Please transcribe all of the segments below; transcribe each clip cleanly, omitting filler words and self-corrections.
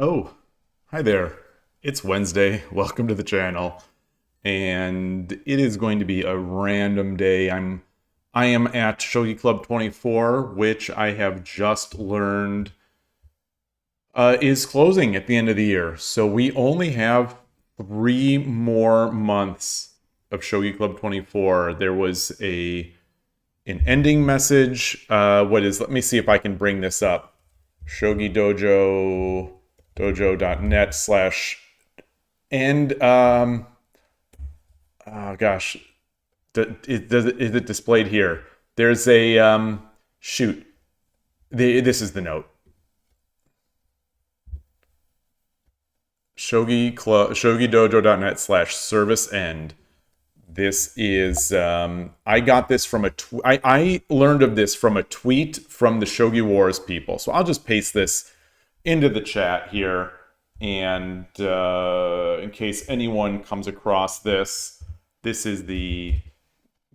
Oh, hi there. It's Wednesday. Welcome to the channel. And it is going to be a random day. I am at Shogi Club 24, which I have just learned is closing at the end of the year. So we only have 3 more months of Shogi Club 24. There was an ending message. Let me see if I can bring this up. Shogi dojo.net slash end. Oh gosh, is it displayed here? There's a shoot. This is the note. Shogidojo.net slash service end. This is I got this from I learned of this from a tweet from the Shogi Wars people. So I'll just paste this into the chat here, and in case anyone comes across this, this is the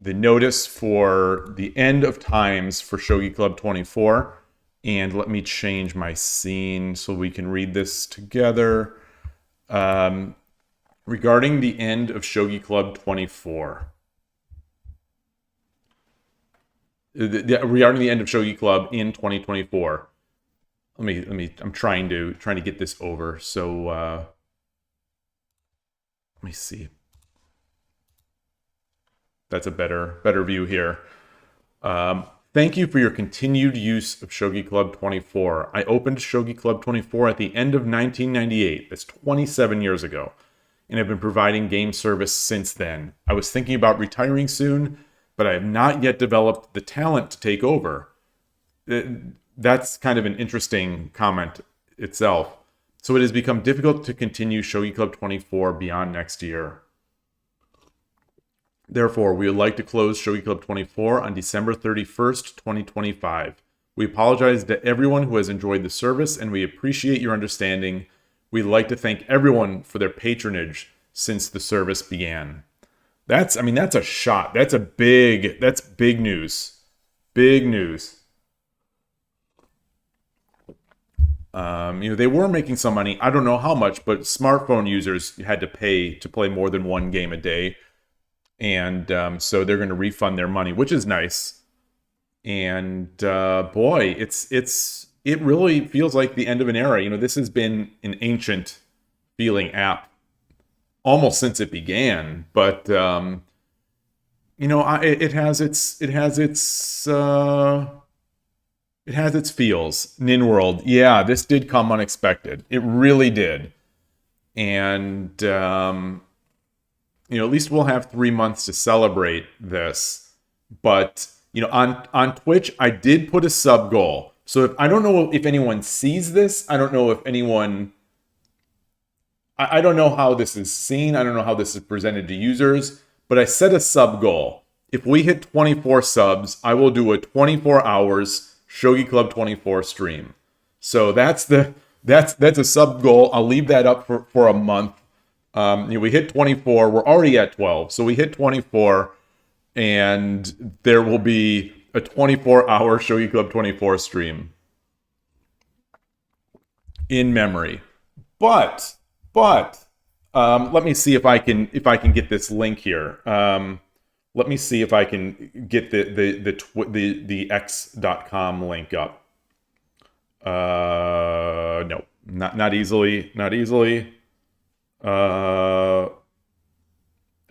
notice for the end of times for Shogi Club 24. And let me change my scene so we can read this together. Regarding the end of Shogi Club 24. Regarding the end of Shogi Club in 2024. I'm trying to get this over. So let me see. That's a better view here. Thank you for your continued use of Shogi Club 24. I opened Shogi Club 24 at the end of 1998. That's 27 years ago. And have been providing game service since then. I was thinking about retiring soon, but I have not yet developed the talent to take over. That's kind of an interesting comment itself. So it has become difficult to continue Shogi Club 24 beyond next year. Therefore, we would like to close Shogi Club 24 on December 31st, 2025. We apologize to everyone who has enjoyed the service, and we appreciate your understanding. We'd like to thank everyone for their patronage since the service began. That's a shot. That's big news. Big news. They were making some money. I don't know how much, but smartphone users had to pay to play more than one game a day. And so they're going to refund their money, which is nice. And boy, it really feels like the end of an era. This has been an ancient feeling app almost since it began, but it has its feels. NinWorld, yeah, this did come unexpected. It really did, and at least we'll have 3 months to celebrate this. But on Twitch, I did put a sub goal. So I don't know if anyone sees this. I don't know if anyone... I don't know how this is seen. I don't know how this is presented to users. But I set a sub goal. If we hit 24 subs, I will do a 24 hours Shogi Club 24 stream. So that's a sub goal. I'll leave that up for a month. We hit 24. We're already at 12. So we hit 24. And there will be a 24-hour Shogi Club 24 stream in memory. But let me see if I can get this link here. Let me see if I can get the x.com link up. No, not easily.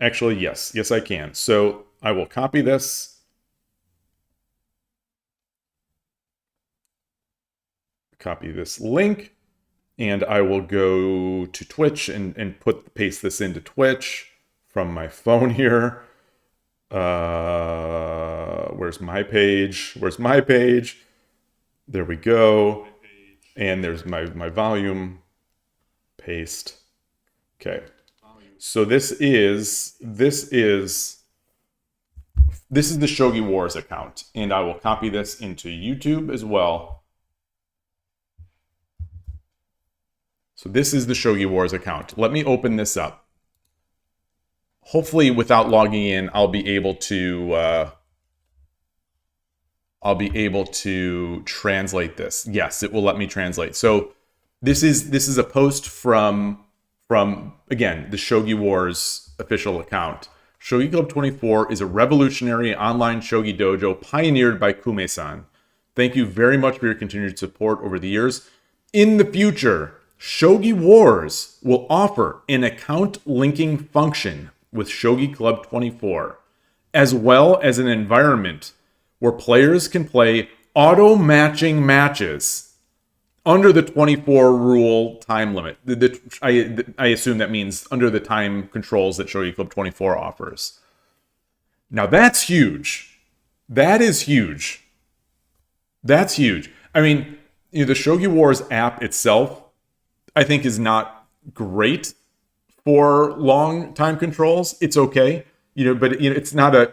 Actually, yes I can. So I will copy this. Copy this link, and I will go to Twitch and paste this into Twitch from my phone here. Where's my page? There we go. And there's my volume. Paste. Okay. So this is the Shogi Wars account, and I will copy this into YouTube as well. So this is the Shogi Wars account. Let me open this up. Hopefully, without logging in, I'll be able to translate this. Yes, it will let me translate. So This is a post from again the Shogi Wars official account. Shogi Club 24 is a revolutionary online shogi dojo pioneered by Kume-san. Thank you very much for your continued support over the years. In the future, Shogi Wars will offer an account linking function with Shogi Club 24, as well as an environment where players can play auto-matching matches under the 24 rule time limit. I assume that means under the time controls that Shogi Club 24 offers. Now that's huge. That is huge. That's huge. I mean, the Shogi Wars app itself, I think, is not great for long time controls. It's okay, but it's not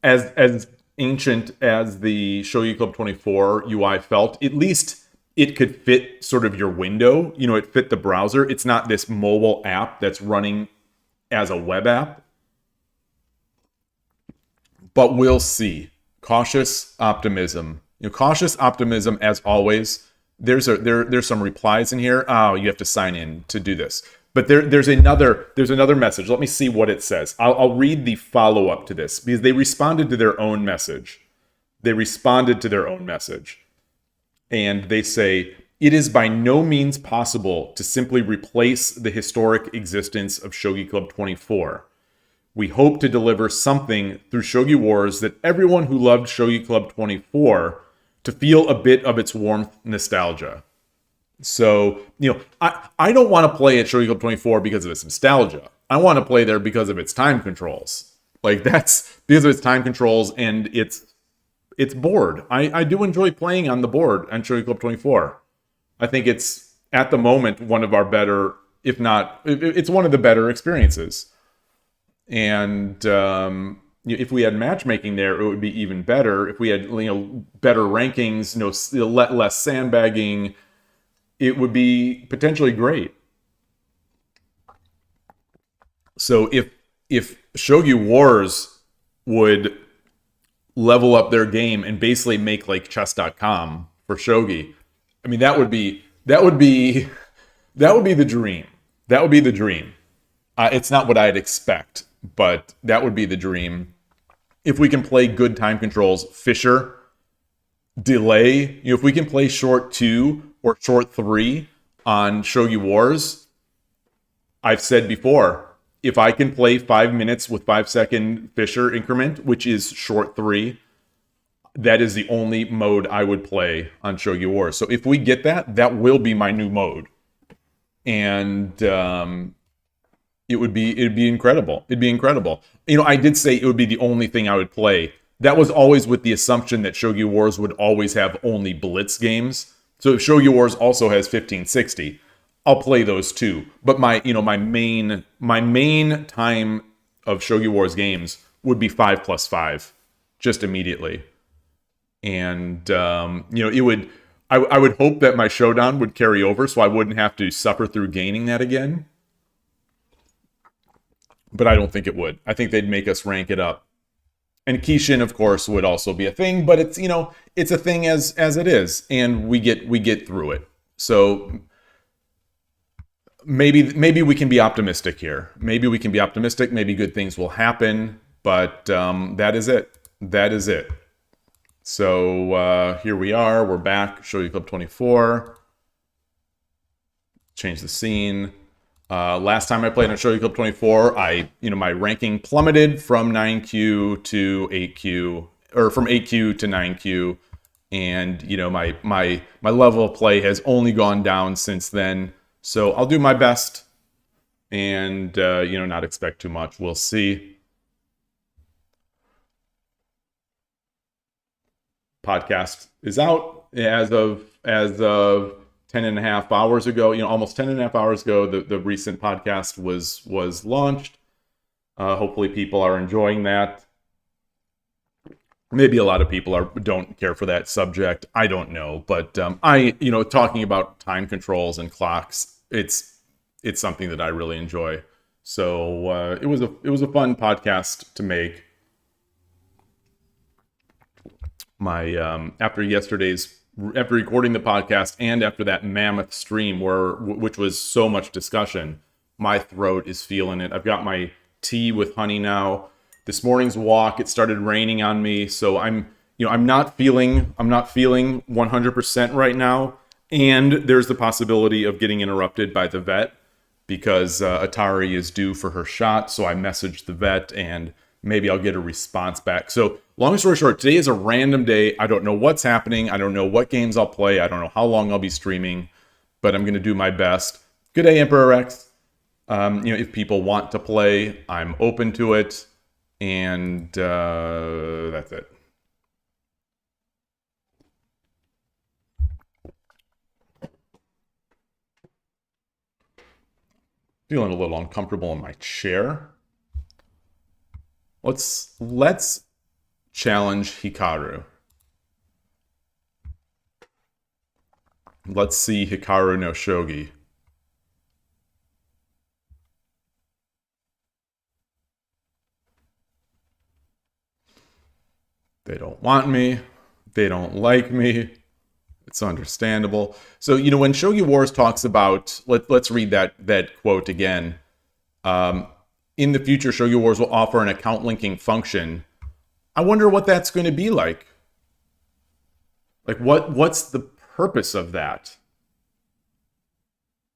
as ancient as the Shogi Club 24 UI felt. At least it could fit sort of your window. It fit the browser. It's not this mobile app that's running as a web app. But we'll see. Cautious optimism. Cautious optimism as always. There's some replies in here. Oh, you have to sign in to do this. But there's another message. Let me see what it says. I'll read the follow-up to this because they responded to their own message. And they say, it is by no means possible to simply replace the historic existence of Shogi Club 24. We hope to deliver something through Shogi Wars that everyone who loved Shogi Club 24 to feel a bit of its warmth, nostalgia. So, I don't want to play at Shogi Club 24 because of its nostalgia. I want to play there because of its time controls. That's because of its time controls and its board. I do enjoy playing on the board on Shogi Club 24. I think it's, at the moment, one of our better, if not, it's one of the better experiences. And if we had matchmaking there, it would be even better. If we had better rankings, less sandbagging, it would be potentially great. So if Shogi Wars would level up their game and basically make like chess.com for shogi, I mean that would be the dream. That would be the dream. It's not what I'd expect, but that would be the dream. If we can play good time controls, Fisher, delay, if we can play short 2 or short 3 on Shogi Wars, I've said before, if I can play 5 minutes with 5-second Fisher increment, which is short 3, that is the only mode I would play on Shogi Wars. So if we get that, that will be my new mode. And it'd be incredible. It'd be incredible. I did say it would be the only thing I would play. That was always with the assumption that Shogi Wars would always have only Blitz games. So if Shogi Wars also has 1560, I'll play those too. But my main time of Shogi Wars games would be 5+5, just immediately. And it would. I would hope that my showdown would carry over, so I wouldn't have to suffer through gaining that again. But I don't think it would. I think they'd make us rank it up. And Kishin, of course, would also be a thing, but it's it's a thing as it is, and we get through it. So maybe we can be optimistic here. Maybe we can be optimistic. Maybe good things will happen. But that is it. That is it. So here we are. We're back. Shogi Club 24. Change the scene. Last time I played on Shogi Club 24, my ranking plummeted from 9Q to 8Q, or from 8Q to 9Q, and my level of play has only gone down since then. So I'll do my best, and not expect too much. We'll see. Podcast is out as of 10.5 hours ago, almost 10.5 hours ago, the recent podcast was launched. Hopefully people are enjoying that. Maybe a lot of people don't care for that subject. I don't know. But talking about time controls and clocks, it's something that I really enjoy. So it was a fun podcast to make. My after yesterday's after recording the podcast and after that mammoth stream which was so much discussion, my throat is feeling it. I've got my tea with honey now. This morning's walk, it started raining on me, so I'm not feeling 100% right now, and there's the possibility of getting interrupted by the vet because Atari is due for her shot. So I messaged the vet and maybe I'll get a response back. So long story short, today is a random day. I don't know what's happening. I don't know what games I'll play. I don't know how long I'll be streaming, but I'm going to do my best. Good day, Emperor X. If people want to play, I'm open to it. And that's it. Feeling a little uncomfortable in my chair. Let's challenge Hikaru. Let's see Hikaru no Shogi. They don't want me. They don't like me. It's understandable. So, when Shogi Wars talks about, let's read that quote again. In the future, Shogi Wars will offer an account linking function. I wonder what that's going to be like. Like, what's the purpose of that?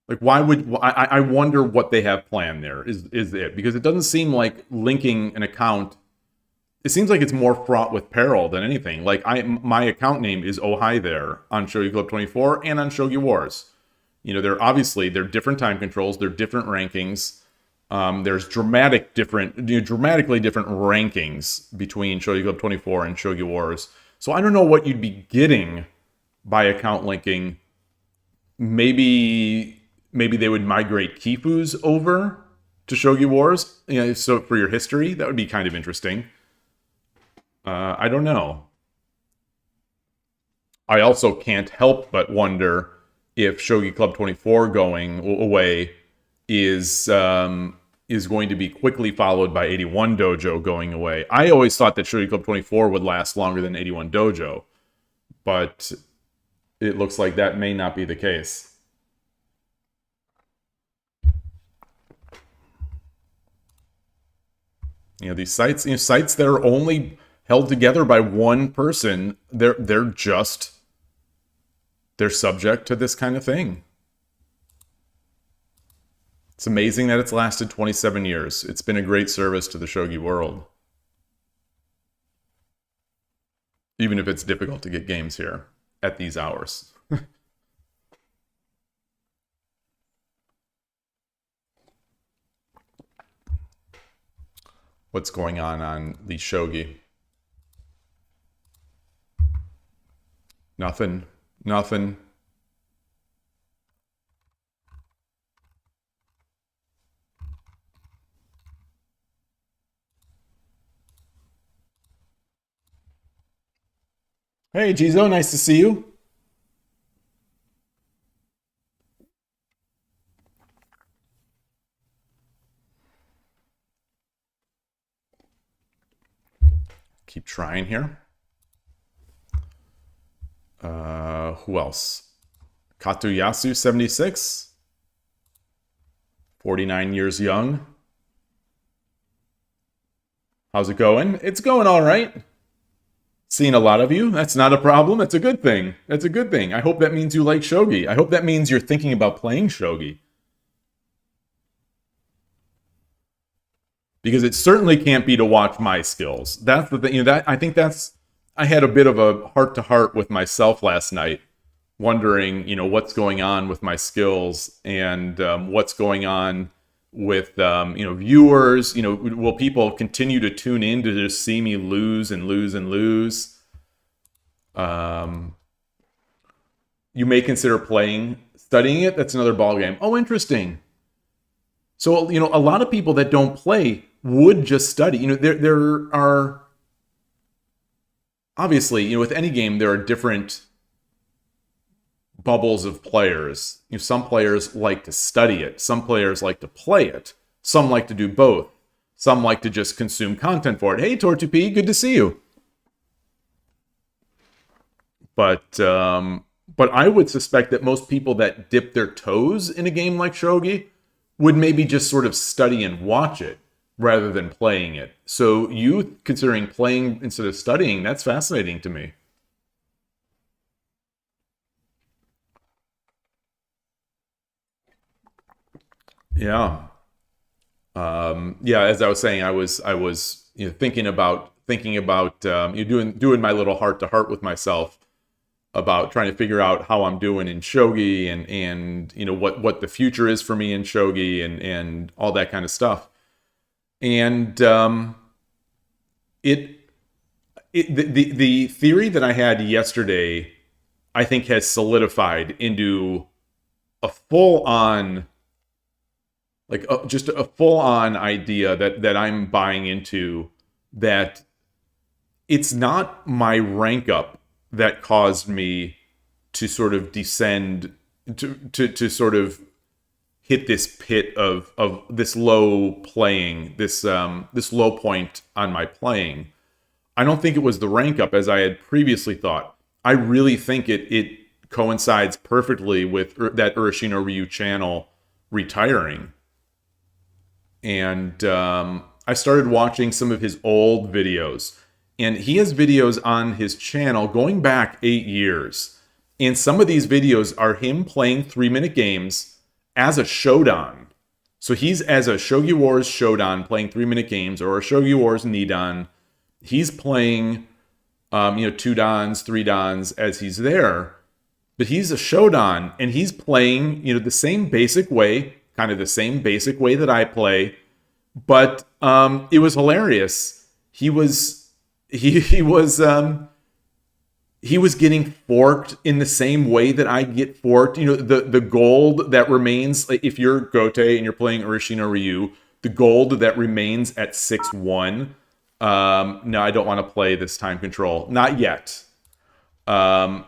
Like, I wonder what they have planned there, is it? Because it doesn't seem like linking an account. It seems like it's more fraught with peril than anything. Like, my account name is Oh Hi There on Shogi Club 24 and on Shogi Wars. They're different time controls. They're different rankings. There's dramatically different rankings between Shogi Club 24 and Shogi Wars. So I don't know what you'd be getting by account linking. Maybe they would migrate Kifus over to Shogi Wars. So for your history, that would be kind of interesting. I don't know. I also can't help but wonder if Shogi Club 24 going away is going to be quickly followed by 81 Dojo going away. I always thought that Shogi Club 24 would last longer than 81 Dojo, but it looks like that may not be the case. These sites that are only held together by one person, they're subject to this kind of thing. It's amazing that it's lasted 27 years. It's been a great service to the Shogi world. Even if it's difficult to get games here at these hours. What's going on the Shogi? Nothing. Hey, Jizo, nice to see you. Keep trying here. Who else? Katuyasu 76. 49 years young. How's it going? It's going all right. Seeing a lot of you. That's not a problem. That's a good thing. That's a good thing. I hope that means you like Shogi. I hope that means you're thinking about playing Shogi. Because it certainly can't be to watch my skills. That's the thing. I had a bit of a heart-to-heart with myself last night, wondering, what's going on with my skills and what's going on with, viewers. Will people continue to tune in to just see me lose and lose and lose? You may consider studying it. That's another ballgame. Oh, interesting. So, a lot of people that don't play would just study. There are... Obviously, with any game, there are different bubbles of players. Some players like to study it. Some players like to play it. Some like to do both. Some like to just consume content for it. Hey, Tortupi, good to see you. But I would suspect that most people that dip their toes in a game like Shogi would maybe just sort of study and watch it rather than playing it. So you considering playing instead of studying, that's fascinating to me. Yeah. Yeah, as I was saying, I was thinking about doing my little heart to heart with myself about trying to figure out how I'm doing in Shogi and what the future is for me in Shogi and all that kind of stuff. And the theory that I had yesterday, I think, has solidified into a full on just a full on idea that I'm buying into, that it's not my rank up that caused me to sort of descend to sort of hit this pit of this low playing, this low point on my playing. I don't think it was the rank up as I had previously thought. I really think it coincides perfectly with that Urashino Ryu channel retiring. And I started watching some of his old videos. And he has videos on his channel going back 8 years. And some of these videos are him playing 3-minute games as a Shodan. So he's as a Shogi Wars Shodan playing 3-minute games, or a Shogi Wars Nidan. He's playing 2 dans, 3 dans as he's there. But he's a Shodan, and he's playing the same basic way, kind of the same basic way that I play. But it was hilarious. He was getting forked in the same way that I get forked. The gold that remains, like if you're Gote and you're playing Urashino Ryu, the gold that remains at 6-1. No, I don't want to play this time control. Not yet. The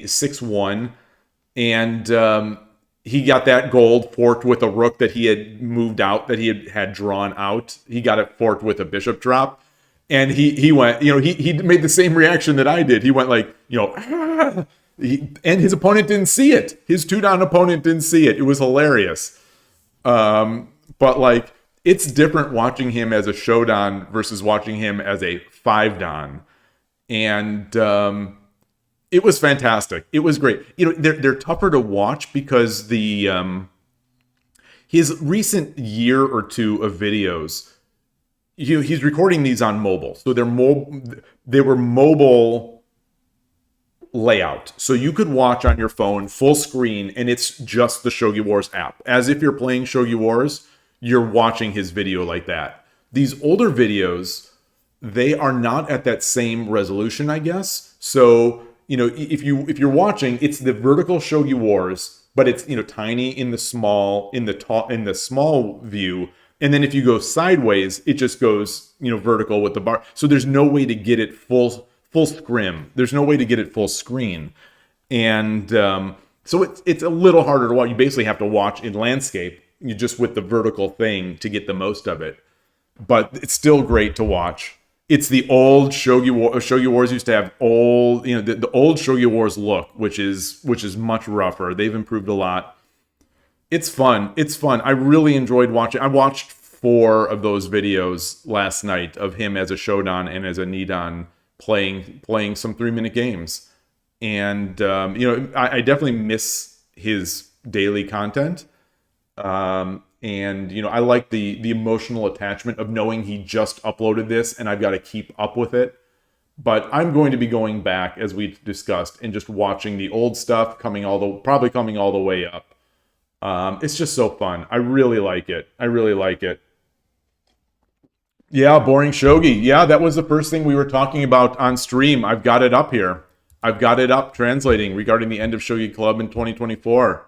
6-1. And he got that gold forked with a rook that he had moved out, that he had drawn out. He got it forked with a bishop drop. And he went, he made the same reaction that I did. He went like, and his opponent didn't see it. His 2-dan opponent didn't see it. It was hilarious. But like, it's different watching him as a Shodan versus watching him as a 5-dan. And it was fantastic. It was great. They're tougher to watch because his recent year or two of videos, he's recording these on mobile. So they were mobile layout. So you could watch on your phone full screen, and it's just the Shogi Wars app. As if you're playing Shogi Wars, you're watching his video like that. These older videos, they are not at that same resolution, I guess. So, if you're watching, it's the vertical Shogi Wars, but it's tiny in the small view. And then if you go sideways, it just goes, vertical with the bar. So there's no way to get it full scrim. There's no way to get it full screen. And so it's a little harder to watch. You basically have to watch in landscape, just with the vertical thing to get the most of it. But it's still great to watch. It's the old Shogi Wars used to have old, the old Shogi Wars look, which is much rougher. They've improved a lot. It's fun. It's fun. I really enjoyed watching. I watched 4 of those videos last night of him as a Shodan and as a Nidan playing some 3-minute games. And, I definitely miss his daily content. And, I like the emotional attachment of knowing he just uploaded this and I've got to keep up with it. But I'm going to be going back, as we discussed, and just watching the old stuff probably coming all the way up. It's just so fun. I really like it. Yeah, boring Shogi. Yeah, that was the first thing we were talking about on stream. I've got it up here. I've got it up translating regarding the end of Shogi Club in 2024.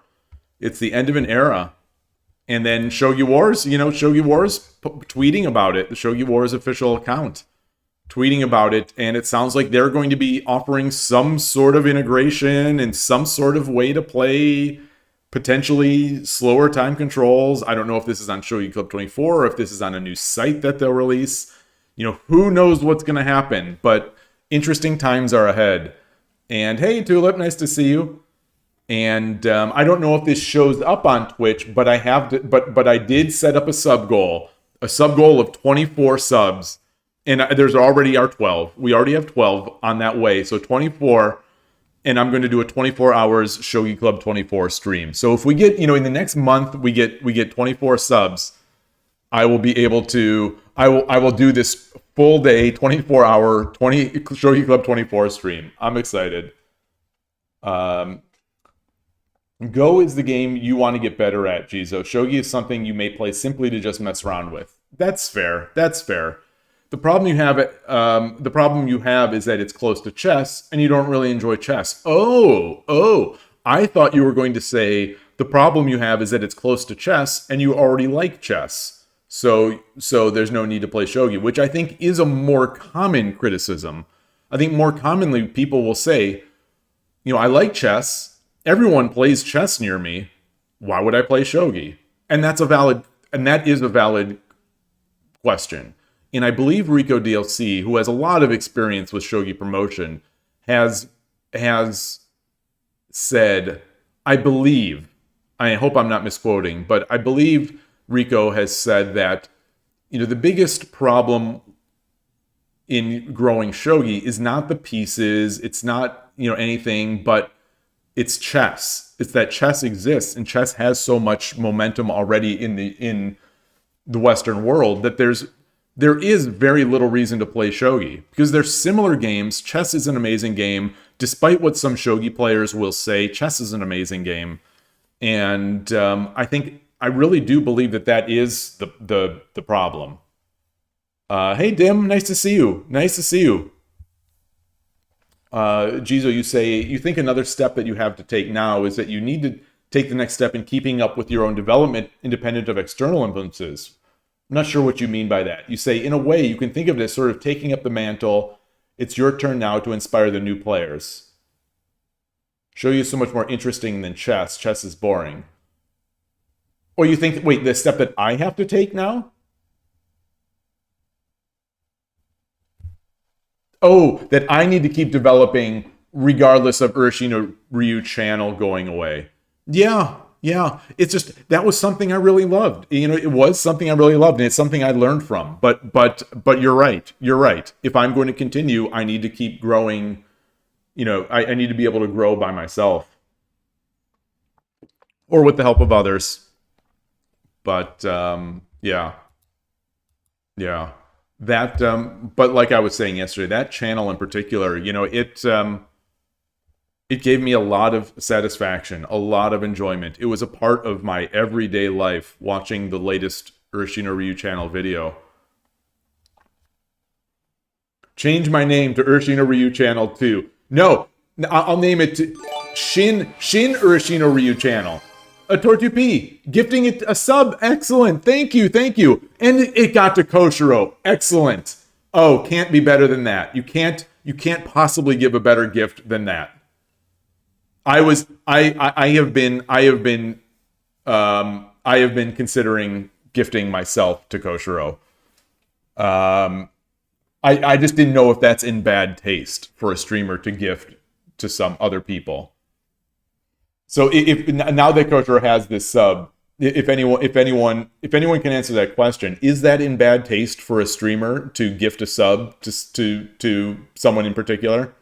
It's the end of an era. And then Shogi Wars, Shogi Wars tweeting about it. The Shogi Wars official account tweeting about it. And it sounds like they're going to be offering some sort of integration and some sort of way to play potentially slower time controls. I don't know if this is on Shogi Club 24 or if this is on a new site that they'll release. Who knows what's going to happen, but interesting times are ahead. And hey, Tulip, nice to see you. And I don't know if this shows up on Twitch, but but I did set up a sub goal of 24 subs, and there's already our 12. We already have 12 on that way, so 24. And I'm going to do a 24 hours Shogi Club 24 stream. So if we get, in the next month we get 24 subs, I will be able to. I will do this full day 24 hour Shogi Club 24 stream. I'm excited. Go is the game you want to get better at, Jizo. Shogi is something you may play simply to just mess around with. That's fair. That's fair. The problem you have is that it's close to chess, and you don't really enjoy chess. Oh! I thought you were going to say the problem you have is that it's close to chess, and you already like chess. So there's no need to play shogi, which I think is a more common criticism. I think more commonly people will say, I like chess. Everyone plays chess near me. Why would I play shogi? And that is a valid question. And I believe Rico DLC, who has a lot of experience with shogi promotion, has said, I hope I'm not misquoting, but I believe Rico has said that, the biggest problem in growing shogi is not the pieces, it's not, anything, but it's chess. It's that chess exists, and chess has so much momentum already in the Western world that there is very little reason to play shogi because they're similar games. Chess is an amazing game, despite what some shogi players will say. Chess is an amazing game, and I really do believe that is the problem. Hey Dim, nice to see you. Jizo, you say you think another step that you have to take now is that you need to take the next step in keeping up with your own development independent of external influences. I'm not sure what you mean by that. You say, in a way, you can think of it as sort of taking up the mantle. It's your turn now to inspire the new players. Shogi is so much more interesting than chess. Chess is boring. Or you think, wait, the step that I have to take now? Oh, that I need to keep developing regardless of Urshino Ryu channel going away. Yeah. It's just, that was something I really loved. It was something I really loved, and it's something I learned from. But you're right. If I'm going to continue, I need to keep growing. I need to be able to grow by myself. Or with the help of others. But, yeah. That, but like I was saying yesterday, that channel in particular, it gave me a lot of satisfaction, a lot of enjoyment. It was a part of my everyday life watching the latest Urshino Ryu channel video. Change my name to Urshino Ryu channel 2. No, I'll name it to Shin Urshino Ryu channel. A Tortupi, gifting it a sub. Excellent. Thank you. And it got to Koshiro. Excellent. Oh, can't be better than that. You can't possibly give a better gift than that. I have been considering gifting myself to Koshiro. I just didn't know if that's in bad taste for a streamer to gift to some other people. So if now that Koshiro has this sub, if anyone can answer that question, is that in bad taste for a streamer to gift a sub to someone in particular?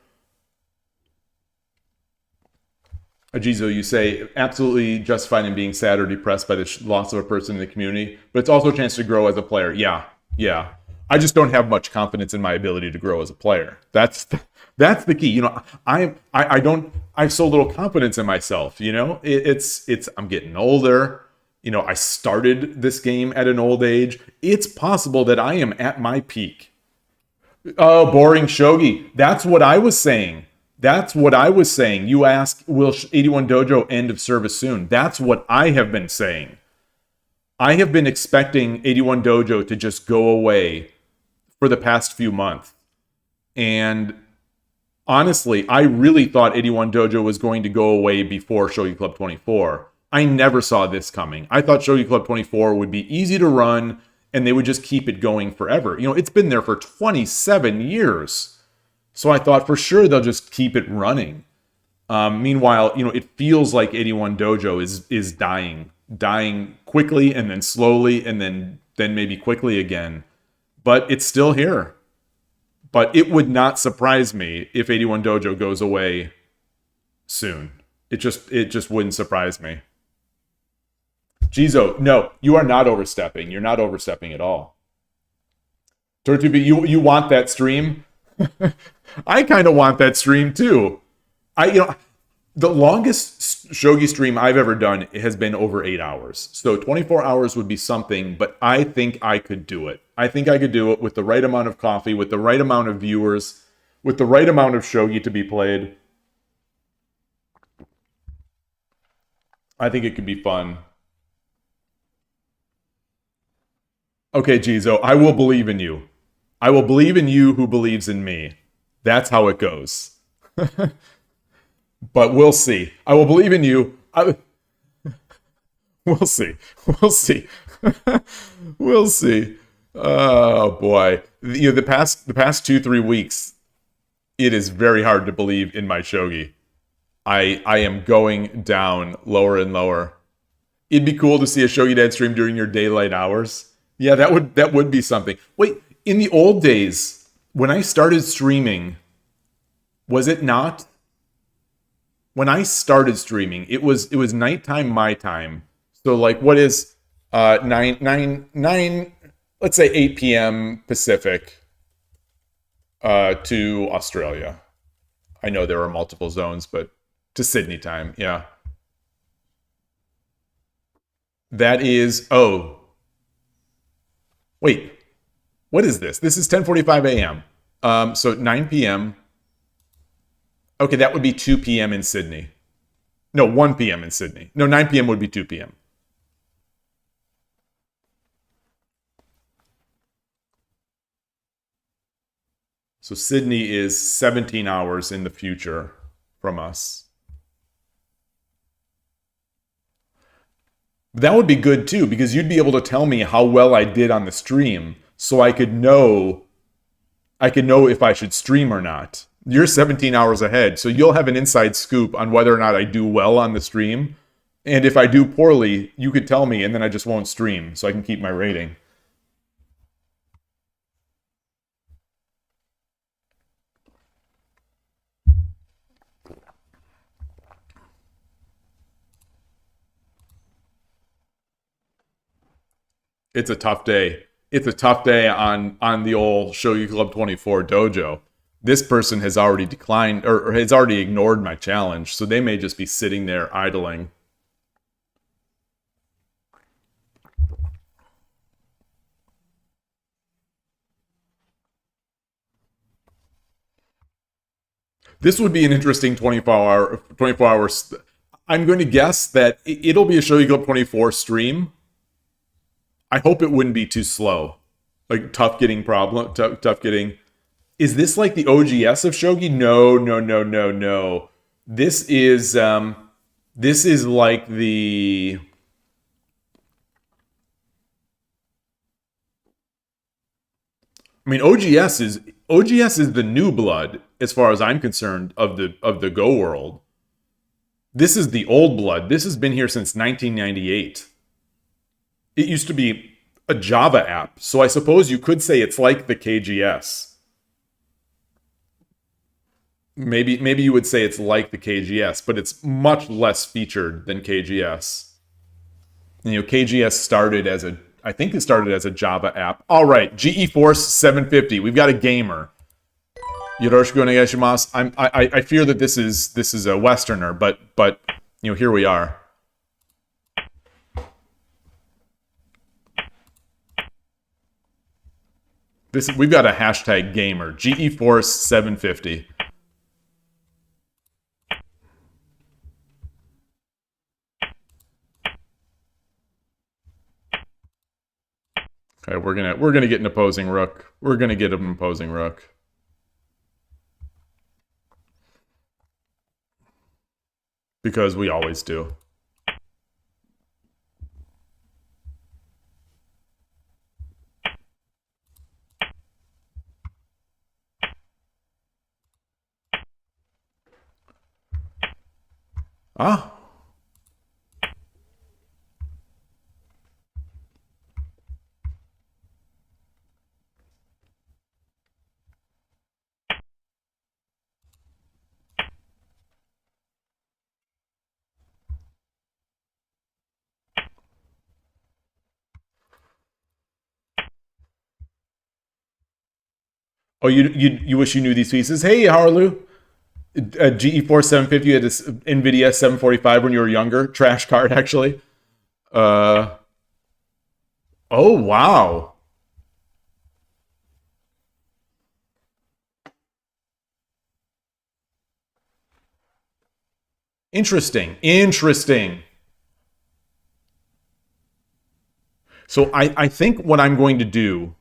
Ajizo, you say absolutely justified in being sad or depressed by the loss of a person in the community, but it's also a chance to grow as a player. Yeah. I just don't have much confidence in my ability to grow as a player. That's the key. I have so little confidence in myself. I'm getting older. I started this game at an old age. It's possible that I am at my peak. Oh, boring shogi. That's what I was saying. You ask, will 81 Dojo end of service soon? That's what I have been saying. I have been expecting 81 Dojo to just go away for the past few months. And honestly, I really thought 81 Dojo was going to go away before Shogi Club 24. I never saw this coming. I thought Shogi Club 24 would be easy to run, and they would just keep it going forever. It's been there for 27 years. So I thought for sure they'll just keep it running. Meanwhile, it feels like 81 Dojo is dying quickly and then slowly and then maybe quickly again. But it's still here. But it would not surprise me if 81 Dojo goes away soon. It just wouldn't surprise me. Jizo, no, you are not overstepping. You're not overstepping at all. Tortubi, you want that stream? I kind of want that stream too. The longest shogi stream I've ever done has been over 8 hours. So 24 hours would be something, but I think I could do it. I think I could do it with the right amount of coffee, with the right amount of viewers, with the right amount of shogi to be played. I think it could be fun. Okay, Jizo, I will believe in you. I will believe in you who believes in me. That's how it goes. But we'll see. I will believe in you. We'll see. We'll see. We'll see. Oh boy. The past 2-3 weeks, it is very hard to believe in my shogi. I am going down lower and lower. It'd be cool to see a Shogi Dad stream during your daylight hours. Yeah, that would be something. Wait, in the old days, when I started streaming, was it not? When I started streaming, it was nighttime my time. So like, what is 9? Let's say 8 p.m. Pacific to Australia. I know there are multiple zones, but to Sydney time, yeah. That is wait, what is this? This is 10:45 a.m. So 9 p.m. Okay, that would be 2 p.m. in Sydney. No, 1 p.m. in Sydney. No, 9 p.m. would be 2 p.m. So Sydney is 17 hours in the future from us. That would be good too, because you'd be able to tell me how well I did on the stream, so I could know if I should stream or not. You're 17 hours ahead, so you'll have an inside scoop on whether or not I do well on the stream. And if I do poorly, you could tell me, and then I just won't stream, so I can keep my rating. It's a tough day. It's a tough day on the old Shogi Club 24 dojo. This person has already declined or has already ignored my challenge, so they may just be sitting there idling. This would be an interesting 24 hours. I'm going to guess that it'll be a Shogi Club 24 stream. I hope it wouldn't be too slow. Like tough getting. Is this like the OGS of Shogi? No. This is like the OGS is the new blood as far as I'm concerned of the Go world. This is the old blood. This has been here since 1998. It used to be a Java app, so I suppose you could say it's like the KGS. Maybe you would say it's like the KGS, but it's much less featured than KGS. KGS started as I think it started as a Java app. All right, GeForce 750. We've got a gamer. Yoroshiku onegaishimasu. I fear that this is a Westerner, but here we are. We've got a hashtag gamer, GeForce 750. Okay, we're gonna get an opposing rook. We're gonna get an opposing rook. Because we always do. Ah. Oh, you wish you knew these pieces. Hey, Harlu. GeForce 750, you had this NVIDIA 745 when you were younger. Trash card, actually. Uh, oh, wow. Interesting. Interesting. So I think what I'm going to do,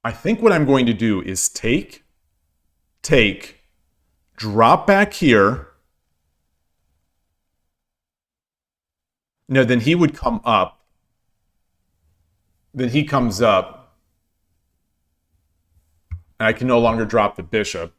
I think what I'm going to do is take, drop back here. No, then he would come up. Then he comes up, and I can no longer drop the bishop.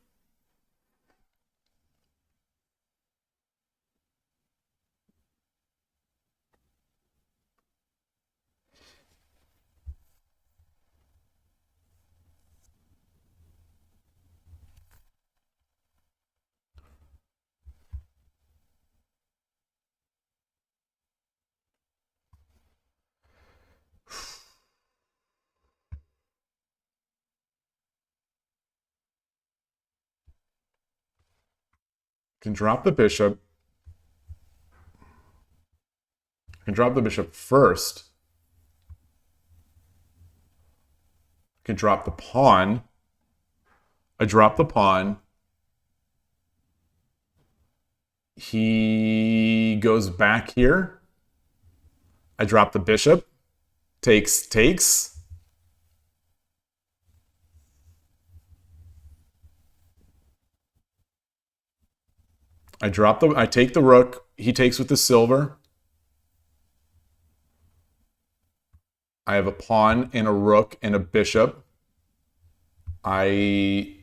Can drop the bishop. Can drop the bishop first. Can drop the pawn. I drop the pawn. He goes back here. I drop the bishop. Takes, takes. I take the rook. He takes with the silver. I have a pawn and a rook and a bishop. I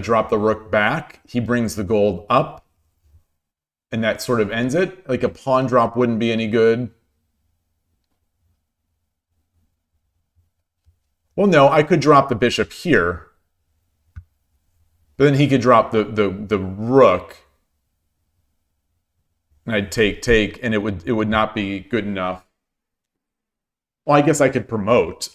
drop the rook back. He brings the gold up. And that sort of ends it. Like a pawn drop wouldn't be any good. Well, no, I could drop the bishop here. But then he could drop the rook. And I'd take, and it would not be good enough. Well, I guess I could promote.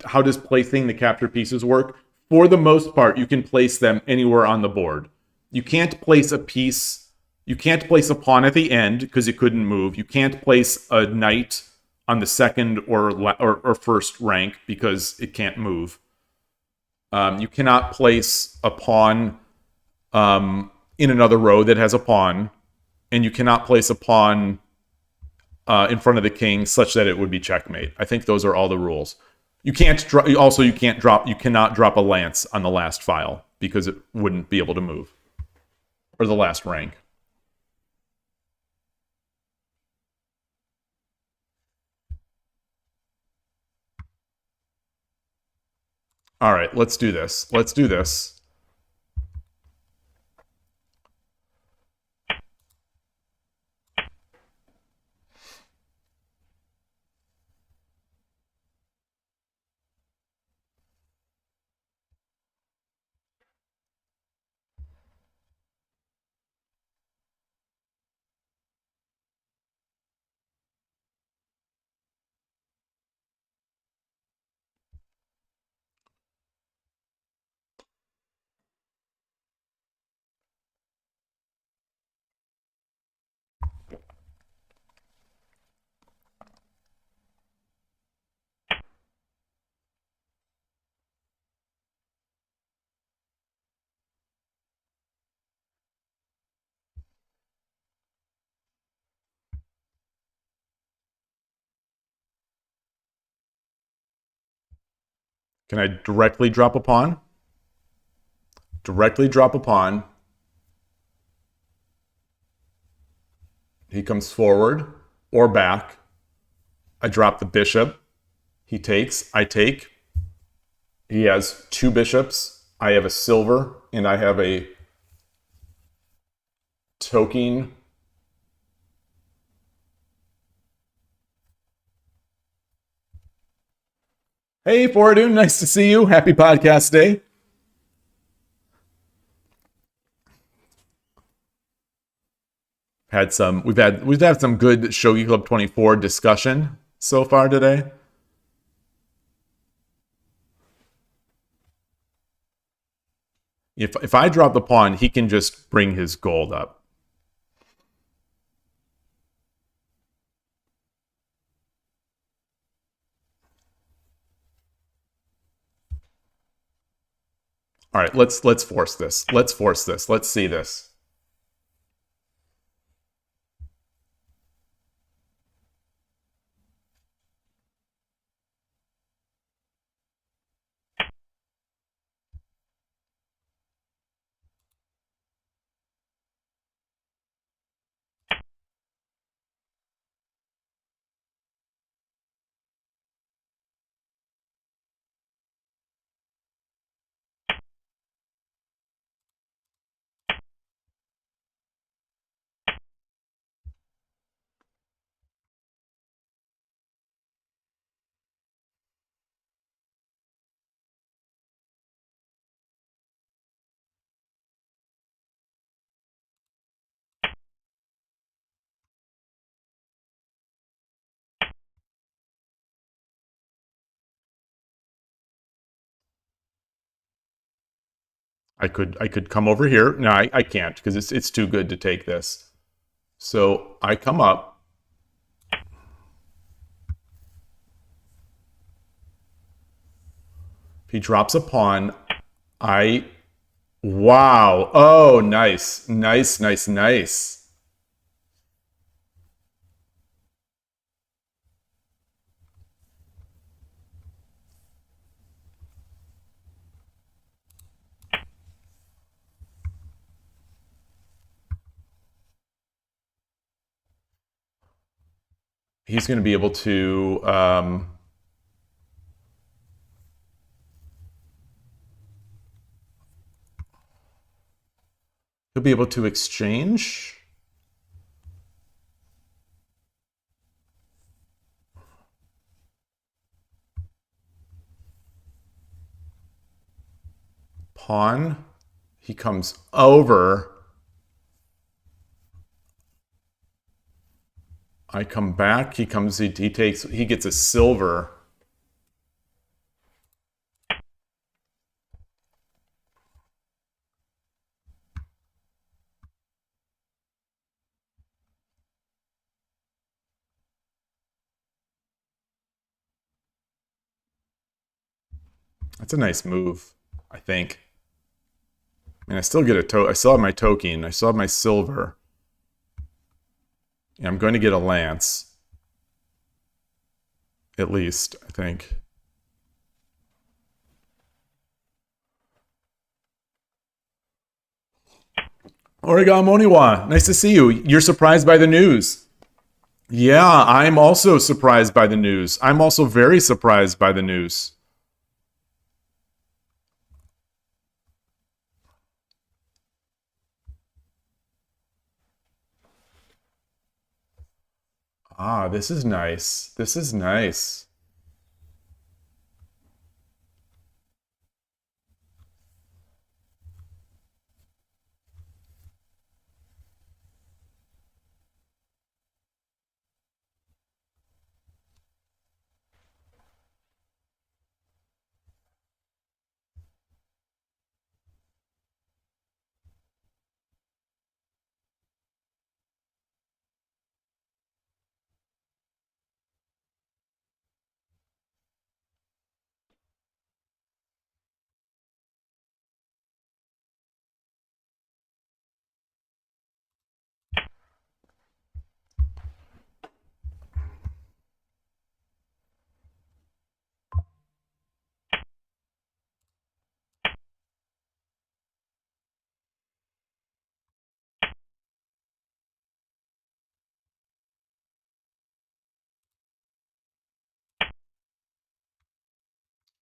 How does placing the captured pieces work? For the most part, you can place them anywhere on the board. You can't place a piece. You can't place a pawn at the end because it couldn't move. You can't place a knight on the second or first rank because it can't move. You cannot place a pawn in another row that has a pawn, and you cannot place a pawn in front of the king such that it would be checkmate. I think those are all the rules. You can't you cannot drop a lance on the last file because it wouldn't be able to move, or the last rank. All right, let's do this. Let's do this. Can I directly drop a pawn? Directly drop a pawn. He comes forward or back. I drop the bishop. He takes. I take. He has 2 bishops. I have a silver, and I have a token. Hey, Fortune, nice to see you. Happy podcast day. We've had some good Shogi Club 24 discussion so far today. If I drop the pawn, he can just bring his gold up. All right, let's force this. Let's force this. Let's see this. I could come over here. No, I can't because it's too good to take this. So I come up. He drops a pawn. Wow. Oh, nice. Nice, nice, nice. He's going to be able to he'll be able to exchange. Pawn. He comes over. I come back. He comes. He takes. He gets a silver. That's a nice move, I think. I mean, I still get I still have my token. I still have my silver. Yeah, I'm going to get a lance. At least, I think. Oregon Moniwa, nice to see you. You're surprised by the news. Yeah, I'm also surprised by the news. I'm also very surprised by the news. Ah, this is nice. This is nice.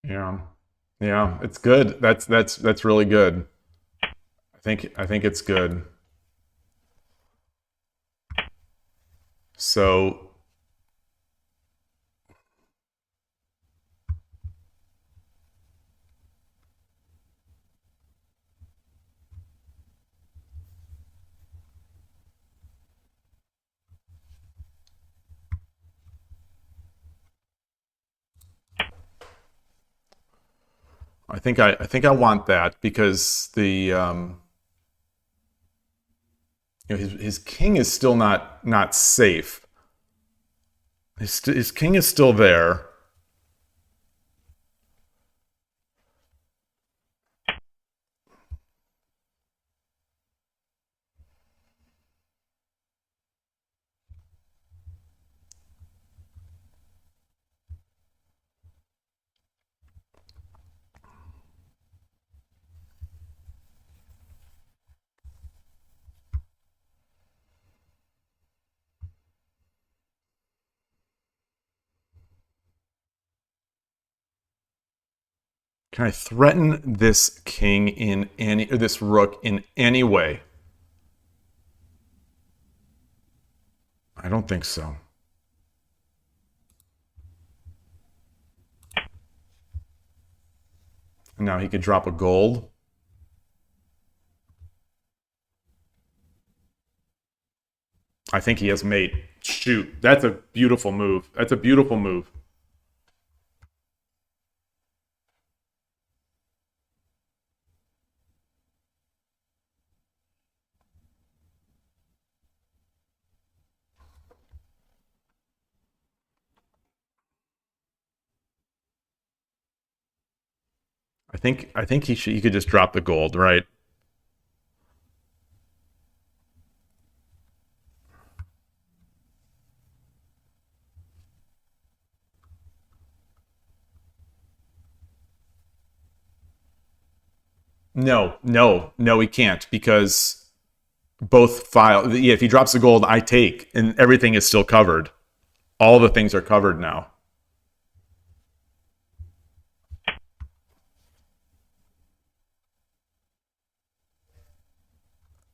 Yeah. Yeah, it's good. That's really good. I think it's good. So I think I want that because the his king is still not safe. His king is still there. Can I threaten this king in any or this rook in any way? I don't think so. Now he could drop a gold. I think he has mate. Shoot, that's a beautiful move. That's a beautiful move. I think he could just drop the gold, right? No, he can't because both file. Yeah, if he drops the gold, I take, and everything is still covered. All the things are covered now.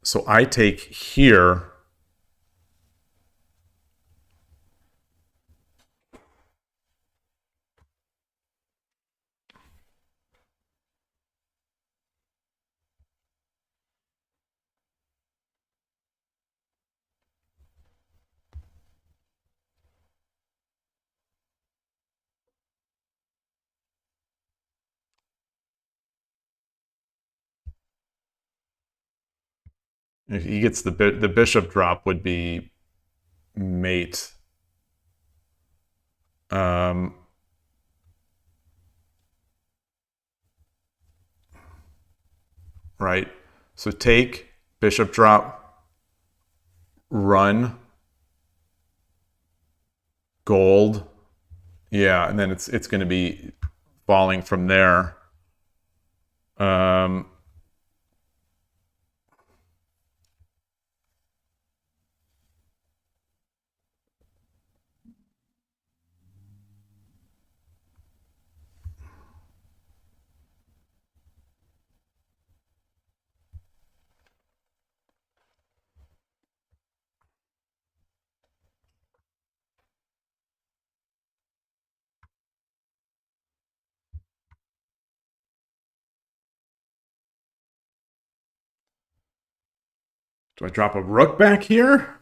So I take here. If he gets the bishop drop would be mate. Um, right. So take bishop drop, run, gold. Yeah, and then it's going to be falling from there. Um, do I drop a rook back here?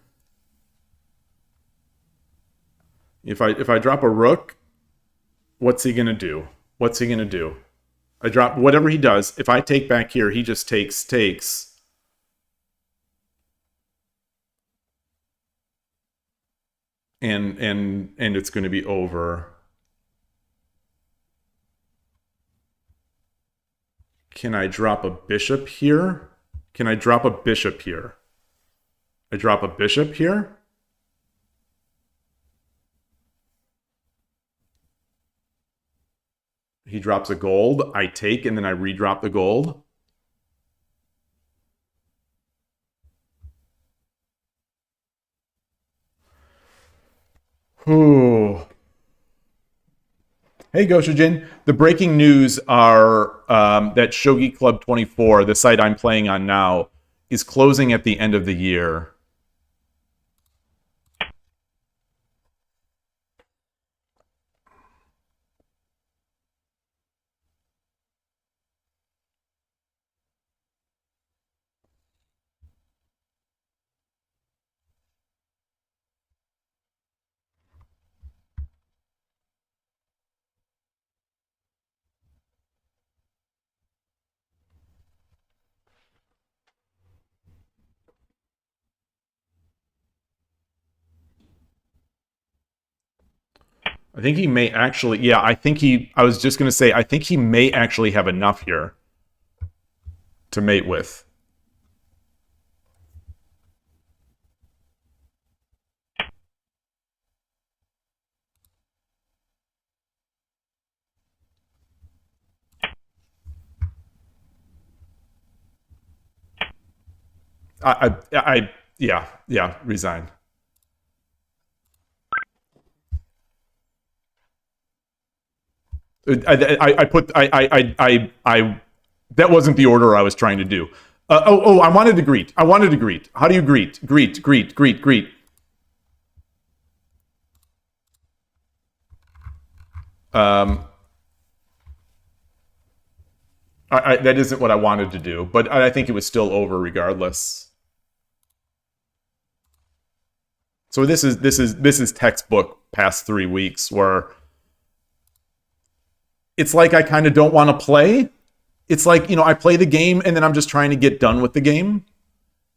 If I drop a rook, what's he gonna do? What's he gonna do? I drop whatever he does. If I take back here, he just takes, and it's going to be over. Can I drop a bishop here? Can I drop a bishop here? I drop a bishop here. He drops a gold. I take, and then I redrop the gold. Ooh. Hey, Goshujin. The breaking news are that Shogi Club 24, the site I'm playing on now, is closing at the end of the year. I think he may actually, yeah, I was just going to say, I think he may actually have enough here to mate with. Yeah, resign. That wasn't the order I was trying to do. I wanted to greet. How do you greet? Greet. That isn't what I wanted to do, but I think it was still over regardless. So this is textbook past 3 weeks where it's like I kind of don't want to play. It's like, I play the game and then I'm just trying to get done with the game.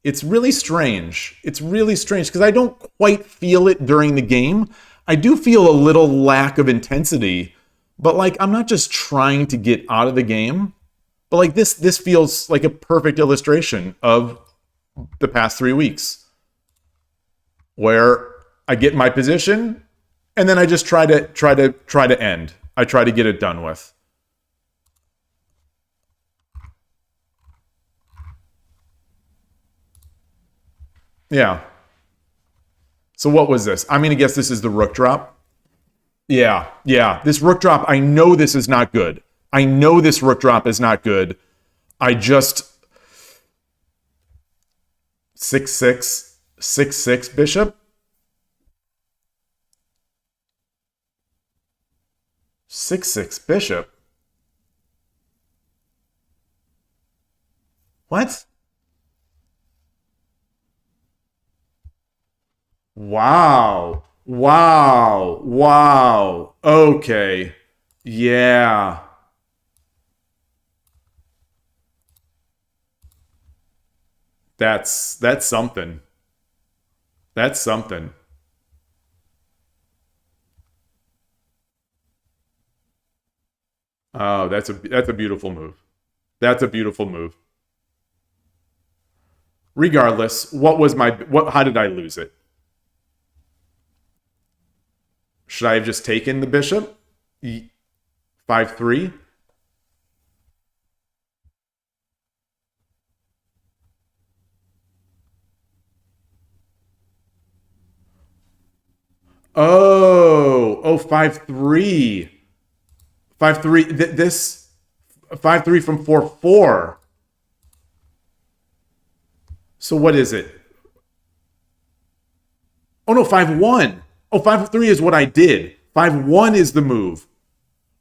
It's really strange. Because I don't quite feel it during the game. I do feel a little lack of intensity, but like I'm not just trying to get out of the game. But like this feels like a perfect illustration of the past 3 weeks, where I get my position and then I just try to end. I try to get it done with. Yeah. So what was this? I'm going to guess this is the rook drop. Yeah. This rook drop, I know this is not good. I know this rook drop is not good. I just 6-6 bishop. 6-6 bishop. What? Wow. Okay. Yeah. That's something. That's something. Oh, that's a beautiful move. That's a beautiful move. Regardless, how did I lose it? Should I have just taken the bishop? 5-3? Oh, 5-3. 5-3. This 5-3 from 4-4. So what is it? Oh no, 5-1. Oh, 5-3 is what I did. 5-1 is the move.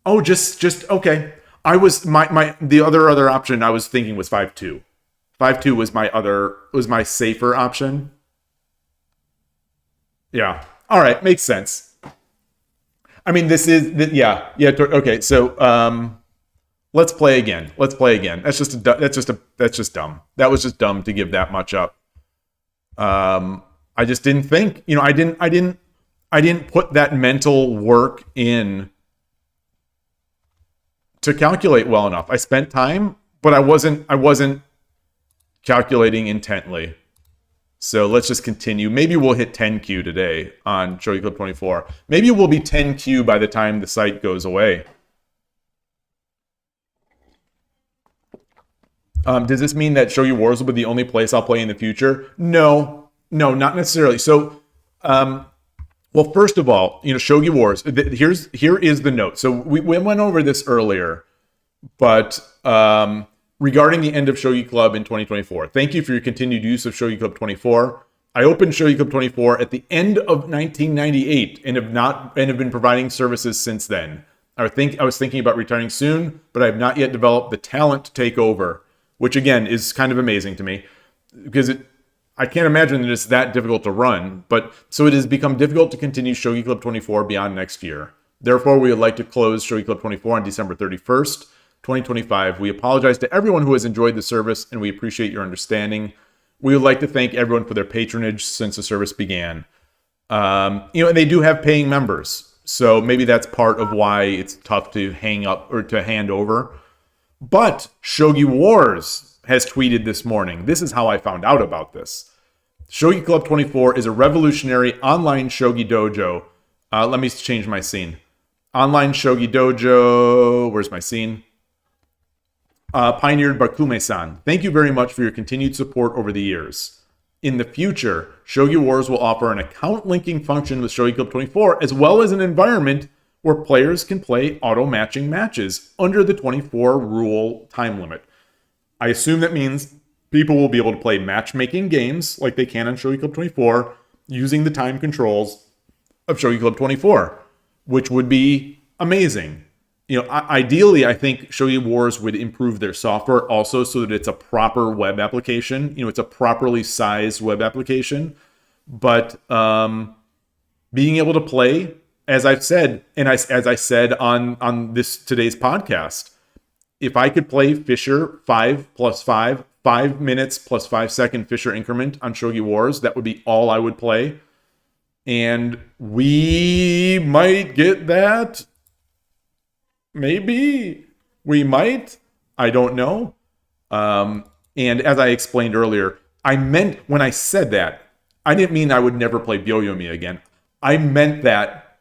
Oh, just okay. I was the other option I was thinking was 5-2. 5-2 was my safer option. Yeah. All right, makes sense. I mean, this is okay. So let's play again. That's just dumb. That was just dumb to give that much up. I just didn't think. I didn't put that mental work in to calculate well enough. I spent time, but I wasn't calculating intently. So let's just continue. Maybe we'll hit 10Q today on Shogi Club 24. Maybe we'll be 10Q by the time the site goes away. Does this mean that Shogi Wars will be the only place I'll play in the future? No, not necessarily. So what Well, first of all, Shogi Wars. Here is the note. So we went over this earlier, but regarding the end of Shogi Club in 2024, thank you for your continued use of Shogi Club 24. I opened Shogi Club 24 at the end of 1998 and have been providing services since then. I was thinking about retiring soon, but I have not yet developed the talent to take over, which again is kind of amazing to me because I can't imagine that it's that difficult to run, but so it has become difficult to continue Shogi Club 24 beyond next year. Therefore, we would like to close Shogi Club 24 on December 31st, 2025. We apologize to everyone who has enjoyed the service, and we appreciate your understanding. We would like to thank everyone for their patronage since the service began. And they do have paying members, so maybe that's part of why it's tough to hang up or to hand over. But Shogi Wars has tweeted this morning. This is how I found out about this. Shogi Club 24 is a revolutionary online shogi dojo. Let me change my scene. Online shogi dojo. Where's my scene? Pioneered by Kume-san. Thank you very much for your continued support over the years. In the future, Shogi Wars will offer an account linking function with Shogi Club 24, as well as an environment where players can play auto-matching matches under the 24 rule time limit. I assume that means people will be able to play matchmaking games like they can on Shogi Club 24 using the time controls of Shogi Club 24, which would be amazing. Ideally, I think Shogi Wars would improve their software also so that it's a proper web application. It's a properly sized web application. But being able to play, as I've said, and as I said on today's podcast, if I could play Fisher 5 plus 5, 5 minutes plus 5 second Fisher increment on Shogi Wars, that would be all I would play. And we might get that. Maybe. We might. I don't know. And as I explained earlier, when I said that, I didn't mean I would never play Byoyomi again. I meant that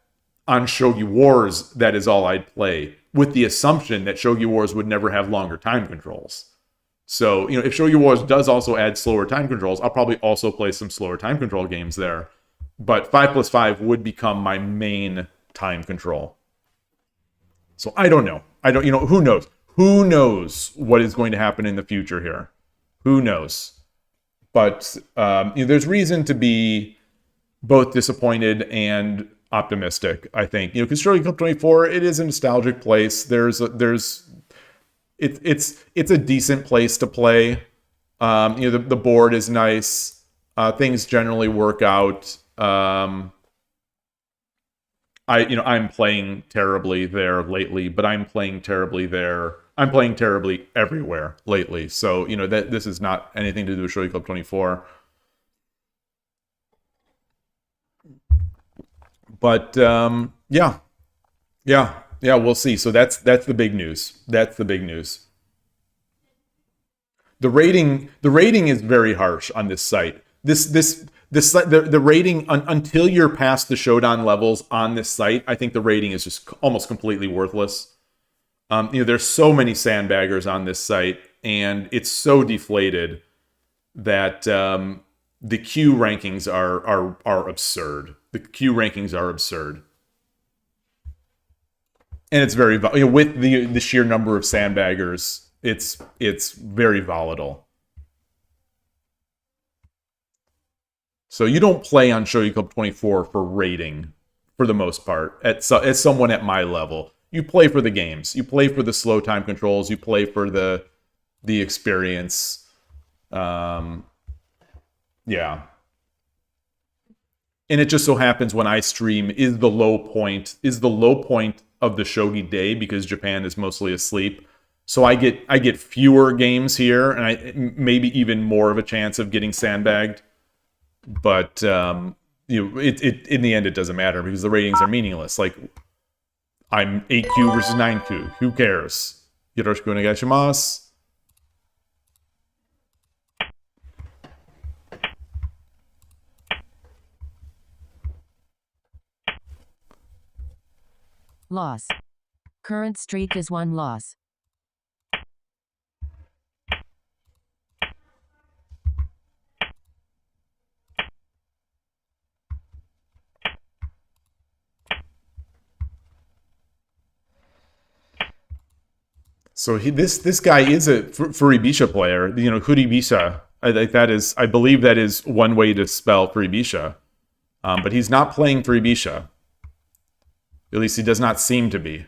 on Shogi Wars, that is all I'd play, with the assumption that Shogi Wars would never have longer time controls. So, if Shogi Wars does also add slower time controls, I'll probably also play some slower time control games there. But 5 plus 5 would become my main time control. So I don't know. Who knows? Who knows what is going to happen in the future here? Who knows? But there's reason to be both disappointed and optimistic, I think. Because Shogi Club 24, it is a nostalgic place. It's a decent place to play. The board is nice. Things generally work out. I'm playing terribly there lately, but I'm playing terribly there. I'm playing terribly everywhere lately. So, that this is not anything to do with Shogi Club 24. But yeah, we'll see. So that's the big news. That's the big news. The rating is very harsh on this site. The rating until you're past the Shodan levels on this site, I think the rating is just almost completely worthless. There's so many sandbaggers on this site, and it's so deflated that the Q rankings are absurd. The Q rankings are absurd, and it's very with the sheer number of sandbaggers, it's very volatile. So you don't play on Shogi Club 24 for rating, for the most part. As someone at my level, you play for the games. You play for the slow time controls. You play for the experience. Yeah. And it just so happens when I stream is the low point of the Shogi day because Japan is mostly asleep. So I get fewer games here, and I maybe even more of a chance of getting sandbagged. But it in the end it doesn't matter because the ratings are meaningless. Like I'm 8Q versus 9Q. Who cares? Yoroshiku onegaishimasu. Loss. Current streak is 1 loss. So this guy is a Furibisha player. You know, Kuribisha. I believe that is one way to spell Furibisha. But he's not playing Furibisha. At least he does not seem to be.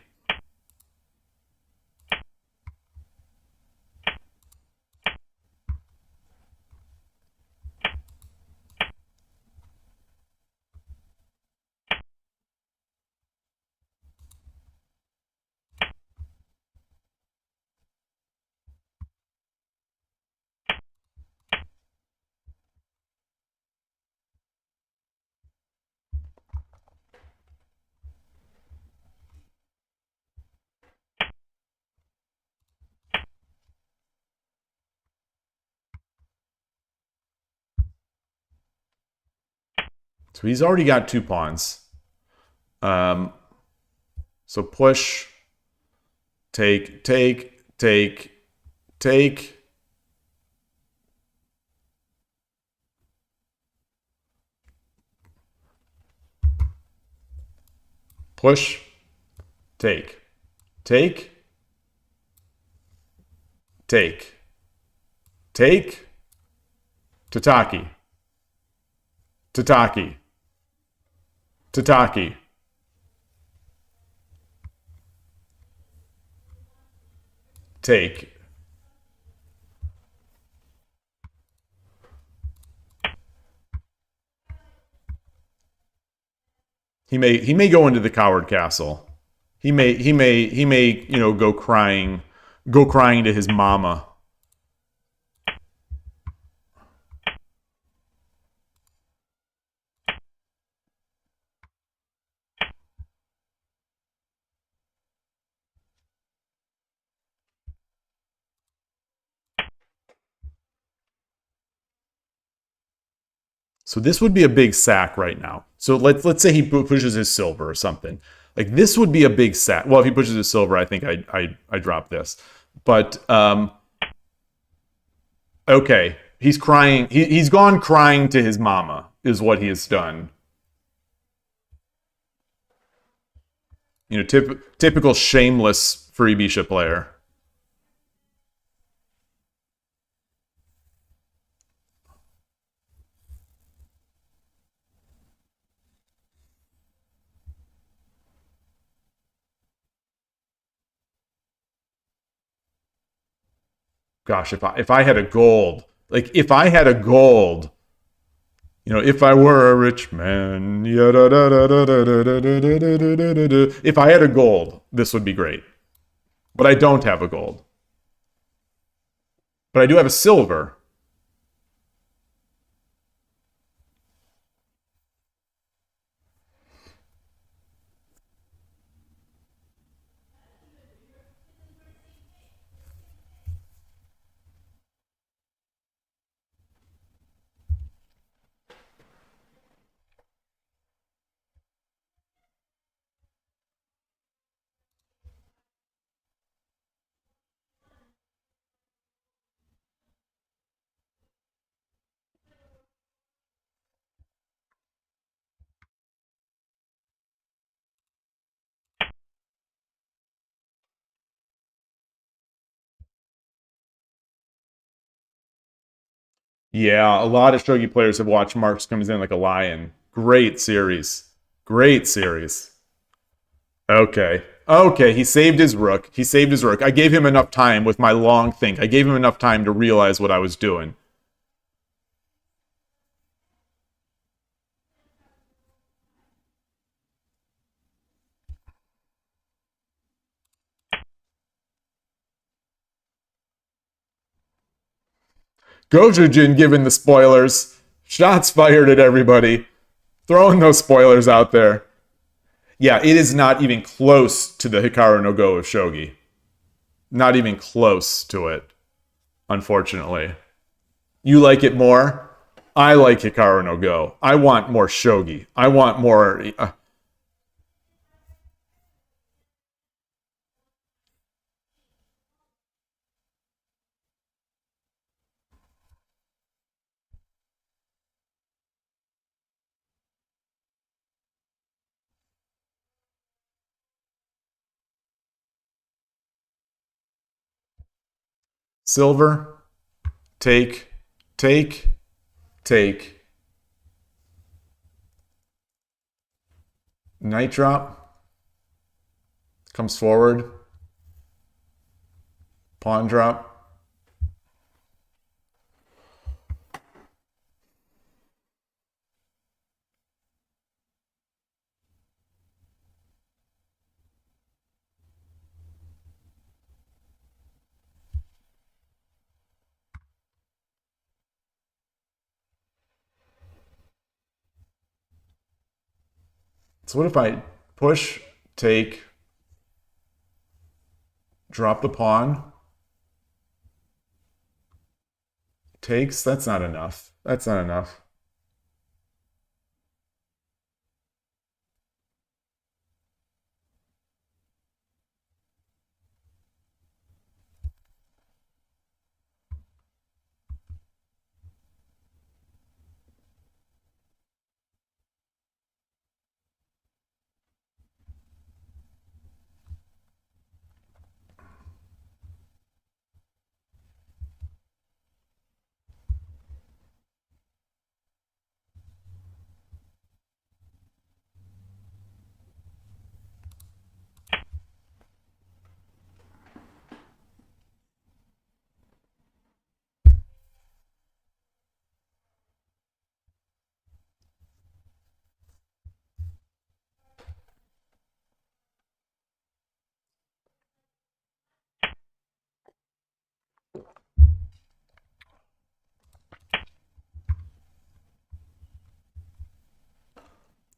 So he's already got 2 pawns. So push, take, take, take, take. Push, take, take, take, take, Tataki, Tataki, Tataki. Take. He may go into the coward castle. He may you know go crying to his mama. So this would be a big sack right now. So let's say he pushes his silver or something. Like this would be a big sack. Well, if he pushes his silver, I think I drop this. But okay, he's crying. He's gone crying to his mama is what he has done. You know, typical shameless Furibisha player. Gosh, if I had a gold, like if I had a gold, you know, if I were a rich man, if I had a gold, this would be great. But I don't have a gold. But I do have a silver. Yeah, a lot of shogi players have watched Marx Comes In Like a Lion. Great series. Great series. Okay. Okay, he saved his rook. He saved his rook. I gave him enough time with my long think. I gave him enough time to realize what I was doing. Gojujin giving the spoilers. Shots fired at everybody. Throwing those spoilers out there. Yeah, it is not even close to the Hikaru no Go of Shogi. Not even close to it, unfortunately. You like it more? I like Hikaru no Go. I want more Shogi. I want more. Silver, take, take, take. Night drop comes forward. Pawn drop. So what if I push, take, drop the pawn, takes? That's not enough. That's not enough.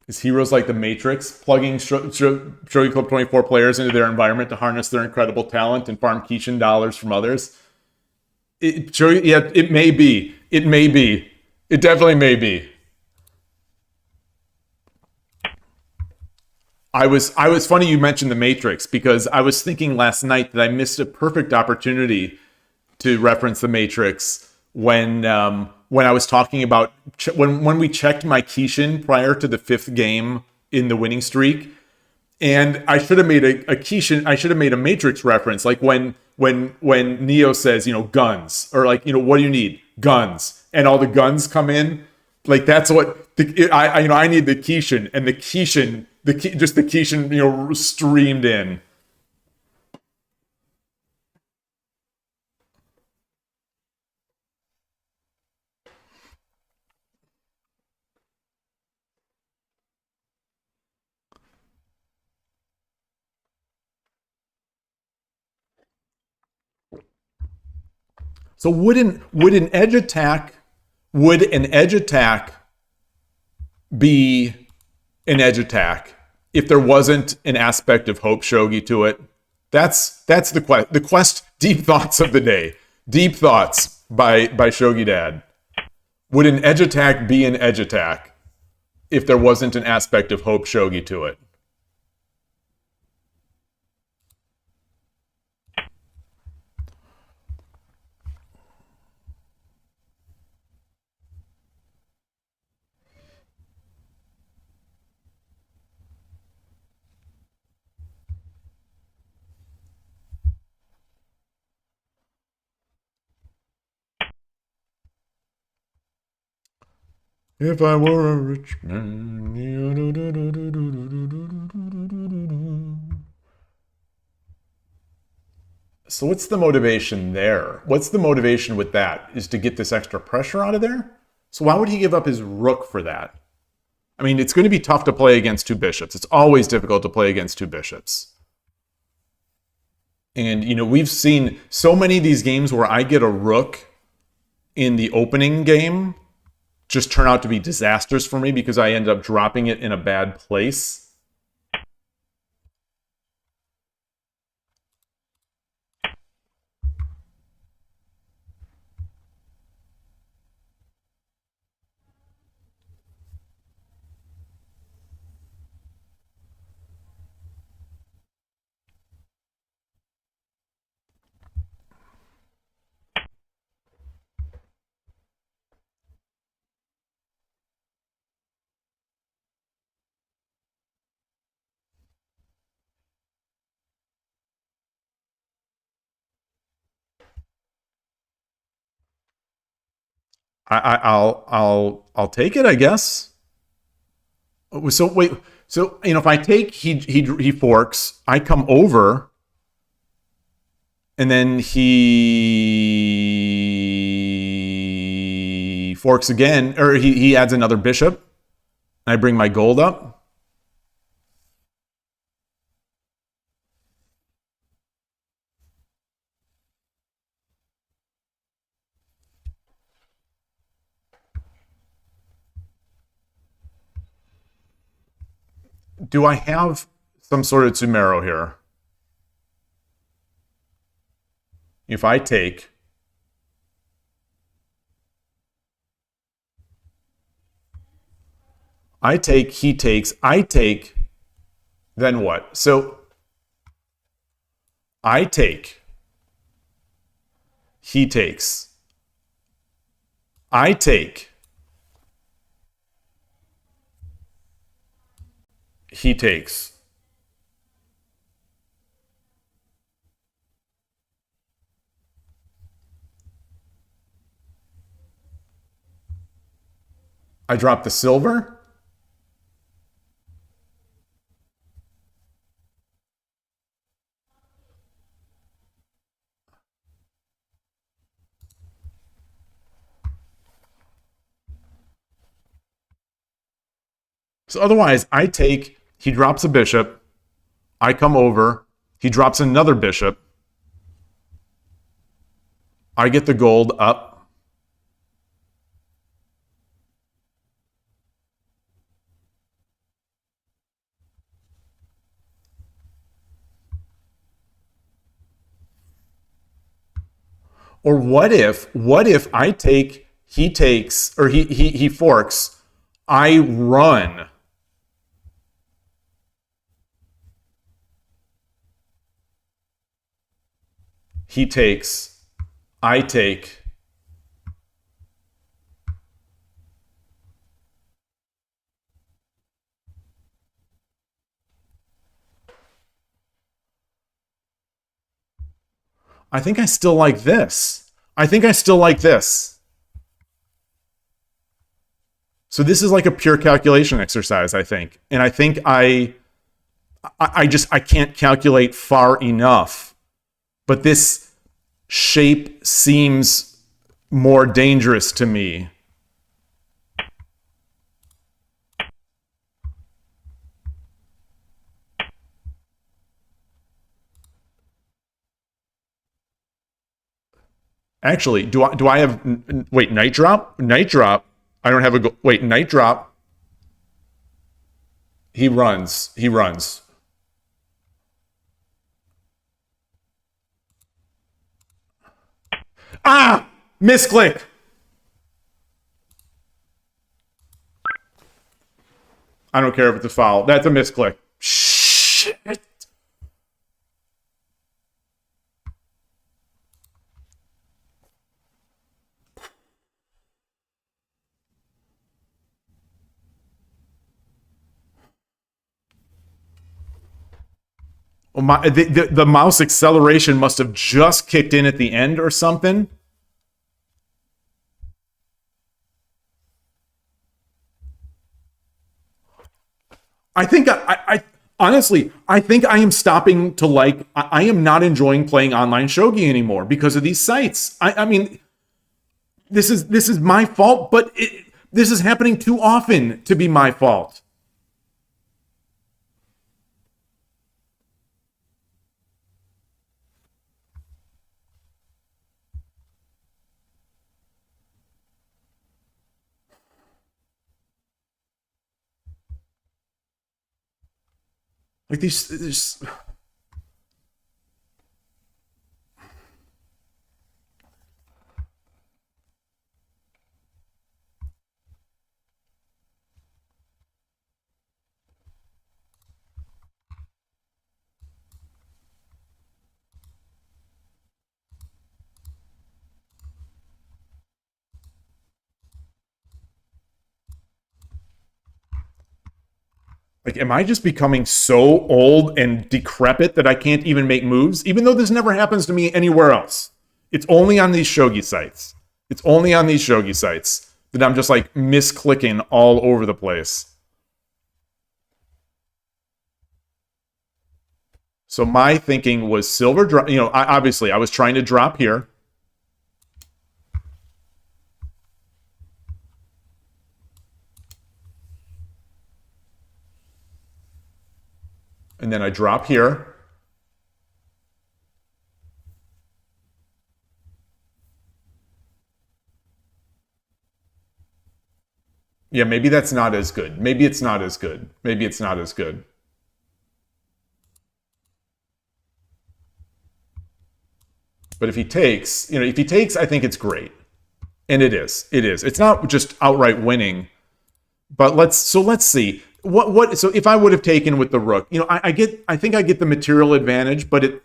Is Heroes like the Matrix, plugging Shogi Club 24 players into their environment to harness their incredible talent and farm Kishin dollars from others? Yeah, it may be. It may be. It definitely may be. I was funny you mentioned the Matrix because I was thinking last night that I missed a perfect opportunity to reference the Matrix when I was talking about when we checked my Kishin prior to the 5th game in the winning streak, and I should have made a Kishin. I should have made a Matrix reference, like when Neo says, guns, or like, what do you need? Guns, and all the guns come in. Like that's what I need the Kishin, and the Kishin, just the Kishin, streamed in. So would an edge attack be an edge attack if there wasn't an aspect of hope shogi to it? That's the quest. Deep thoughts of the day. Deep thoughts by Shogi Dad. Would an edge attack be an edge attack if there wasn't an aspect of hope shogi to it? If I were a rich man. So what's the motivation there? What's the motivation with that? Is to get this extra pressure out of there? So why would he give up his rook for that? I mean, it's going to be tough to play against 2 bishops. It's always difficult to play against 2 bishops. And, we've seen so many of these games where I get a rook in the opening game just turn out to be disasters for me because I end up dropping it in a bad place. I'll take it, I guess. So wait, so if I take he forks, I come over, and then he forks again, or he adds another bishop, and I bring my gold up. Do I have some sort of Tsumero here? If I take, he takes, I take, then what? So I take, he takes, I take, he takes. I drop the silver. So otherwise, I take, he drops a bishop, I come over, he drops another bishop, I get the gold up. Or what if I take, he takes, or he forks, I run. He takes, I take. I think I still like this. I think I still like this. So this is like a pure calculation exercise, I think. And I think I can't calculate far enough. But this shape seems more dangerous to me. Actually, do I have, wait, night drop? Night drop. I don't have a, wait, night drop. He runs. He runs. Ah! Misclick! I don't care if it's a foul. That's a misclick. Shit. Well, the mouse acceleration must have just kicked in at the end or something. I think I honestly, I think I am stopping to like, I am not enjoying playing online shogi anymore because of these sites. I mean, this is my fault, but this is happening too often to be my fault. Like these like, am I just becoming so old and decrepit that I can't even make moves? Even though this never happens to me anywhere else. It's only on these shogi sites. It's only on these shogi sites that I'm just like misclicking all over the place. So my thinking was silver drop. You know, obviously I was trying to drop here. And then I drop here. Yeah, maybe that's not as good. Maybe it's not as good. Maybe it's not as good. But if he takes, you know, if he takes, I think it's great. And it is. It is. It's not just outright winning. But let's see. So if I would have taken with the rook, you know, I think I get the material advantage, but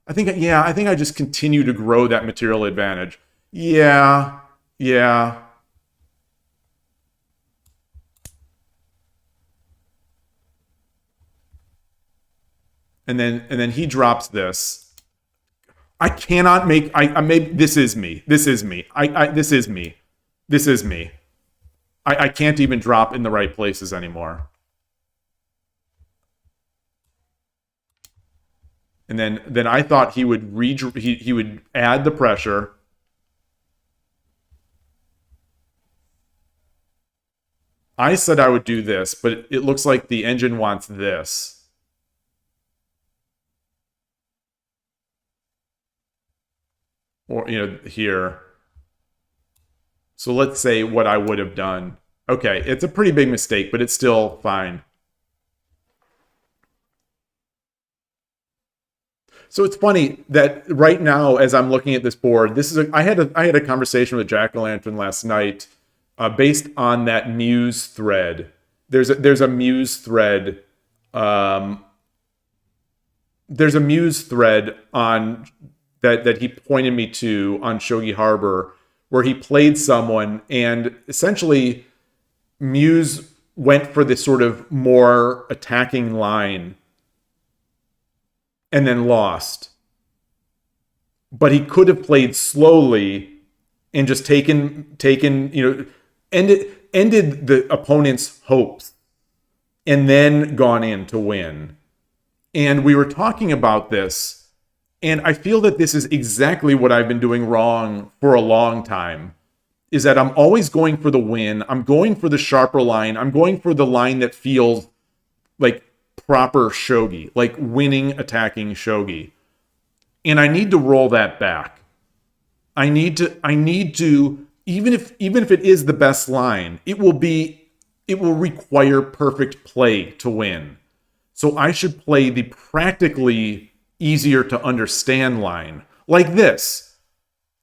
I think I just continue to grow that material advantage. Yeah. And then he drops this. I cannot make. I made. This is me. This is me. This is me. This is me. I can't even drop in the right places anymore. And then I thought he would he would add the pressure. I said I would do this, but it looks like the engine wants this. Or, you know, here. So let's say what I would have done. Okay, it's a pretty big mistake, but it's still fine. So it's funny that right now, as I'm looking at this board, I had a conversation with Jack-O-Lantern last night, based on that Muse thread. There's a Muse thread. There's a Muse thread on that he pointed me to on Shogi Harbor, where he played someone, and essentially Muse went for this sort of more attacking line and then lost. But he could have played slowly and just taken, you know, ended the opponent's hopes and then gone in to win. And we were talking about this, and I feel that this is exactly what I've been doing wrong for a long time, is that I'm always going for the win. I'm going for the sharper line. I'm going for the line that feels like proper shogi, like winning attacking shogi. And I need to roll that back. I need to even if it is the best line, it will require perfect play to win. So I should play the practically easier to understand line, like this.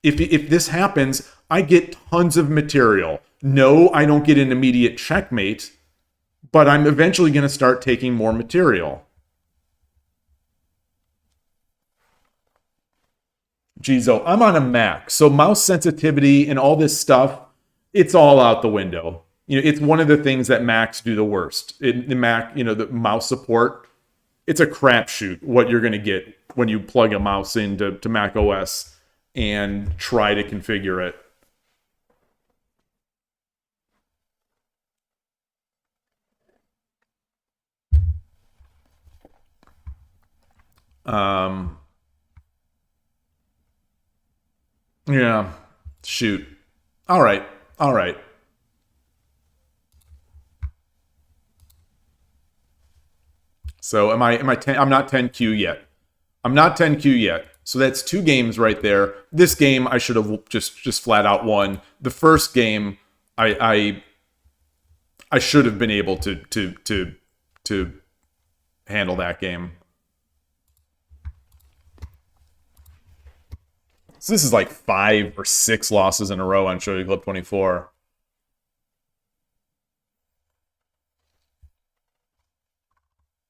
If this happens, I get tons of material. No, I don't get an immediate checkmate, but I'm eventually going to start taking more material. Jizo, I'm on a Mac, so mouse sensitivity and all this stuff, it's all out the window. You know, it's one of the things that Macs do the worst. The Mac, you know, the mouse support, it's a crapshoot what you're going to get when you plug a mouse into Mac OS and try to configure it. Yeah, shoot. All right. So am I 10? I'm not 10Q yet. So that's 2 games right there. This game I should have just flat out won. The first game I should have been able to handle that game. So this is like 5 or 6 losses in a row on Shogi Club 24.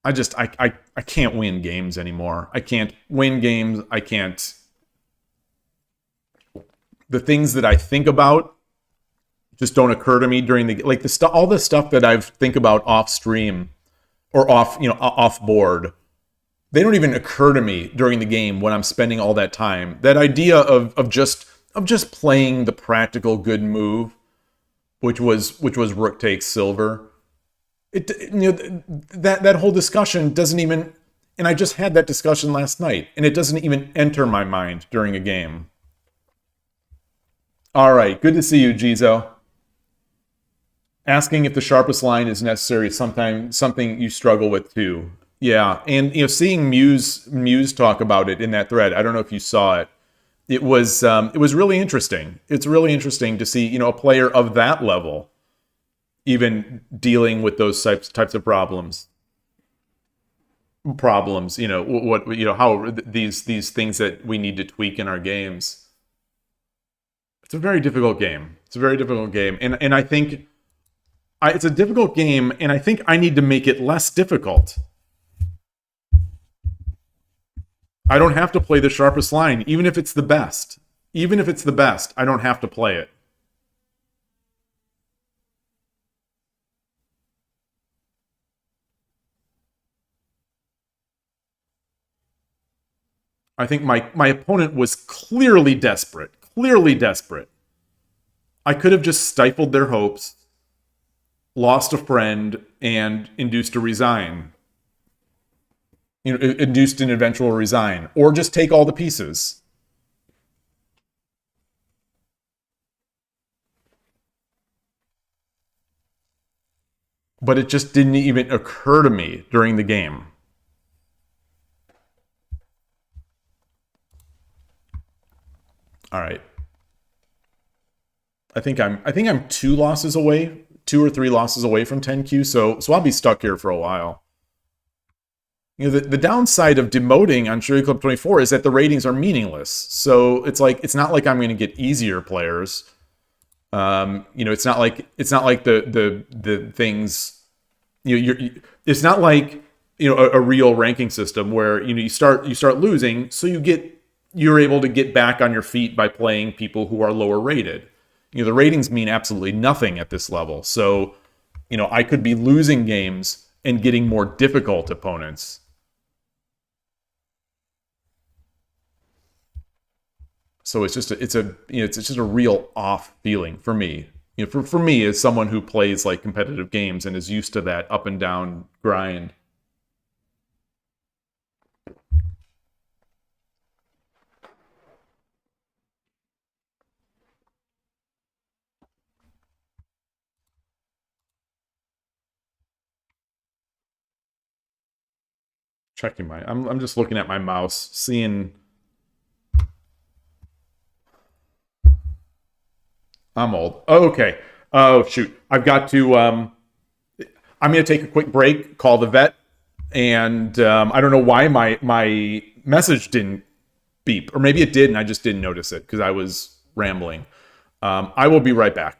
I can't win games anymore. I can't win games. I can't. The things that I think about just don't occur to me during the, like, all the stuff that I think about off stream or off board. They don't even occur to me during the game when I'm spending all that time. That idea of just of just playing the practical good move, which was rook takes silver. That whole discussion doesn't even, and I just had that discussion last night, and it doesn't even enter my mind during a game. All right, good to see you, Jizo. Asking if the sharpest line is necessary is sometimes something you struggle with too. Yeah, and seeing Muse talk about it in that thread. I don't know if you saw it. It was really interesting. It's really interesting to see a player of that level even dealing with those types of problems. How these things that we need to tweak in our games. It's a very difficult game. It's a very difficult game, and I think it's a difficult game, and I think I need to make it less difficult. I don't have to play the sharpest line, even if it's the best. Even if it's the best, I don't have to play it. I think my opponent was clearly desperate. Clearly desperate. I could have just stifled their hopes, lost a friend, and induced a resign. Induced an eventual resign. Or just take all the pieces. But it just didn't even occur to me during the game. All right. I think I'm 2 losses away, 2 or 3 losses away from 10Q, so I'll be stuck here for a while. The downside of demoting on Shogi Club 24 is that the ratings are meaningless. So it's not like I'm going to get easier players. It's not like the things it's not like a real ranking system where you start losing, so you're able to get back on your feet by playing people who are lower rated. The ratings mean absolutely nothing at this level. So, I could be losing games and getting more difficult opponents. So it's just a real off feeling for me. For me as someone who plays like competitive games and is used to that up and down grind. Checking I'm just looking at my mouse, seeing. I'm old. Oh, okay. Oh shoot. I've got to. I'm going to take a quick break. Call the vet, and I don't know why my message didn't beep, or maybe it did, and I just didn't notice it because I was rambling. I will be right back.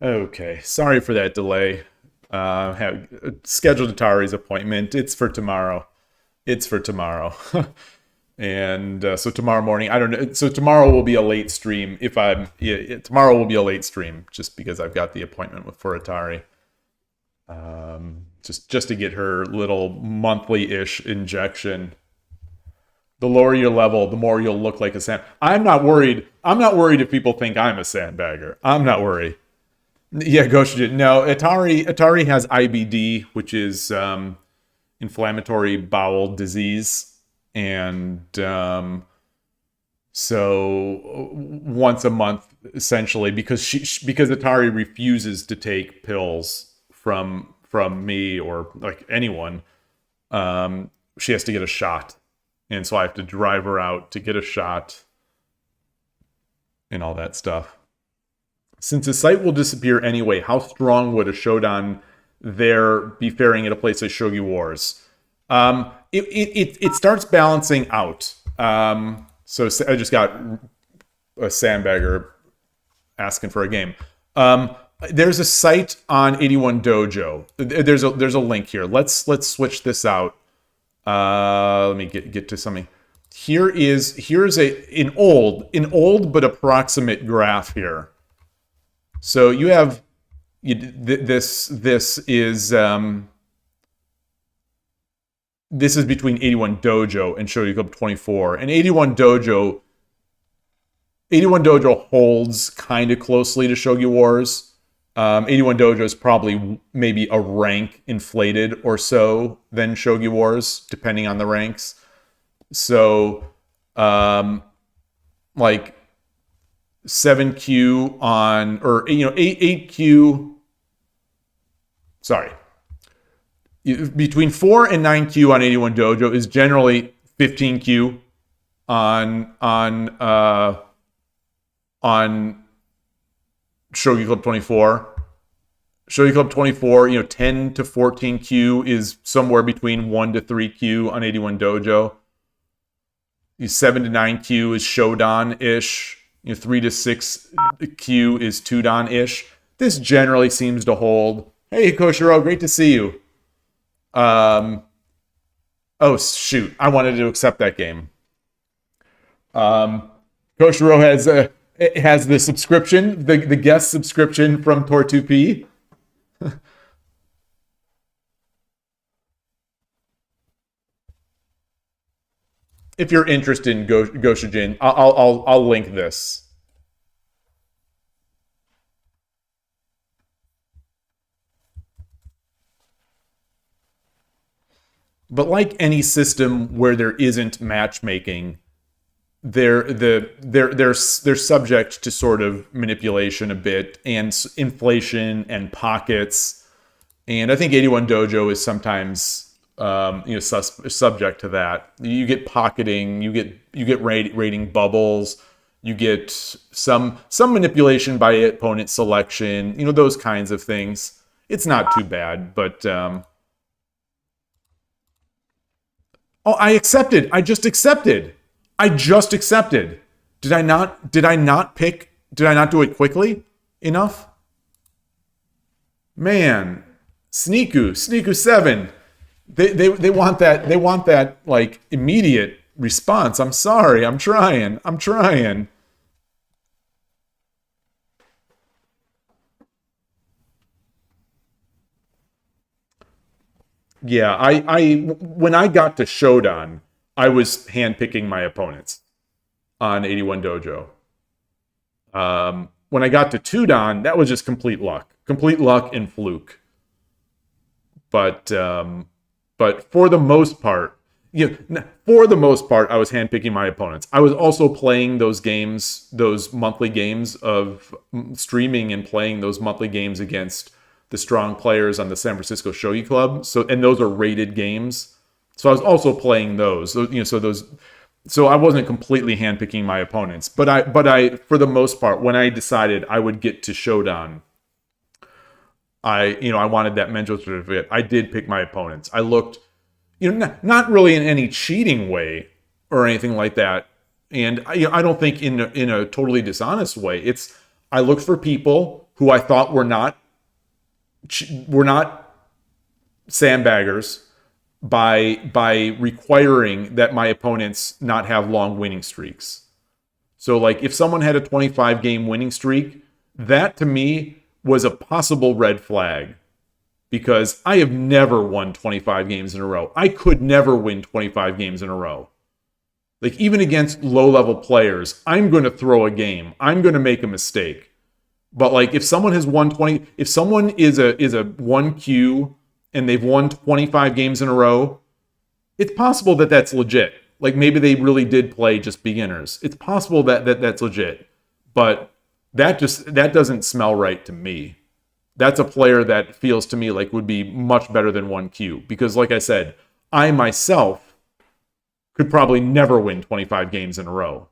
Okay, sorry for that delay. Have scheduled Atari's appointment. It's for tomorrow. It's for tomorrow. And so tomorrow morning, I don't know. So tomorrow will be a late stream. If I'm tomorrow will be a late stream just because I've got the appointment for Atari. Just to get her little monthly-ish injection. The lower your level, the more you'll look like a sand. I'm not worried. I'm not worried if people think I'm a sandbagger. I'm not worried. Yeah, Ghoshijin. No, Atari has IBD, which is inflammatory bowel disease. And so once a month, essentially, because Atari refuses to take pills from me or like anyone, she has to get a shot, and so I have to drive her out to get a shot and all that stuff. Since the site will disappear anyway, how strong would a Shodan there be faring at a place like Shogi Wars? It starts balancing out. So I just got a sandbagger asking for a game. There's a site on 81 Dojo. There's a link here. Let's switch this out. Let me get to something. Here's an old but approximate graph here. So you have this is between 81 Dojo and Shogi Club 24. And 81 Dojo holds kind of closely to Shogi Wars. 81 Dojo is probably maybe a rank inflated or so than Shogi Wars, depending on the ranks. So, like 7Q on, or 8Q. Sorry. Between 4 and 9Q on 81 Dojo is generally 15Q on Shogi Club 24. Shogi Club 24, 10 to 14Q is somewhere between 1 to 3Q on 81 Dojo. 7 to 9Q is Shodan-ish. 3 to 6Q is Tudan-ish. This generally seems to hold. Hey, Koshiro, great to see you. Oh, shoot. I wanted to accept that game. Koshiro has the subscription, the guest subscription from Tor2P. If you're interested in Ghoshijin, I'll link this. But like any system where there isn't matchmaking, they're subject to sort of manipulation a bit, and inflation and pockets. And I think 81 Dojo is sometimes subject to that. You get pocketing, you get rating bubbles, you get some manipulation by opponent selection, those kinds of things. It's not too bad, but oh, I accepted. I just accepted. Did I not do it quickly enough? Man, Sneaku 7. They want that like immediate response. I'm sorry. I'm trying. Yeah, I when I got to Shodan, I was handpicking my opponents on 81 Dojo. When I got to Tudan, that was just complete luck and fluke. But for the most part, I was handpicking my opponents. I was also playing those games, those monthly games of streaming and playing those monthly games against the strong players on the San Francisco Shogi Club. And those are rated games. So I was also playing those. So I wasn't completely handpicking my opponents, but I for the most part, when I decided I would get to Shodan, I wanted that mental certificate. I did pick my opponents. I looked, not really in any cheating way or anything like that. And I don't think in a totally dishonest way. I looked for people who I thought were not sandbaggers by requiring that my opponents not have long winning streaks. So like if someone had a 25 game winning streak, that to me was a possible red flag, because I have never won 25 games in a row. I could never win 25 games in a row. Like even against low-level players, I'm going to throw a game. I'm going to make a mistake. But like if someone has won 20, if someone is a 1Q and they've won 25 games in a row, it's possible that that's legit. Like maybe they really did play just beginners. It's possible that that's legit. But that doesn't smell right to me. That's a player that feels to me like would be much better than 1Q. Because like I said, I myself could probably never win 25 games in a row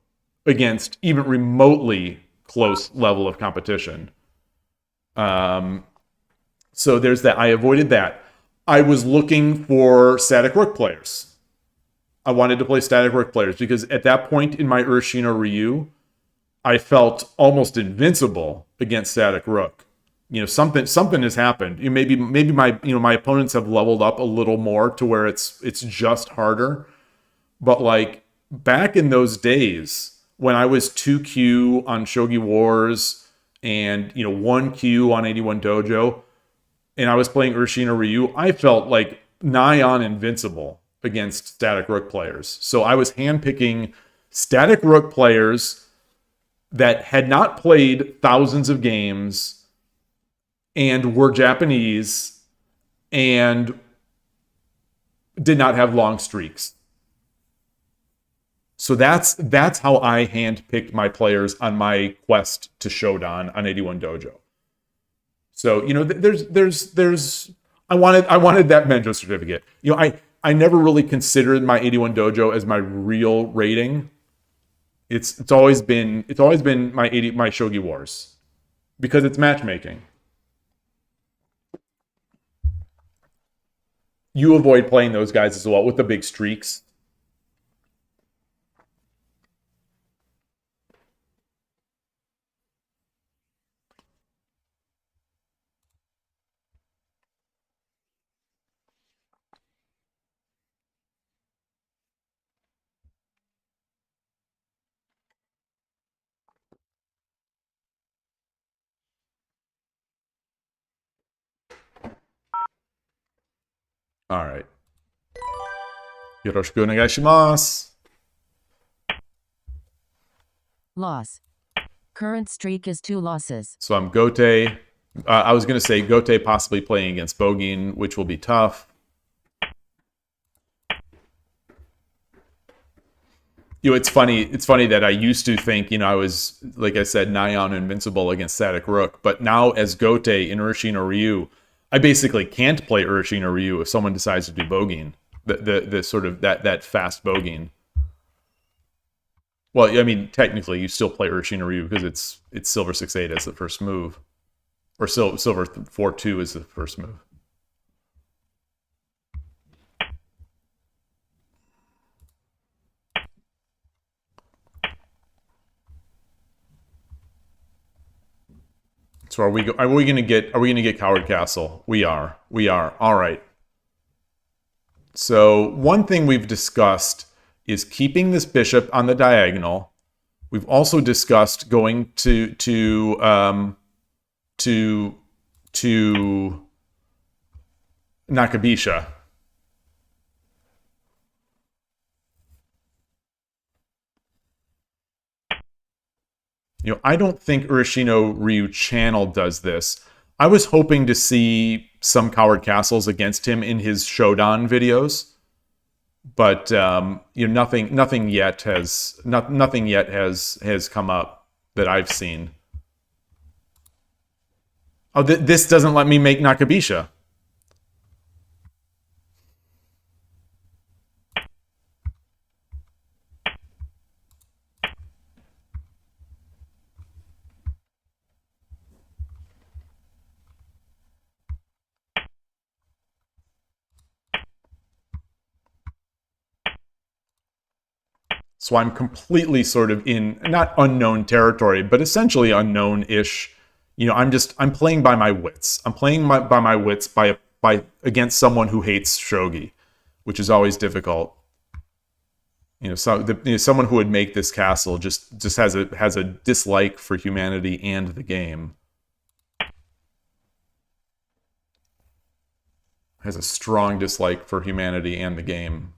against even remotely close level of competition. So there's that. I avoided that. I was looking for static rook players. I wanted to play static rook players because at that point in my Urshino Ryu, I felt almost invincible against static rook. You know, something has happened. Maybe my opponents have leveled up a little more to where it's just harder. But like back in those days when I was 2Q on Shogi Wars and 1Q on 81 Dojo, and I was playing Urshino Ryu, I felt like nigh on invincible against static rook players. So I was handpicking static rook players that had not played thousands of games and were Japanese and did not have long streaks. So that's how I handpicked my players on my quest to Shodan on 81 Dojo. So, there's I wanted that Menjo certificate. I never really considered my 81 Dojo as my real rating. It's always been my Shogi Wars because it's matchmaking. You avoid playing those guys as well with the big streaks. All right. Yoroshiku onegaishimasu. Loss. Current streak is 2 losses. So I'm Gote. I was going to say Gote possibly playing against Bogin, which will be tough. It's funny that I used to think, I was, like I said, nigh on invincible against static rook. But now as Gote in Urshino Ryu, I basically can't play Urshino Ryu if someone decides to do Bogin. The sort of that fast Bogin. Well, I mean, technically you still play Urshino Ryu because it's silver 6-8 as the first move. Or silver 4-2 is the first move. So are we going to get Coward Castle? We are. All right. So one thing we've discussed is keeping this bishop on the diagonal. We've also discussed going to Nakabisha. I don't think Urashino Ryu Channel does this. I was hoping to see some Coward Castles against him in his Shodan videos, but nothing yet has come up that I've seen. Oh, this doesn't let me make Nakabisha. So I'm completely sort of in, not unknown territory, but essentially unknown-ish, I'm playing by my wits. I'm playing by my wits by against someone who hates shogi, which is always difficult. Someone who would make this castle just has a dislike for humanity and the game. Has a strong dislike for humanity and the game.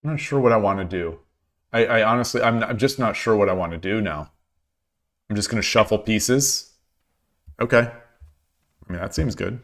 I'm not sure what I want to do. I honestly, I'm just not sure what I want to do now. I'm just going to shuffle pieces. Okay. I mean, that seems good.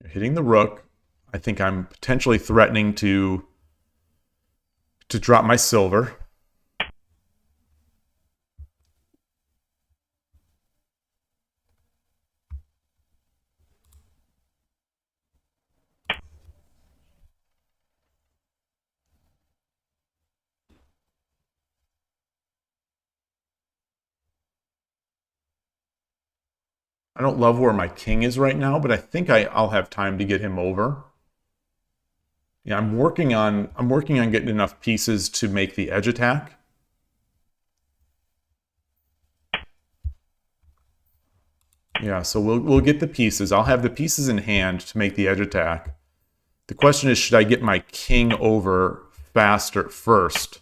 Hitting the rook. I think I'm potentially threatening to drop my silver. I don't love where my king is right now, but I think I'll have time to get him over. Yeah, I'm working on getting enough pieces to make the edge attack. Yeah, so we'll get the pieces. I'll have the pieces in hand to make the edge attack. The question is, should I get my king over faster first?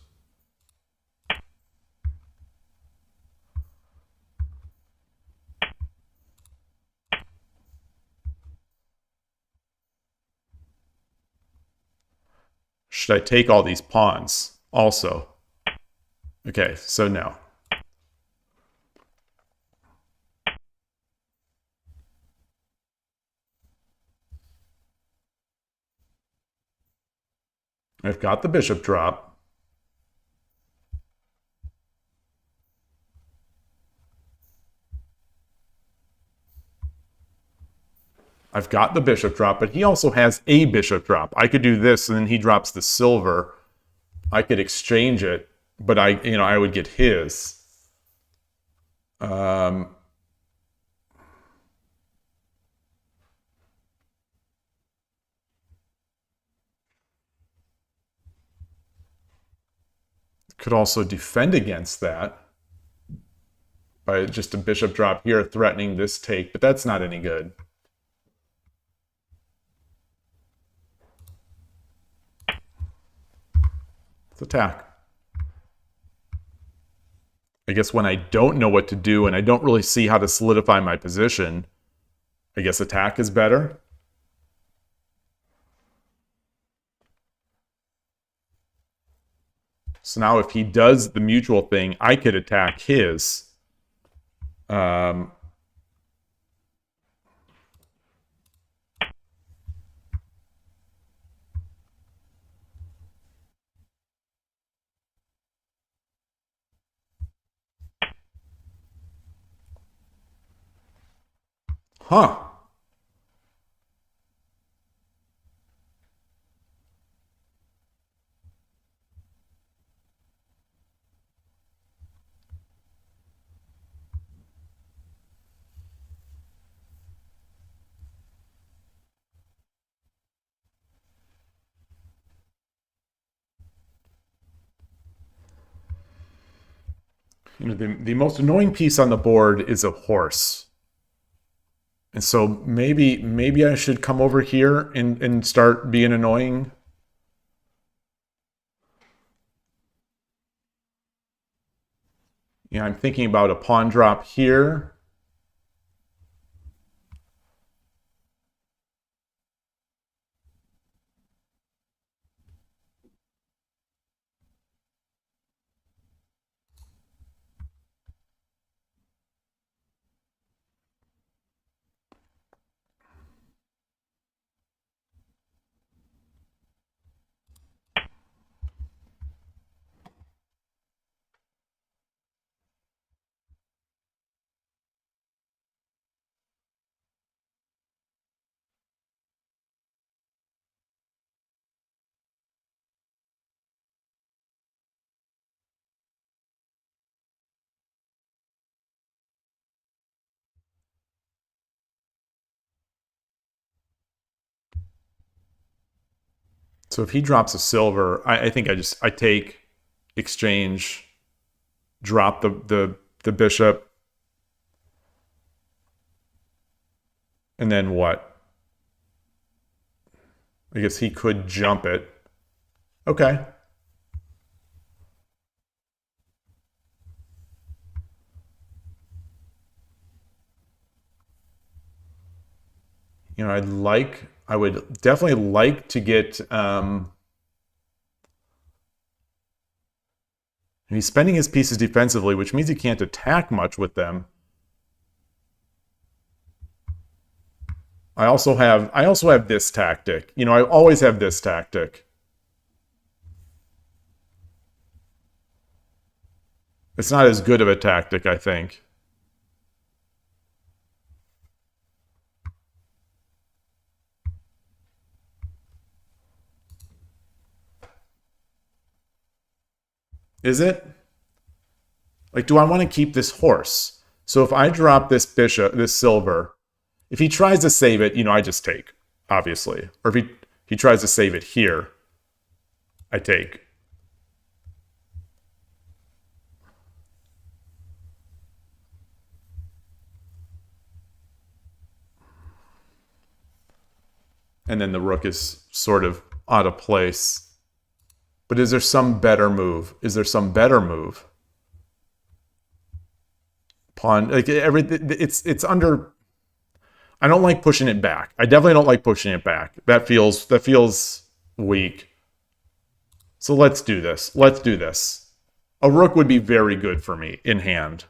Should I take all these pawns also? Okay, so no. I've got the bishop drop. I've got the bishop drop, but he also has a bishop drop. I could do this, and then he drops the silver. I could exchange it, but I would get his. Could also defend against that by just a bishop drop here threatening this take, but that's not any good. Let's attack. I guess when I don't know what to do and I don't really see how to solidify my position, I guess attack is better. So now if he does the mutual thing, I could attack his. Huh. You know, the most annoying piece on the board is a horse. And so maybe I should come over here and start being annoying. Yeah, I'm thinking about a pawn drop here. So if he drops a silver, I think I take, exchange, drop the bishop, and then what? I guess he could jump it. Okay. You know, I would definitely like to get, he's spending his pieces defensively, which means he can't attack much with them. I also have this tactic. You know, I always have this tactic. It's not as good of a tactic, I think. Is it? Like, do I want to keep this horse? So if I drop this bishop, this silver, if he tries to save it, you know, I just take, obviously. Or if he tries to save it here, I take. And then the rook is sort of out of place. But is there some better move? Is there some better move? Pawn, like everything, it's under. I don't like pushing it back. I definitely don't like pushing it back. That feels weak. So let's do this. Let's do this. A rook would be very good for me in hand.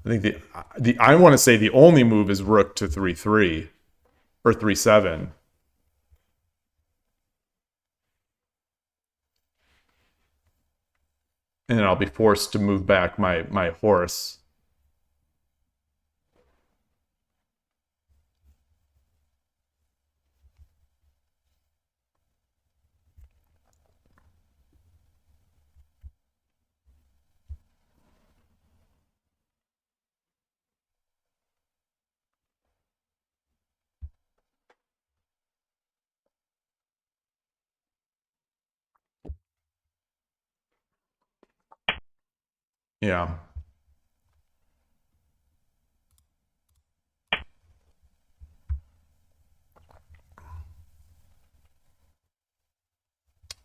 I think I want to say the only move is rook to 3-3 or 3-7. And then I'll be forced to move back my horse. Yeah.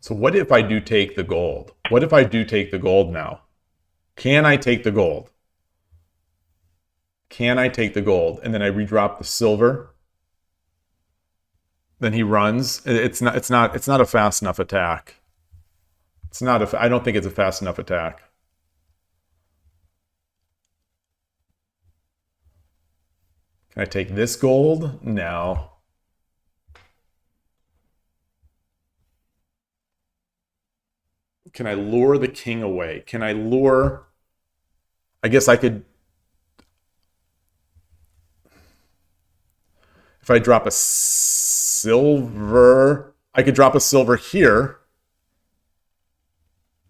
So what if I do take the gold? What if I do take the gold now? Can I take the gold? Can I take the gold? And then I redrop the silver. Then he runs. It's not a fast enough attack. I don't think it's a fast enough attack. Can I take this gold? No. Can I lure the king away? Can I lure... I guess I could... If I drop a silver... I could drop a silver here.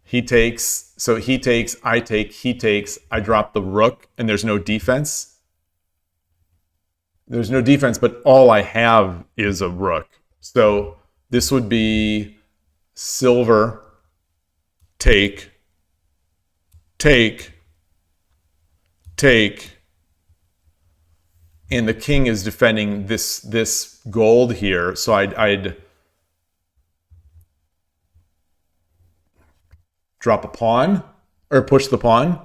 He takes... So he takes, I take, he takes. I drop the rook, and there's no defense. There's no defense, but all I have is a rook. So this would be silver, take, take, take, and the king is defending this gold here. So I'd drop a pawn or push the pawn.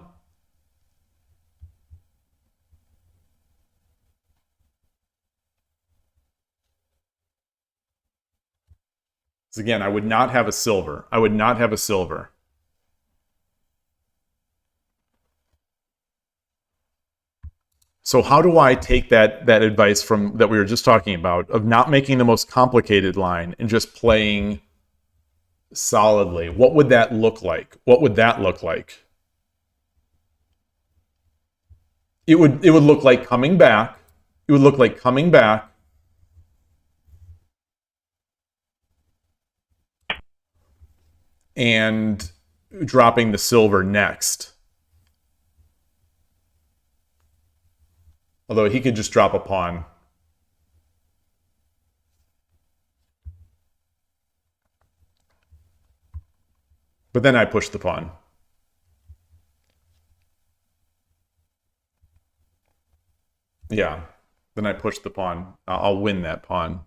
So again, I would not have a silver. I would not have a silver. So how do I take that advice from that we were just talking about of not making the most complicated line and just playing solidly? What would that look like? What would that look like? It would look like coming back. It would look like coming back. And dropping the silver next. Although he could just drop a pawn. But then I push the pawn. Yeah, then I push the pawn. I'll win that pawn.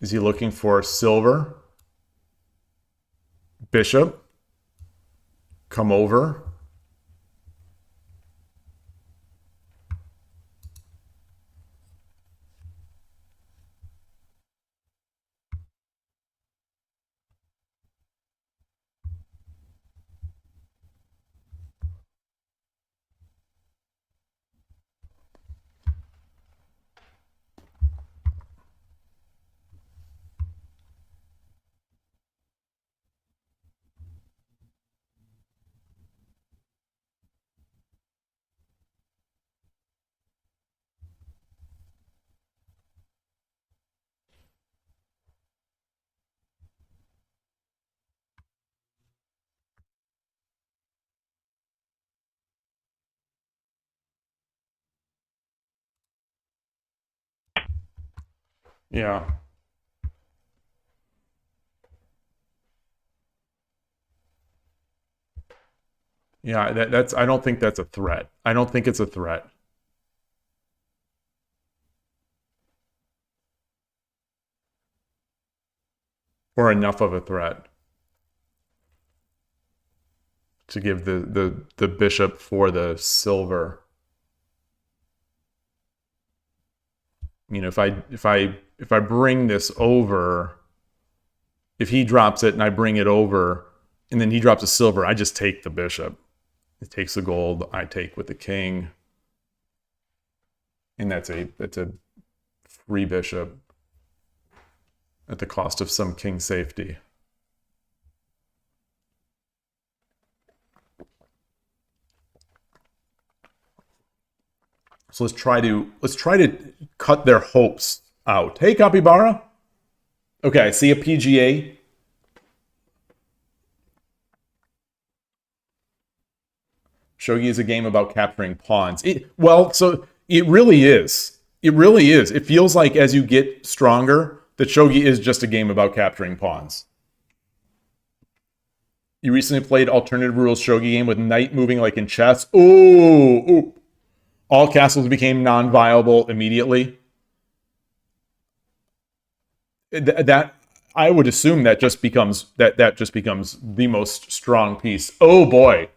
Is he looking for silver? Bishop? Come over? Yeah. Yeah, that's I don't think that's a threat. I don't think it's a threat. Or enough of a threat to give the bishop for the silver. You know, if I bring this over, if he drops it and I bring it over, and then he drops a silver, I just take the bishop. It takes the gold, I take with the king. And that's a free bishop at the cost of some king safety. So let's try to cut their hopes out. Hey, Capybara. Okay, I see a PGA. Shogi is a game about capturing pawns. So it really is. It really is. It feels like as you get stronger, that Shogi is just a game about capturing pawns. You recently played alternative rules Shogi game with knight moving like in chess. Ooh. All castles became non-viable immediately. That I would assume that just becomes that just becomes the most strong piece. Oh boy.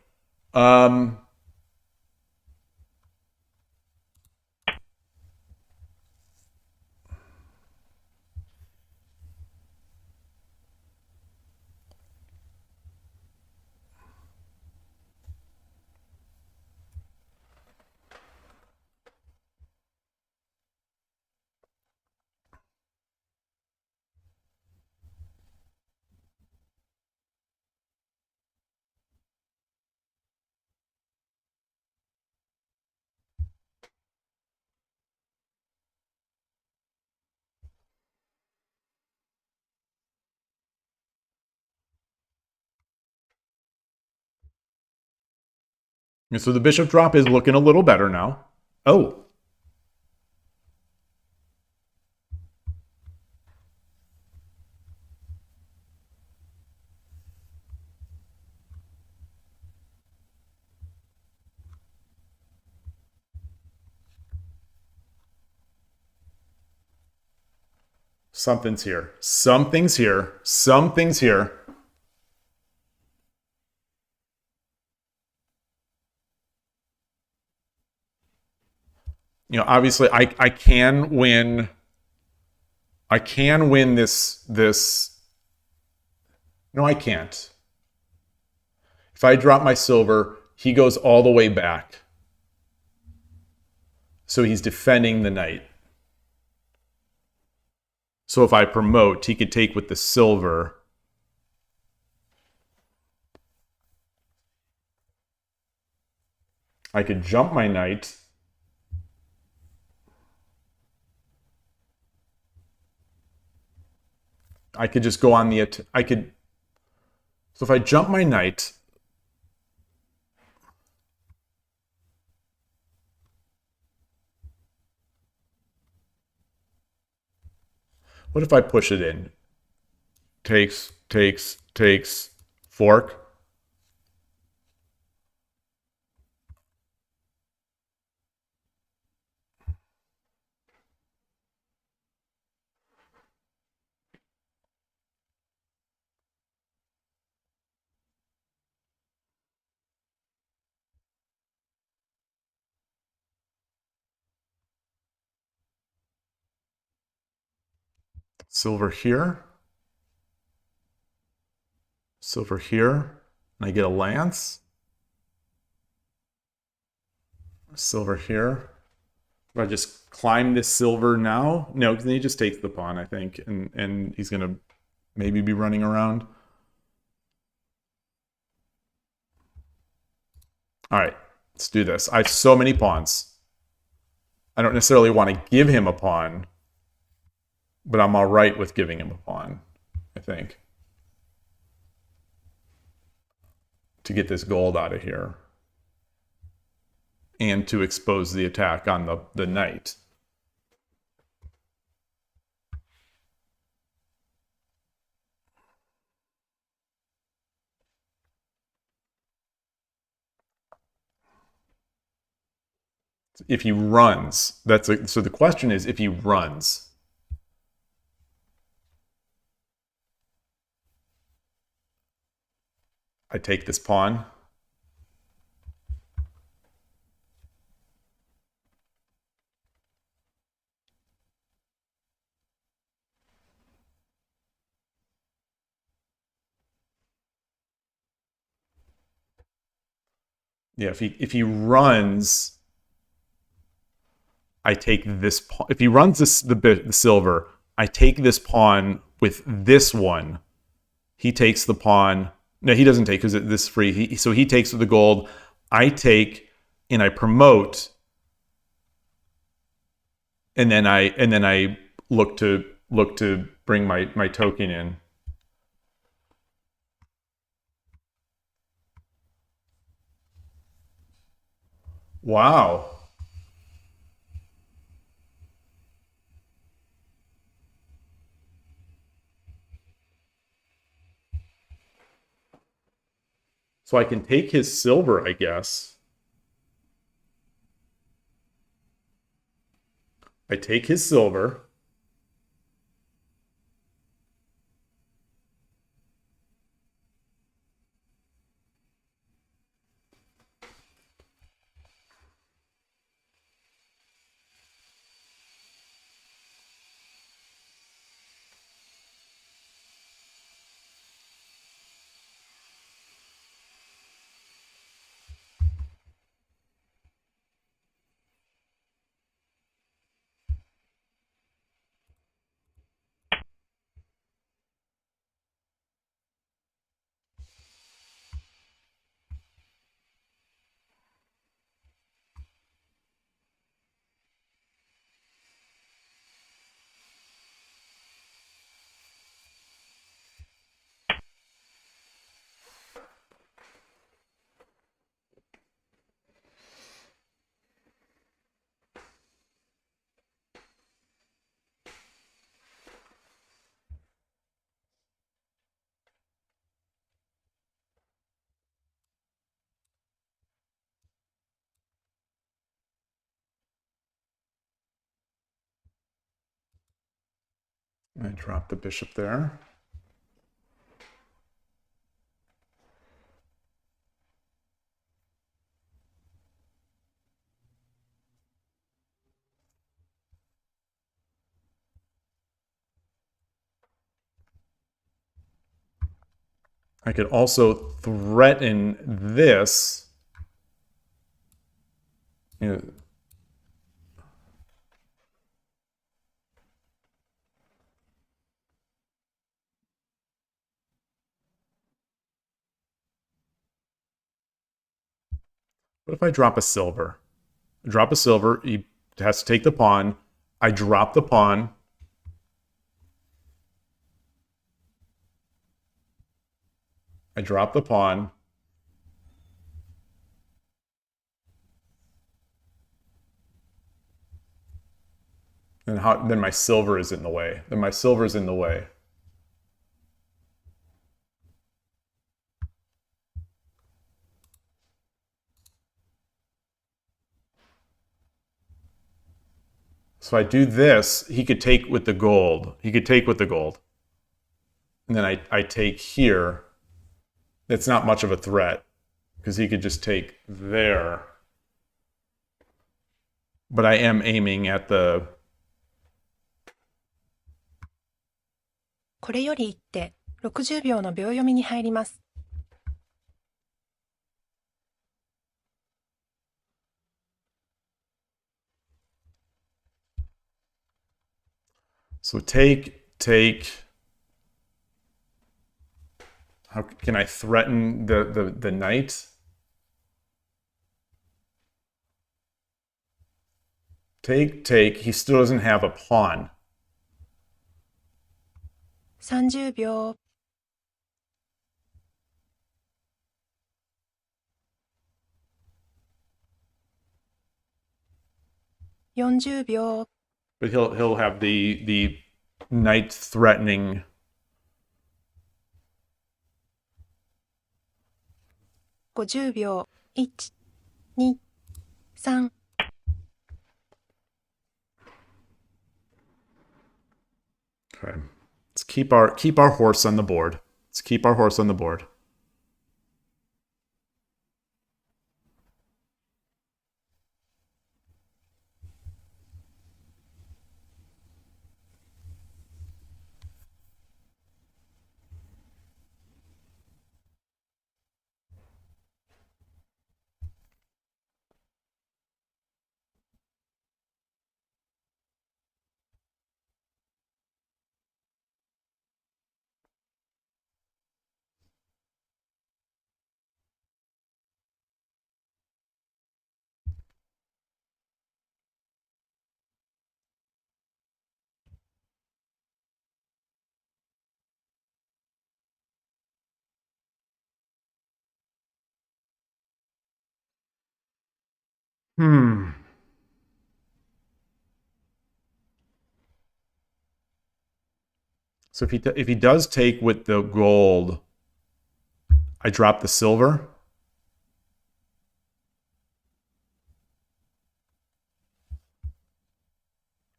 So the bishop drop is looking a little better now. Oh. Something's here. Something's here. Something's here. You know, obviously I can win. I can win this. No, I can't. If I drop my silver, he goes all the way back. So he's defending the knight. So if I promote, he could take with the silver. I could jump my knight. I could just go on the... I could... So if I jump my knight... What if I push it in? Takes, fork. Silver here. Silver here. And I get a lance. Silver here. If I just climb this silver now? No, because then he just takes the pawn, I think. And he's going to maybe be running around. All right, let's do this. I have so many pawns. I don't necessarily want to give him a pawn, but I'm all right with giving him a pawn, I think, to get this gold out of here and to expose the attack on the knight. If he runs, so the question is if he runs. I take this pawn. Yeah, if he runs, I take this pawn. If he runs the silver, I take this pawn with this one. He takes the pawn. No, he doesn't take because this is free. So he takes the gold. I take and I promote, and then I look to bring my token in. Wow. So I can take his silver, I guess. I take his silver. I drop the bishop there. I could also threaten this. You know, what if I drop a silver? I drop a silver, he has to take the pawn. I drop the pawn. I drop the pawn. And then my silver is in the way. Then my silver is in the way. So if I do this, he could take with the gold. He could take with the gold. And then I take here. It's not much of a threat because he could just take there. But I am aiming at the... これより一手、60秒の秒読みに入ります。So take. How can I threaten the knight? Take. He still doesn't have a pawn. 30秒。40秒。 But he'll have the knight threatening. 50秒。1、2、3。 Okay. Let's keep our horse on the board. Let's keep our horse on the board. So if he does take with the gold, I drop the silver.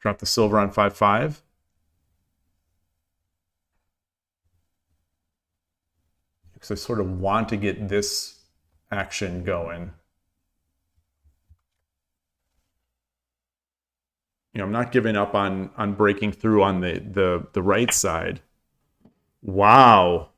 Drop the silver on 5-5. Because I sort of want to get this action going. You know, I'm not giving up on breaking through on the right side. Wow.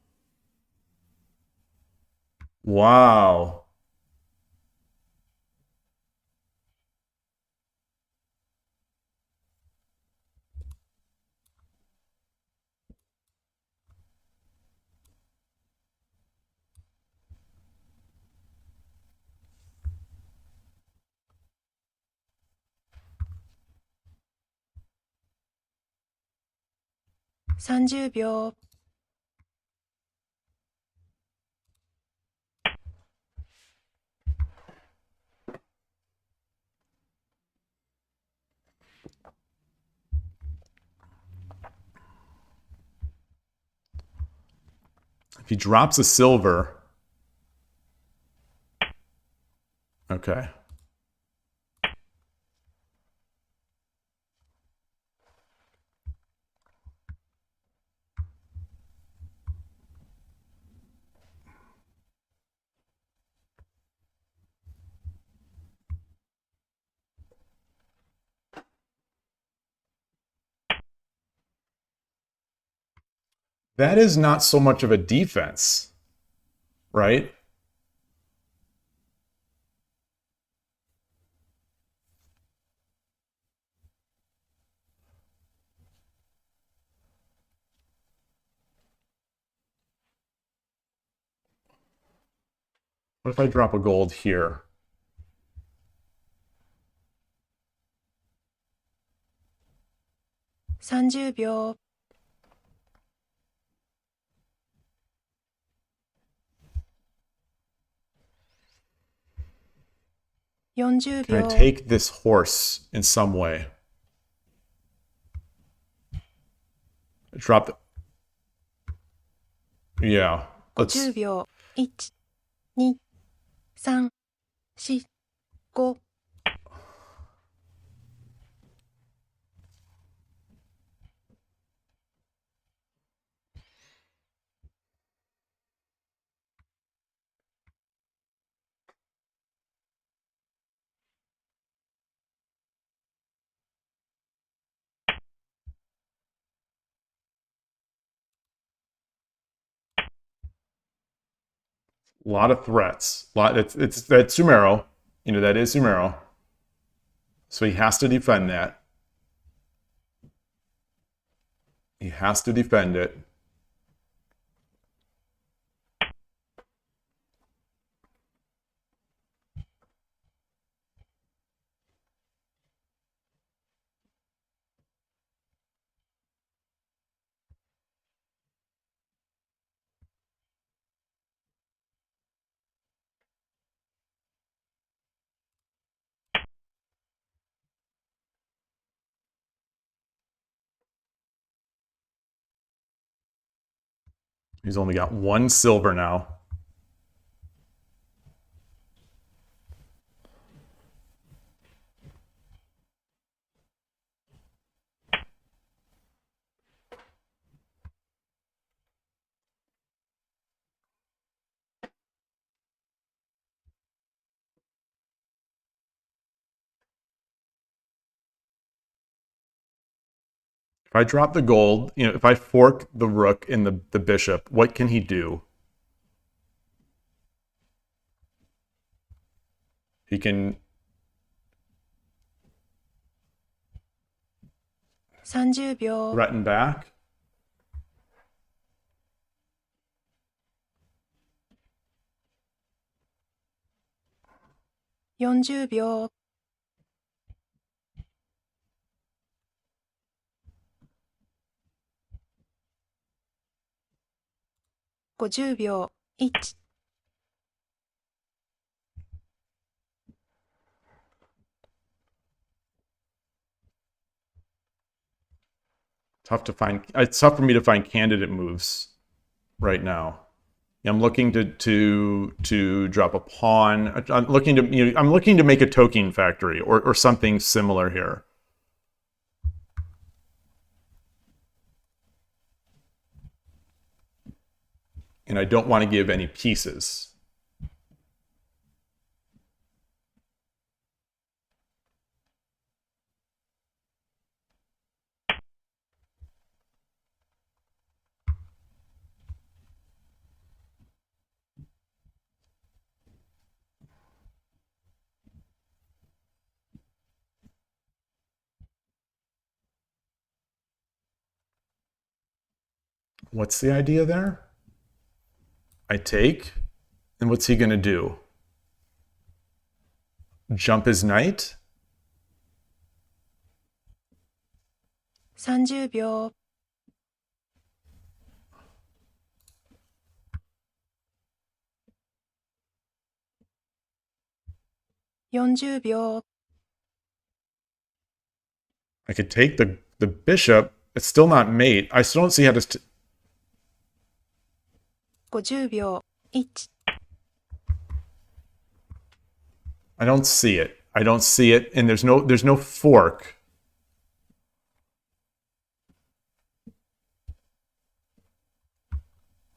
Wow.30秒。 If he drops a silver. Okay. that is not so much of a defense, right? What if I drop a gold here? $30 秒 $40 Can I 秒 take this horse in some way? Drop the... Yeah. Let's... 50秒1、2、3、4、5 A lot of threats. That's Sumero. You know, that is Sumero. So he has to defend that. He has to defend it. He's only got 1 silver now. If I drop the gold, you know, if I fork the rook and the bishop, what can he do? He can... 30秒 threaten back. 40秒 50秒1 Tough to find. It's tough for me to find candidate moves right now. I'm looking to drop a pawn. I'm looking to make a token factory or something similar here. And I don't want to give any pieces. What's the idea there? I take, and what's he going to do? Jump his knight? 30秒 40秒 I could take the bishop. It's still not mate. I still don't see how to... 50秒1 I don't see it. I don't see it, and there's no fork.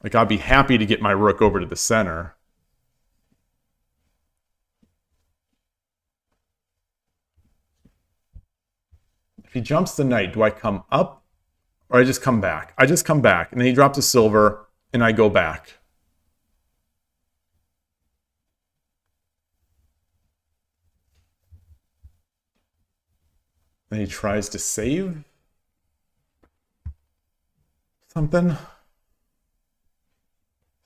Like, I'd be happy to get my rook over to the center. If he jumps the knight, do I come up Or I just come back. I just come back. And then he drops a silver, and I go back. Then he tries to save something. Let's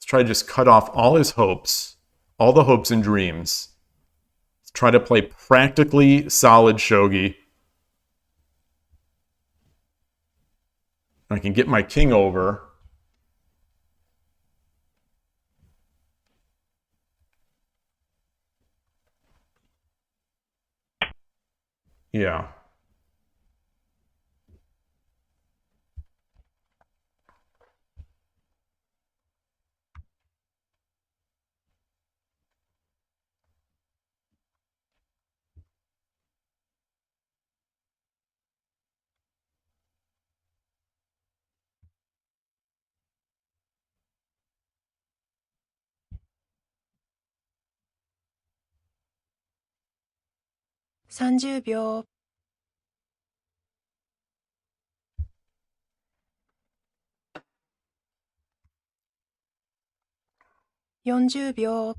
try to just cut off all his hopes, all the hopes and dreams. Let's try to play practically solid shogi. I can get my king over. Yeah. ?30 秒。40秒。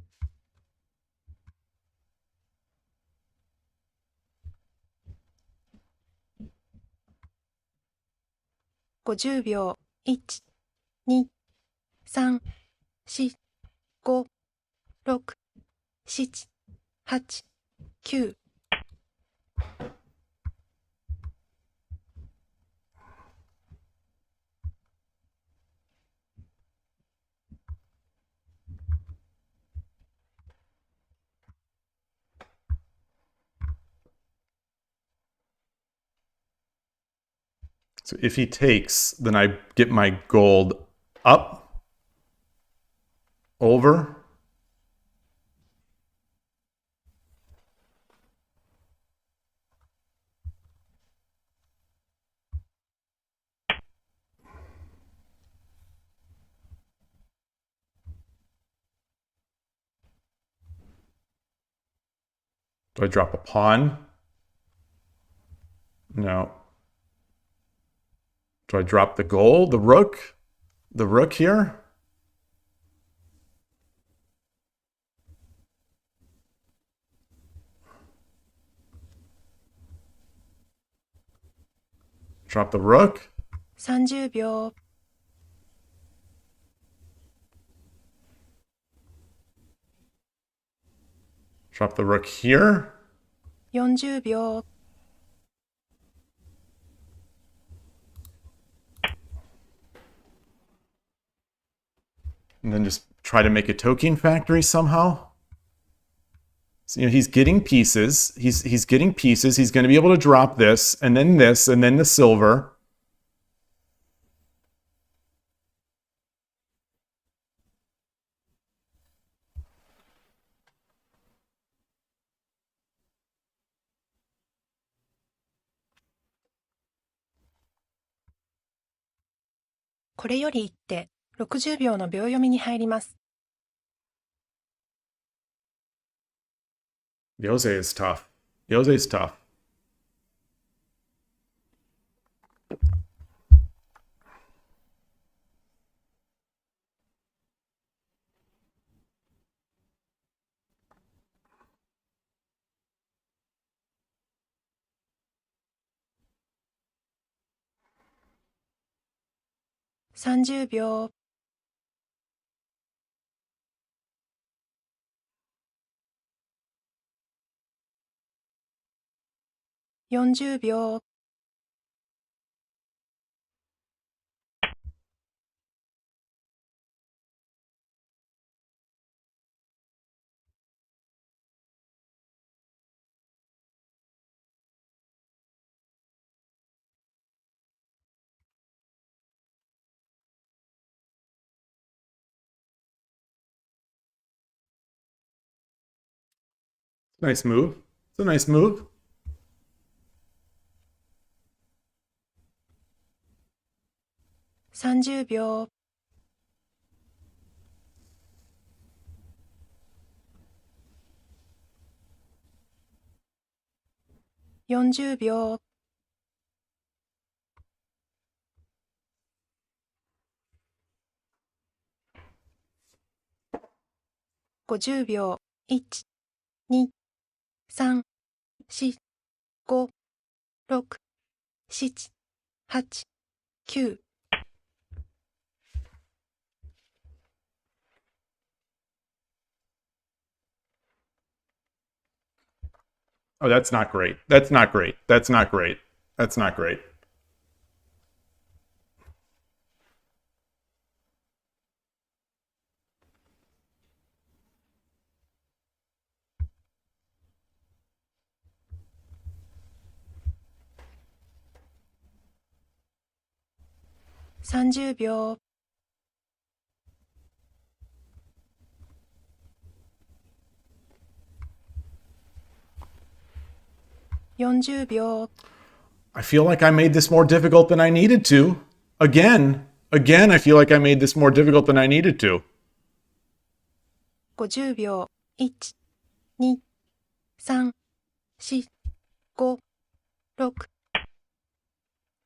50秒。1、2、3、4、5、6、7、8、9。So if he takes, then I get my gold up, over. Do I drop a pawn? No. Do I drop the gold, the rook? The rook here? Drop the rook? 30秒。Drop the rook here? 40秒。And then just try to make a token factory somehow? So, he's getting pieces. He's getting pieces. He's going to be able to drop this, and then the silver.これより一手、60秒の秒読みに入ります。Yloigh is tough. Yloigh is tough. ?30 秒。40秒。Nice move. It's a nice move. ?30 秒。40秒。50秒。1、2、3、4、5、6、7、8、9。Oh, that's not great. That's not great. That's not great. That's not great.30秒。40秒。I feel like I made this more difficult than I needed to. Again, I feel like I made this more difficult than I needed to. 50秒。1、2、3、4、5、6。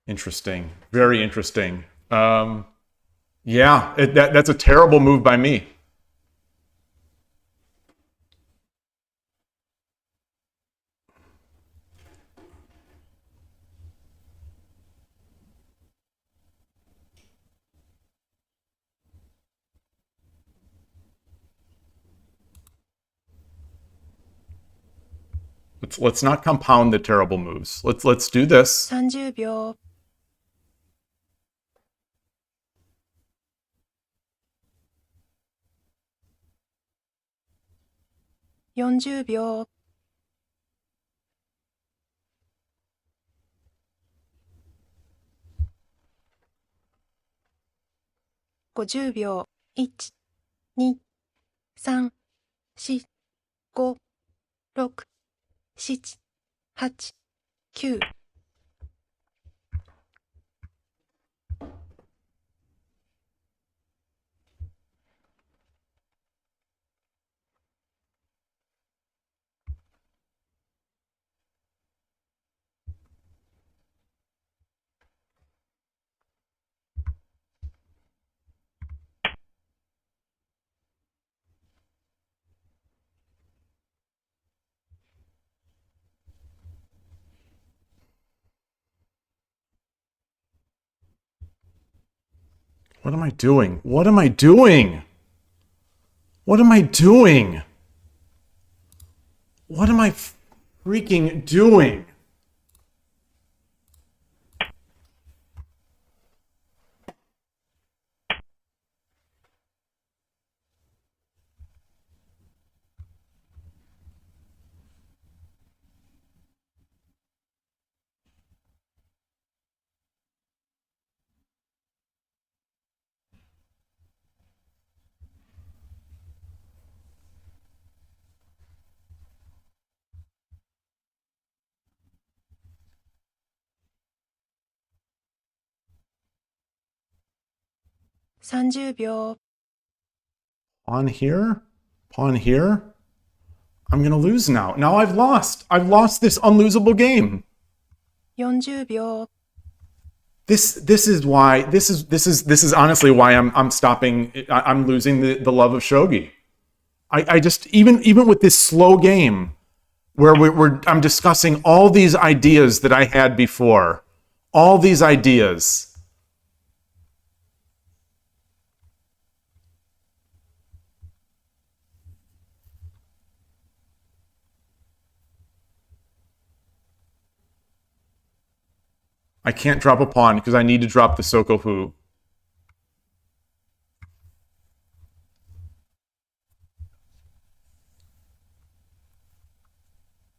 Interesting. Very interesting. Yeah, that's a terrible move by me. Let's not compound the terrible moves. Let's do this. 30秒。40秒。50秒。1、2、3、4、5、6、7、8、9。What am I doing? What am I doing? What am I doing? What am I freaking doing?30秒。Pawn here? Pawn here? I'm gonna lose now. Now I've lost. I've lost this unlosable game. 40秒。This is why this is honestly why I'm stopping. I'm losing the love of shogi. I just even with this slow game where I'm discussing all these ideas that I had before, all these ideas. I can't drop a pawn because I need to drop the Sokofu.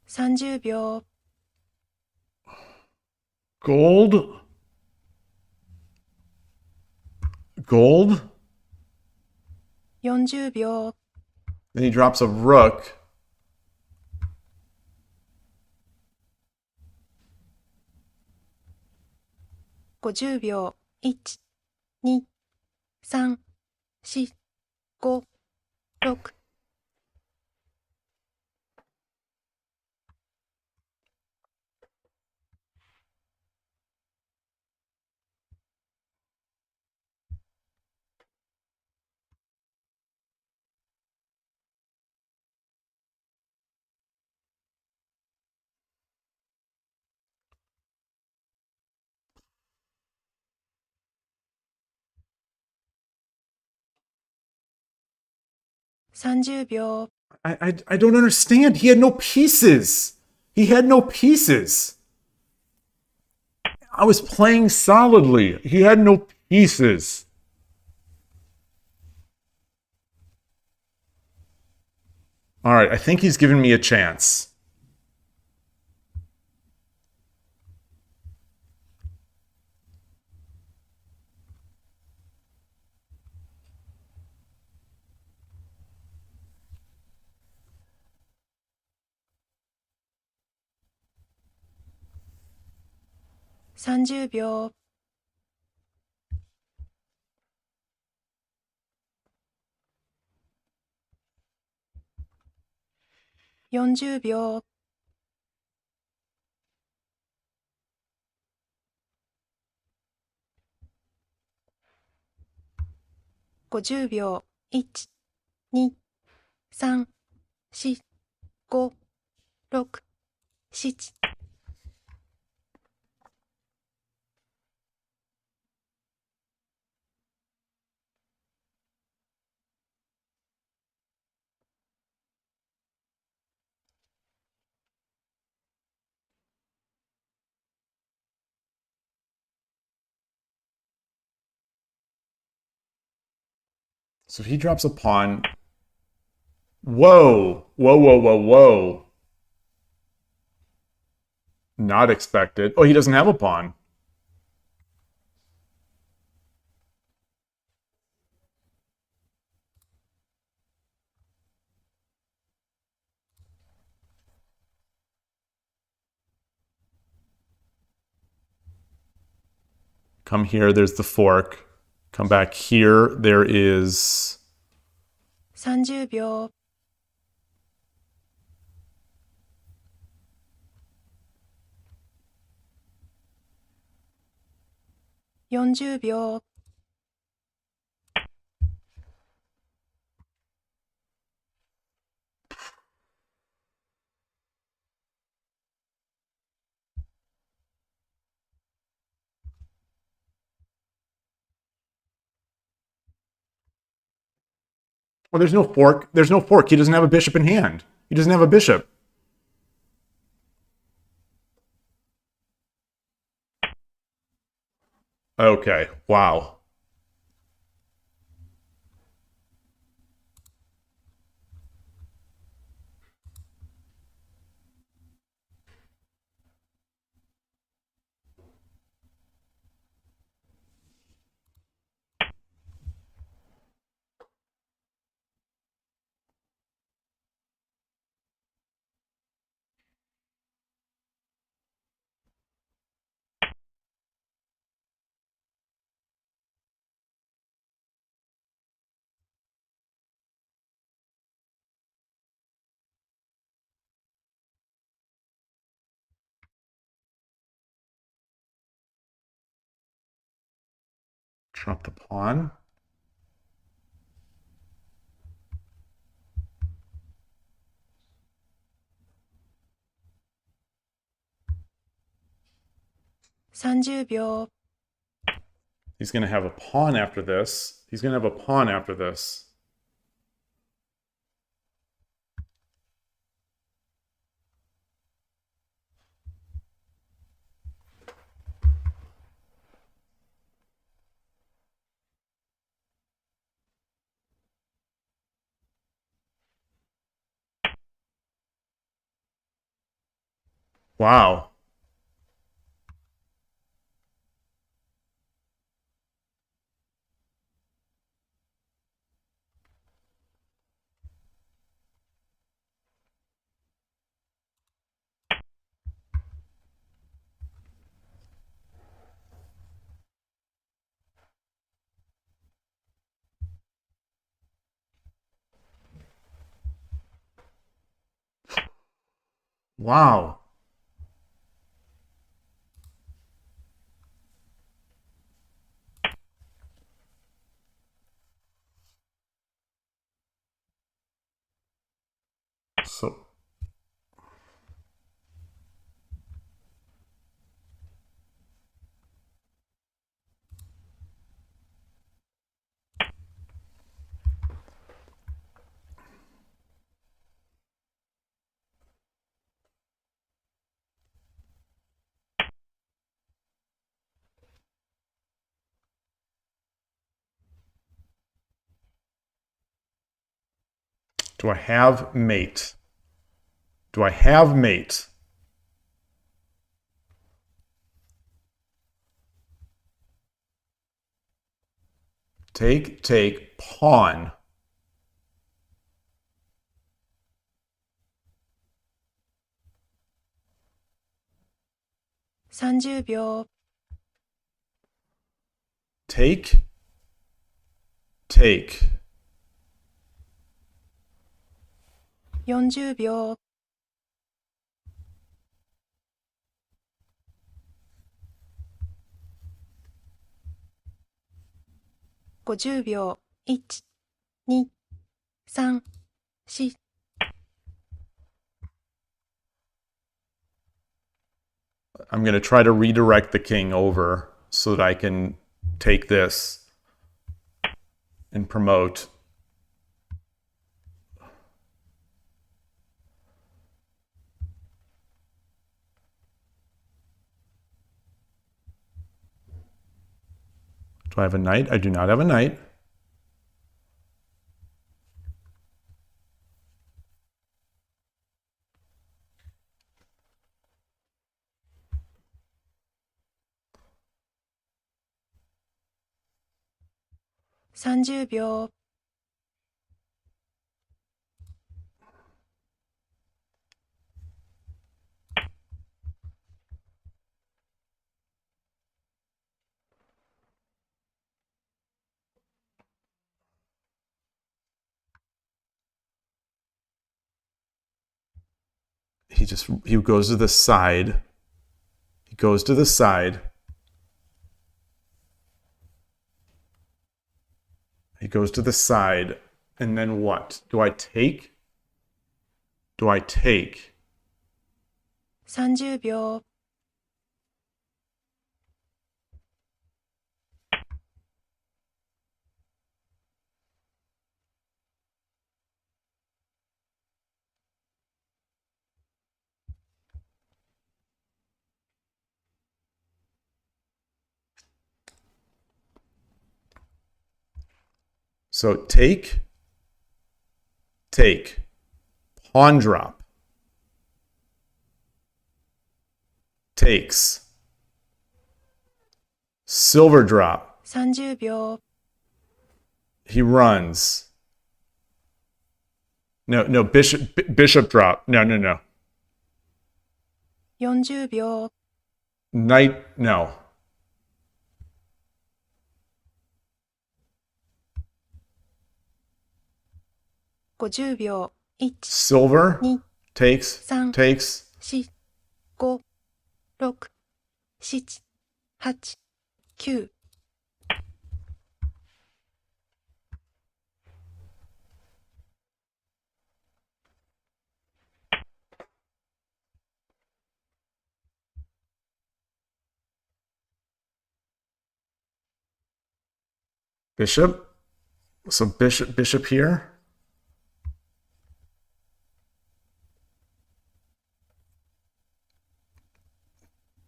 $30秒。Gold? Gold? 40秒。Then he drops a rook.50秒。1、2、3、4、5、6。30秒。 I don't understand. He had no pieces. He had no pieces. I was playing solidly. He had no pieces. All right, I think he's given me a chance.30秒。 40秒。 50秒。 1、2、3、4、5、6、7。 So he drops a pawn. Whoa. Whoa, whoa, whoa, whoa. Not expected. Oh, he doesn't have a pawn. Come here, there's the fork. Come back here, there is... 30秒。 40秒。 Well, there's no fork. There's no fork. He doesn't have a bishop in hand. He doesn't have a bishop. Okay, wow. Drop the pawn.30秒。 He's going to have a pawn after this. He's going to have a pawn after this. Wow. Wow. So, Do I have mate? Do I have mate? Take, pawn. $30秒 Take. 40秒 50秒 1、2、3、4 I'm going to try to redirect the king over so that I can take this and promote. Do I have a knight? I do not have a knight. $30秒 He goes to the side. He goes to the side. He goes to the side. And then what? Do I take? Do I take? 30秒 So take, pawn drop, takes, silver drop, 30秒 he runs. No, bishop drop. No. 40秒 Knight, no. 50秒 1、 Silver 2、 takes, 3、 takes. 4、5、6、7、8、9 Bishop. So bishop here.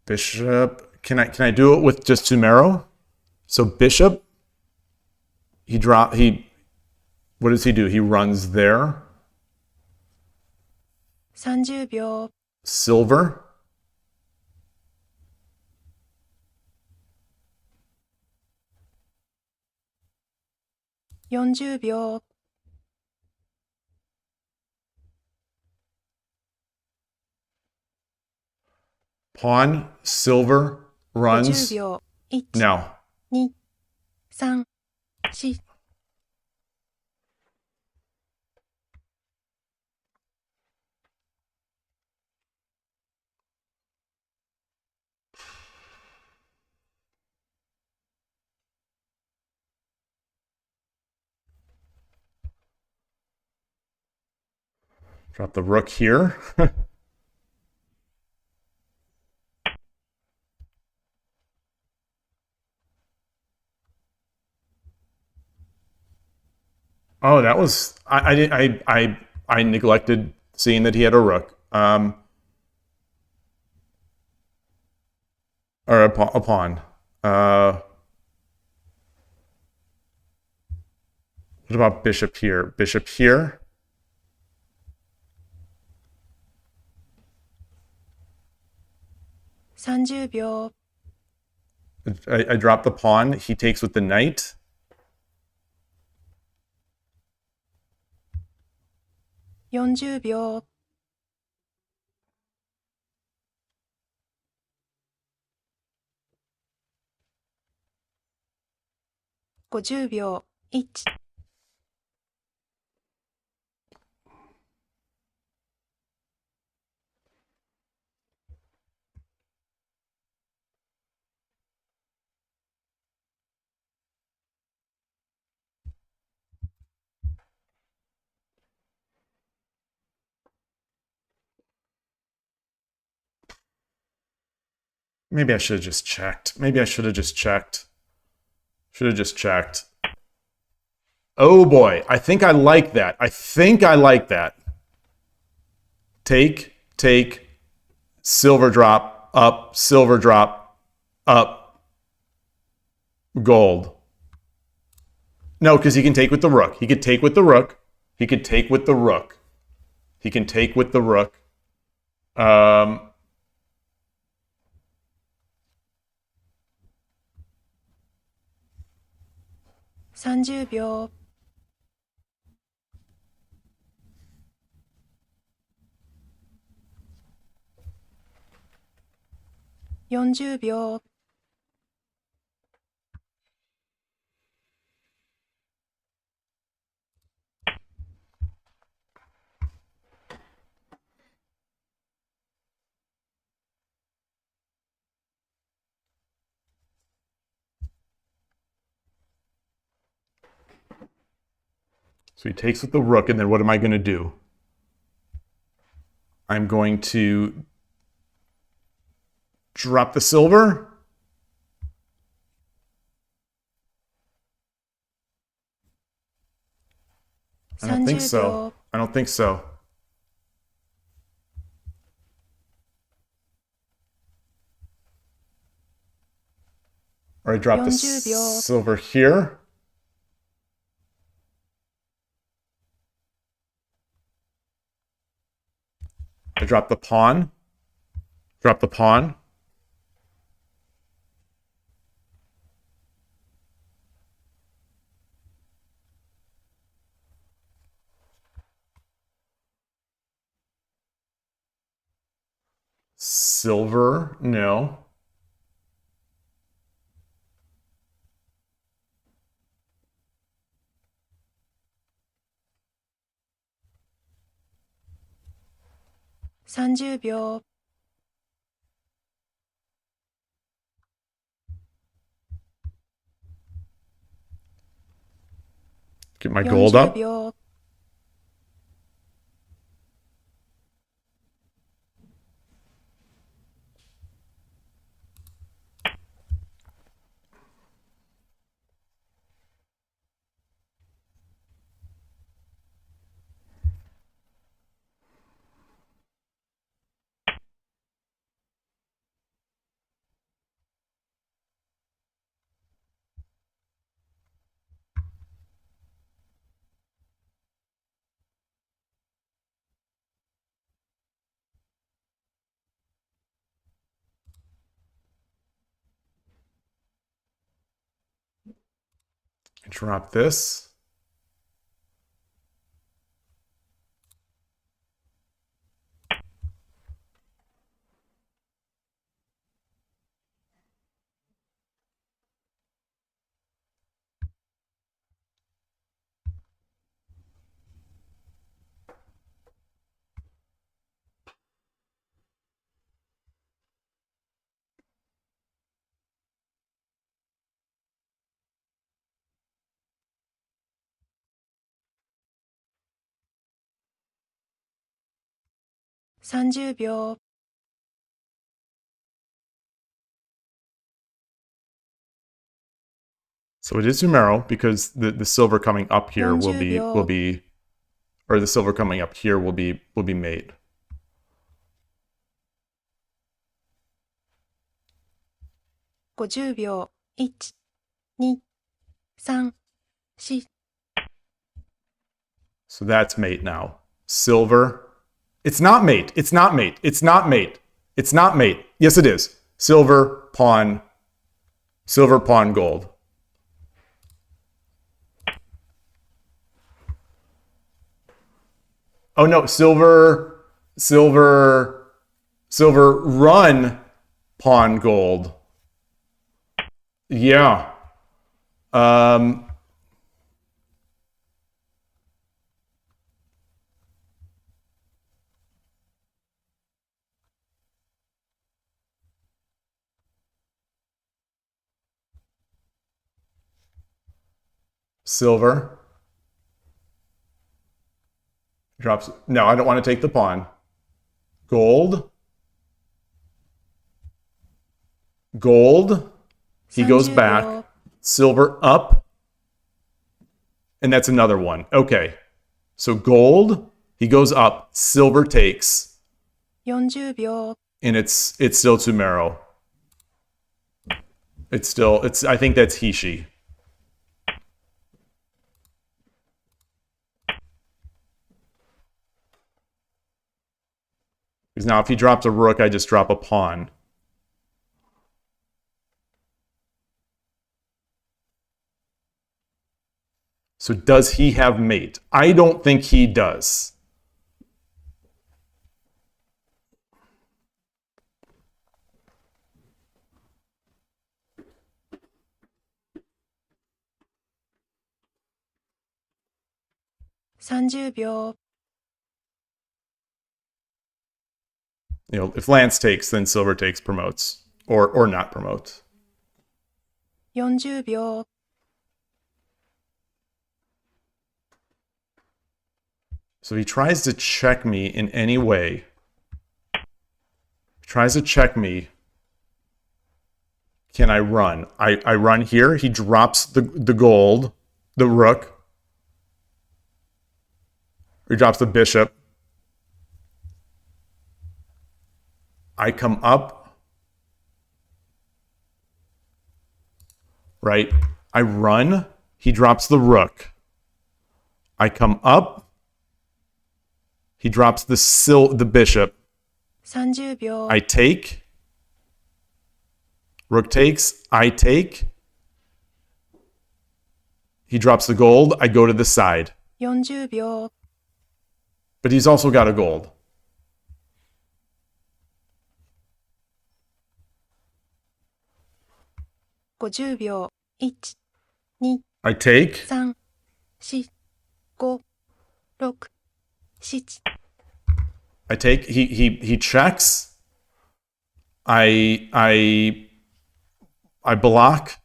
Bishop. Can I do it with just Sumero? So bishop. What does he do? He runs there. 30秒 Silver. $40秒 Pawn, silver, runs. 50秒 1、 No. 2、3、4 Drop the rook here. Oh, that was I neglected seeing that he had a rook. Or a pawn. What about bishop here? Bishop here. 30秒 I drop the pawn. He takes with the knight. 40秒 50秒 1 Maybe I should have just checked. Maybe I should have just checked. Should have just checked. Oh boy, I think I like that. I think I like that. Take, silver drop, up, gold. No, because he can take with the rook. He could take with the rook. He could take with the rook. He can take with the rook. 30秒 40秒 So he takes with the rook, and then what am I going to do? I'm going to drop the silver. I don't think 30 so. 秒 I don't think so. Or I drop the 40秒 silver here. I drop the pawn. Drop the pawn. Silver, no. $30 秒 Get my gold up. 40秒 Drop this. $30 秒 So it is numero because the silver coming up here will 40 be or the silver coming up here will be mate. 50秒 1、2、3、4 So that's mate now. Silver. It's not mate. It's not mate. It's not mate. It's not mate. Yes, it is. silver, pawn, gold. Oh no, silver, run, pawn, gold. Yeah. Silver. Drops. No, I don't want to take the pawn. Gold. Gold. He goes 30 back. 秒 Silver up. And that's another one. Okay. So gold. He goes up. Silver takes. 40 秒 And it's still Tumero. I think that's Hishi. Because now if he drops a rook, I just drop a pawn. So does he have mate? I don't think he does. ?30 秒 You know, if Lance takes, then Silver takes, promotes. Or not promotes. 40 秒 So he tries to check me in any way. He tries to check me. Can I run? I run here. He drops the gold, the rook. He drops the bishop. I come up. Right? I run. He drops the rook. I come up. He drops the bishop. 30 秒 I take. Rook takes. I take. He drops the gold. I go to the side. 40 秒 But he's also got a gold. 50秒 1、2、 I take. 3、4、5、6、7 I take. He checks. I block.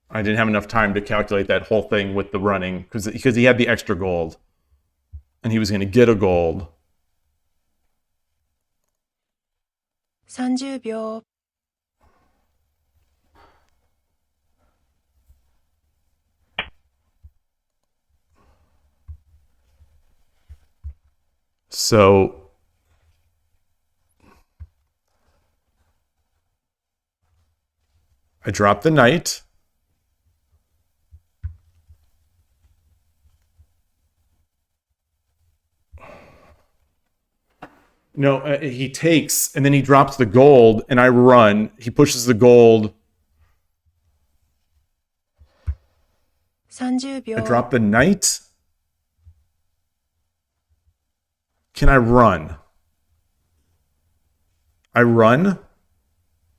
I didn't have enough time to calculate that whole thing with the running because he had the extra gold. And he was going to get a gold. 30秒 So I drop the knight. No, he takes, and then he drops the gold, and I run. He pushes the gold. 30 I 秒 drop the knight. Can I run? I run.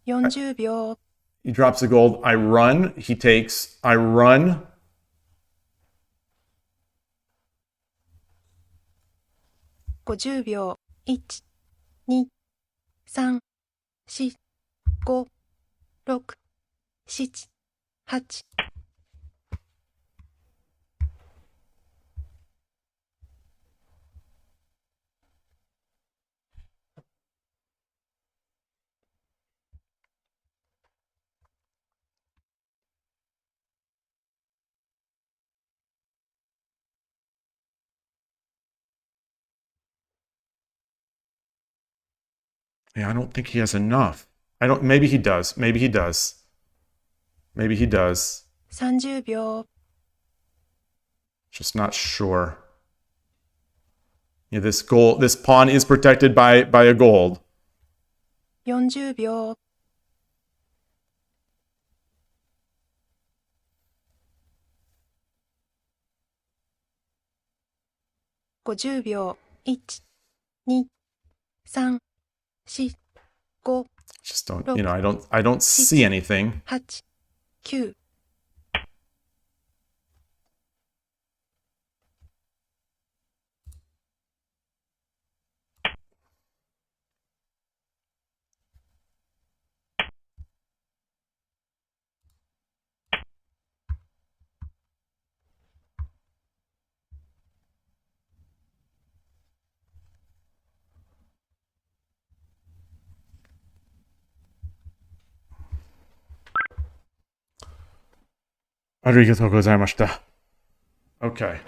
40秒 He drops the gold. I run. He takes. I run. ?50 秒 1、2、3、4、5、6、7、8 Yeah, I don't think he has enough. Maybe he does. Maybe he does. Maybe he does. 30秒 Just not sure. Yeah, this pawn is protected by a gold. 40秒 50秒 1、2、3、4、5、 Just don't, I don't see anything. 8、9、 Arigatou gozaimashita. Okay.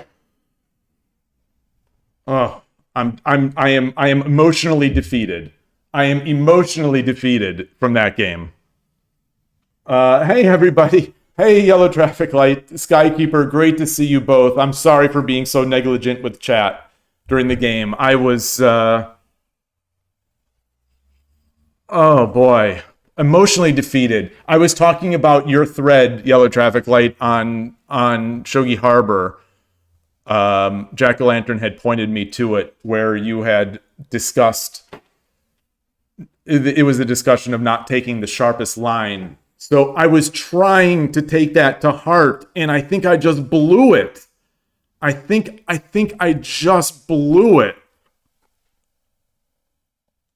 Oh, I am emotionally defeated. I am emotionally defeated from that game. Hey everybody. Hey Yellow Traffic Light, Skykeeper, great to see you both. I'm sorry for being so negligent with chat during the game. I was oh boy, emotionally defeated. I was talking about your thread, Yellow Traffic Light, on Shogi Harbor. Jack-o'-lantern had pointed me to it, where you had discussed, it was a discussion of not taking the sharpest line. So I was trying to take that to heart, and I think I just blew it. I think I just blew it.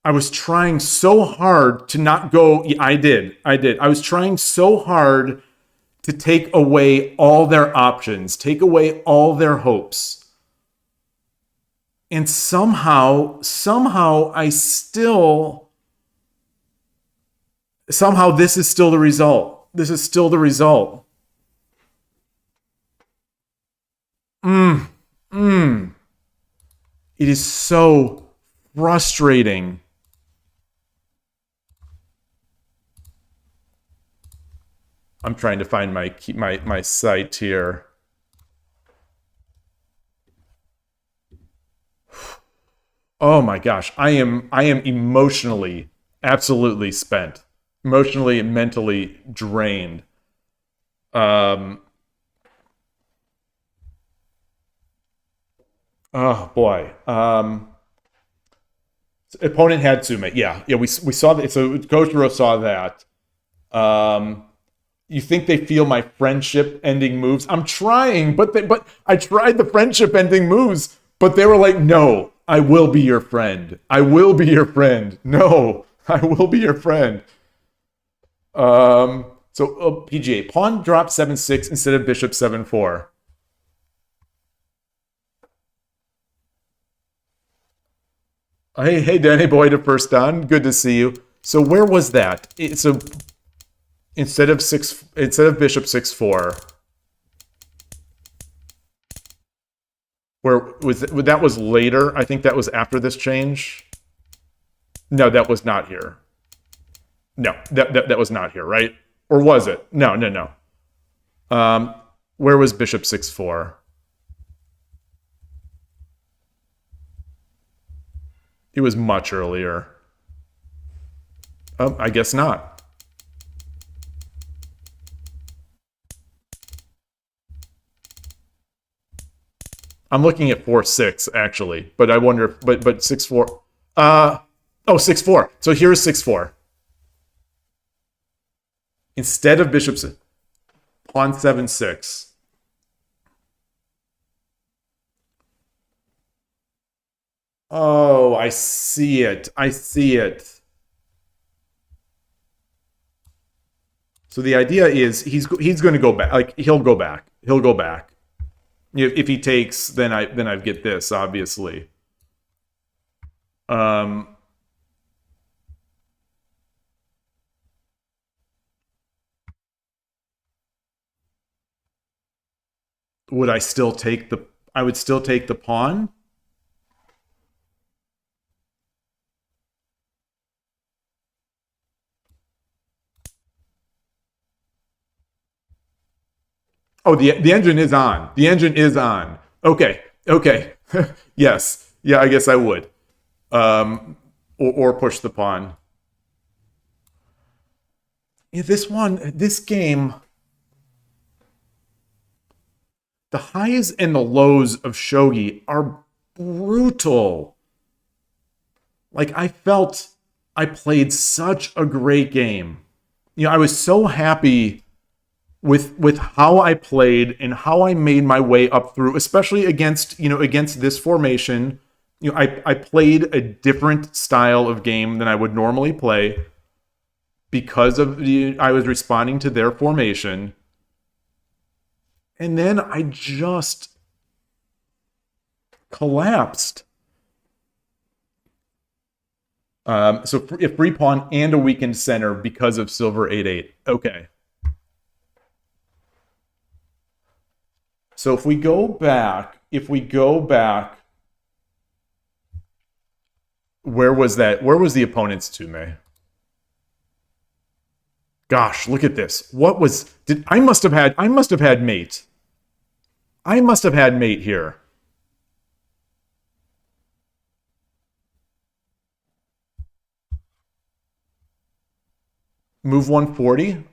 I was trying so hard to not go. I did. I was trying so hard to take away all their options, take away all their hopes. And somehow this is still the result. This is still the result. It is so frustrating. I'm trying to find my site here. Oh my gosh, I am emotionally absolutely spent. Emotionally and mentally drained. Oh boy. Opponent had Tsume. Yeah, we saw that. So Kojiro saw that. You think they feel my friendship ending moves? I'm trying, but I tried the friendship ending moves, but they were like, "No, I will be your friend. I will be your friend. No, I will be your friend." PGA pawn drop 7-6 instead of bishop 7-4. Hey, Danny boy to first down. Good to see you. So where was that? So instead of bishop 6-4, where that was later. I think that was after this change. No, that was not here. No, that was not here, right? Or was it? No. Where was bishop 6-4? It was much earlier. Oh, I guess not. I'm looking at 4-6 actually, but I wonder if, but 6-4. 6-4. So here's 6-4. Instead of bishop pawn 7-6. Oh, I see it. So the idea is he's going to go back. Like he'll go back. If he takes, then I get this, obviously. Would I still take the? I would still take the pawn. Oh, the engine is on. The engine is on. Okay. Okay. Yes. Yeah, I guess I would. Or push the pawn. Yeah, this game, the highs and the lows of shogi are brutal. Like, I felt I played such a great game. You know, I was so happy with how I played and how I made my way up through, especially against this formation. You know, I played a different style of game than I would normally play because I was responding to their formation. And then I just collapsed. So a free pawn and a weakened center because of silver 8-8. Okay. So if we go back, where was that? Where was the opponent's Tume? Gosh, look at this. I must have had mate. I must have had mate here. Move 140.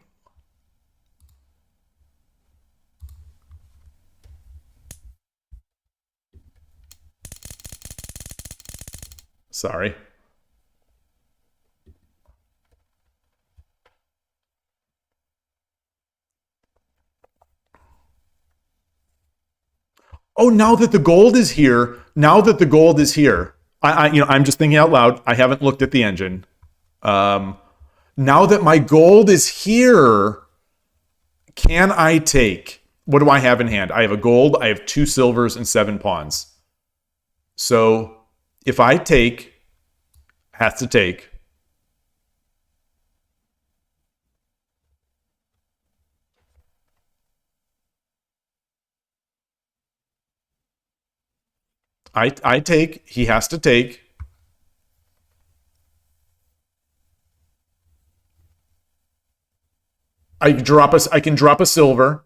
Sorry. Oh, now that the gold is here, I'm just thinking out loud. I haven't looked at the engine. Now that my gold is here, can I take? What do I have in hand? I have a gold, I have 2 silvers, and 7 pawns. So if I take, has to take. I take, he has to take. I can drop a silver.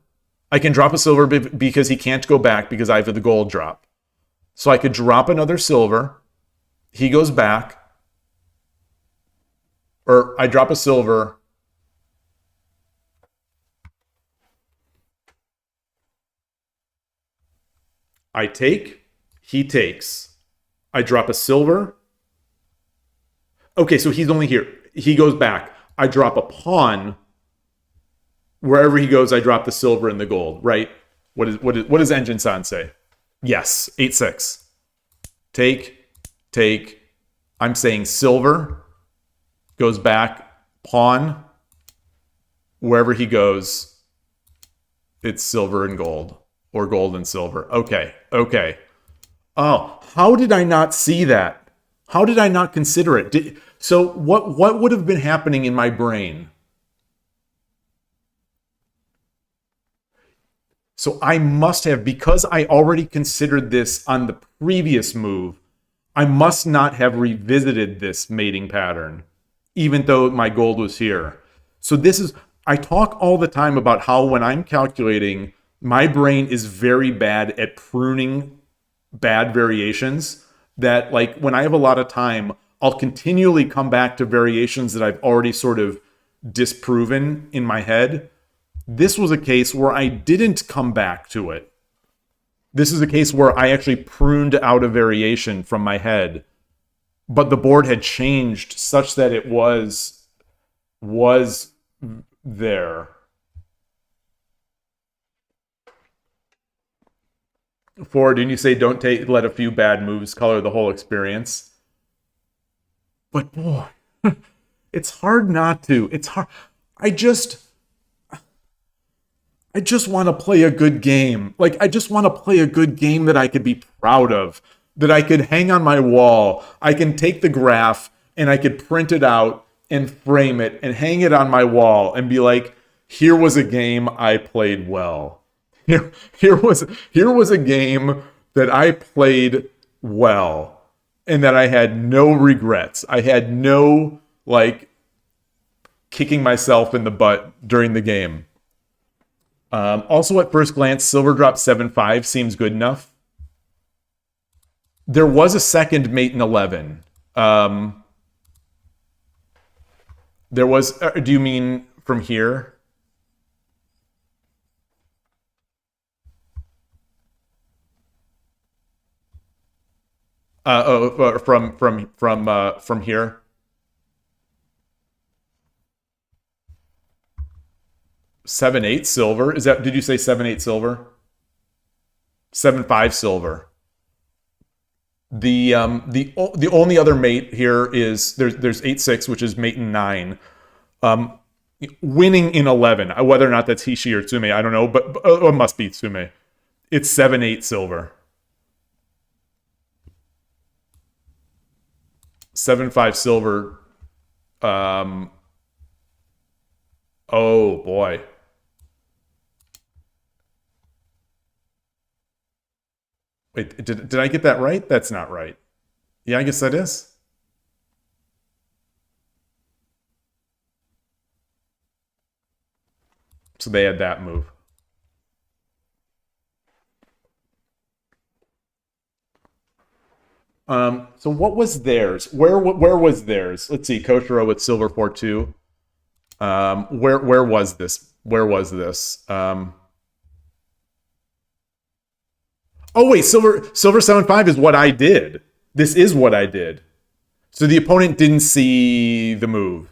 I can drop a silver because he can't go back because I have the gold drop. So I could drop another silver. He goes back. Or I drop a silver. I take. He takes. I drop a silver. Okay, so he's only here. He goes back. I drop a pawn. Wherever he goes, I drop the silver and the gold, right? What does Engine San say? Yes, 8-6. Take. I'm saying silver. Goes back. Pawn. Wherever he goes, it's silver and gold. Or gold and silver. Okay. Oh, how did I not see that? How did I not consider it? So what would have been happening in my brain? So I must have, because I already considered this on the previous move, I must not have revisited this mating pattern, even though my gold was here. So I talk all the time about how when I'm calculating, my brain is very bad at pruning bad variations, that like when I have a lot of time, I'll continually come back to variations that I've already sort of disproven in my head. This was a case where I didn't come back to it. This is a case where I actually pruned out a variation from my head, but the board had changed such that it was there. Ford, didn't you say don't let a few bad moves color the whole experience? But boy, it's hard not to. It's hard. I just want to play a good game. Like, I just want to play a good game that I could be proud of, that I could hang on my wall. I can take the graph and I could print it out and frame it and hang it on my wall and be like, here was a game I played well. Here was a game that I played well and that I had no regrets. I had no, like, kicking myself in the butt during the game. Also, at first glance, silver drop 7-5 seems good enough. There was a second mate in 11. There was... do you mean from here? From here? Seven eight silver. Is that? Did you say 7-8 silver? 7-5 silver. The only other mate here is there's 8-6, which is mate in 9. Winning in 11. Whether or not that's Hishi or Tsume, I don't know, but it must be Tsume. It's 7-8 silver. 7-5 silver. Oh boy. Wait, did I get that right? That's not right. Yeah, I guess that is. So they had that move. So what was theirs? Where was theirs? Let's see, Koshiro with silver 4-2. Where was this? Where was this? Oh wait, silver 7-5 is what I did. This is what I did. So the opponent didn't see the move.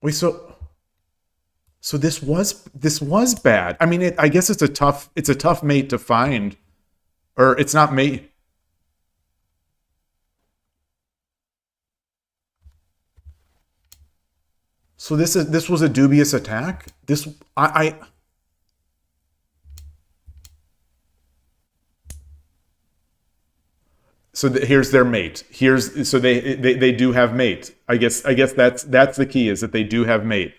Wait, so this was bad. I mean, I guess it's a tough mate to find, or it's not mate. So this was a dubious attack. So here's their mate. So they do have mate. I guess that's the key, is that they do have mate.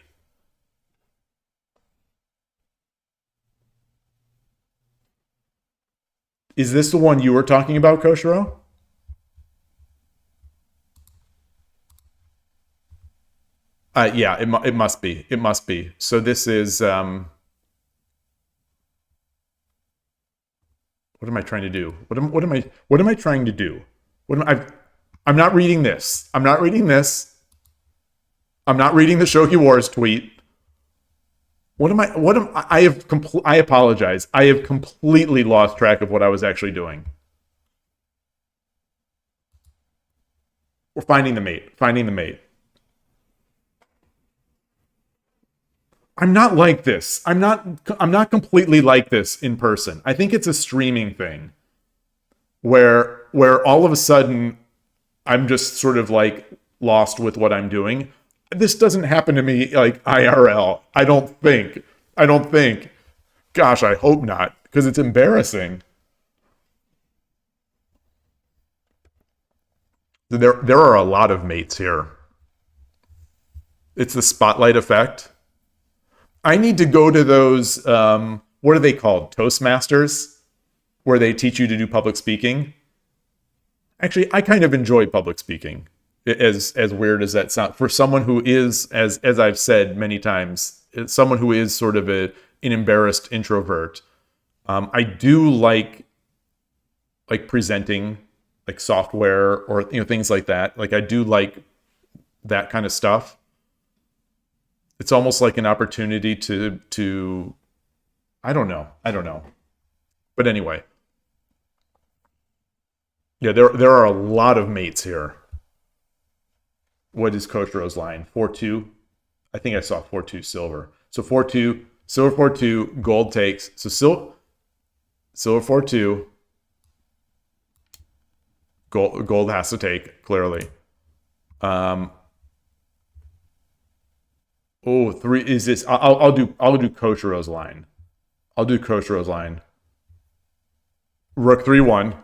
Is this the one you were talking about, Koshiro? Yeah, it must be. It must be. So this is what am I trying to do? What am I trying to do? I'm not reading this. I'm not reading this. I'm not reading the Shogi Wars tweet. I apologize. I have completely lost track of what I was actually doing. We're finding the mate. Finding the mate. I'm not like this. I'm not completely like this in person. I think it's a streaming thing where all of a sudden I'm just sort of like lost with what I'm doing. This doesn't happen to me like IRL. I don't think. Gosh, I hope not, because it's embarrassing. There are a lot of mates here. It's the spotlight effect. I need to go to those, what are they called? Toastmasters, where they teach you to do public speaking. Actually, I kind of enjoy public speaking, as weird as that sounds. For someone who is, as I've said many times, someone who is sort of an embarrassed introvert, I do like presenting, like software or things like that. Like I do like that kind of stuff. It's almost like an opportunity to I don't know. But anyway. Yeah, there are a lot of mates here. What is Koshiro's line? 4-2? I think I saw 4-2 silver. So 4-2, silver 4-2, gold takes. So silver 4-2. Gold has to take, clearly. Oh, 3 is this? I'll do Koshiro's line. I'll do Koshiro's line. Rook 3-1.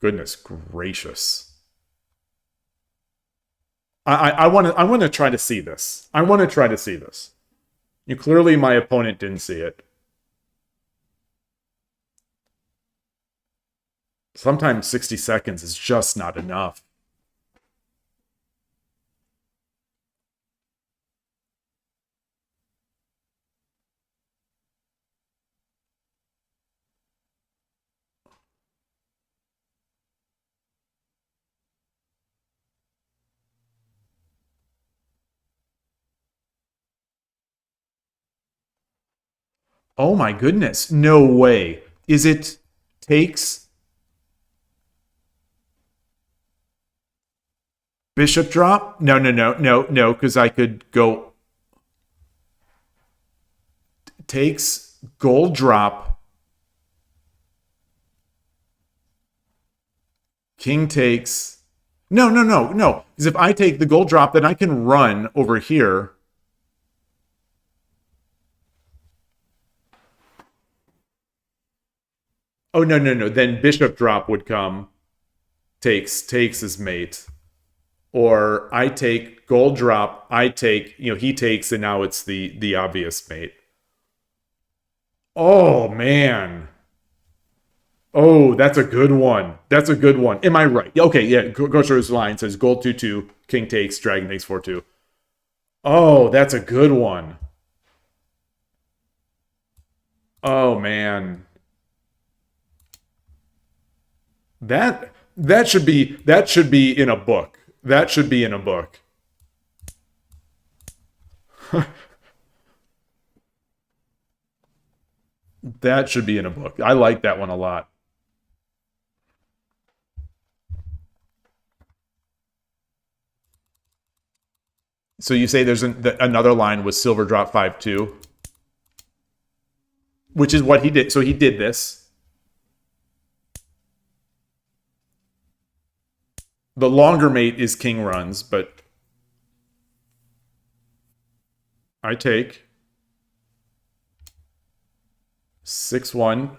Goodness gracious. I want to try to see this. I want to try to see this. Clearly my opponent didn't see it. Sometimes 60 seconds is just not enough. Oh my goodness. No way. Is it takes bishop drop? No, because I could go takes gold drop. King takes. No. Because if I take the gold drop, then I can run over here. Oh, no. Then bishop drop would come. Takes his mate. Or I take gold drop. I take, he takes, and now it's the obvious mate. Oh, man. Oh, that's a good one. That's a good one. Am I right? Okay, yeah. Gosher's line says gold 2-2, king takes, dragon takes 4-2. Oh, that's a good one. Oh, man. That should be in a book. That should be in a book. That should be in a book. I like that one a lot. So you say there's another line with silver drop 5-2, which is what he did. So he did this. The longer mate is king runs, but I take 6-1.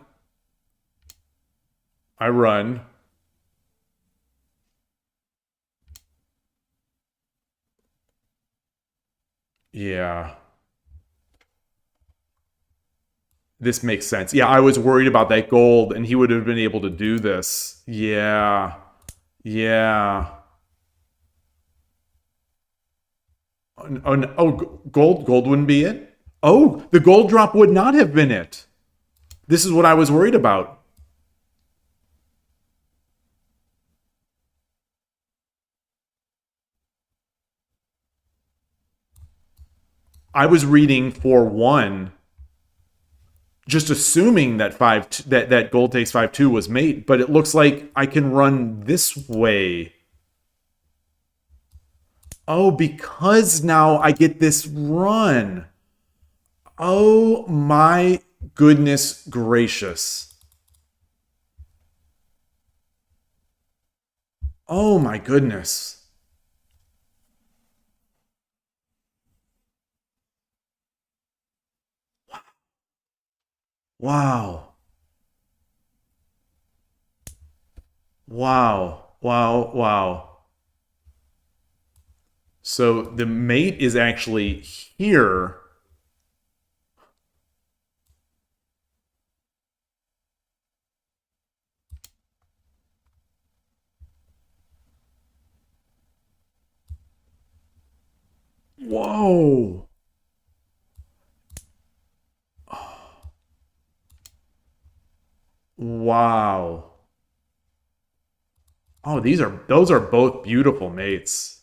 I run. Yeah. This makes sense. Yeah, I was worried about that gold, and he would have been able to do this. Yeah. Yeah. Oh, gold wouldn't be it? Oh, the gold drop would not have been it. This is what I was worried about. I was reading 4-1, just assuming that that gold takes 5-2 was mate, but it looks like I can run this way. Oh, because now I get this run. Oh my goodness gracious. Oh my goodness. Wow. Wow. So the mate is actually here. Whoa. Wow. Oh, those are both beautiful mates.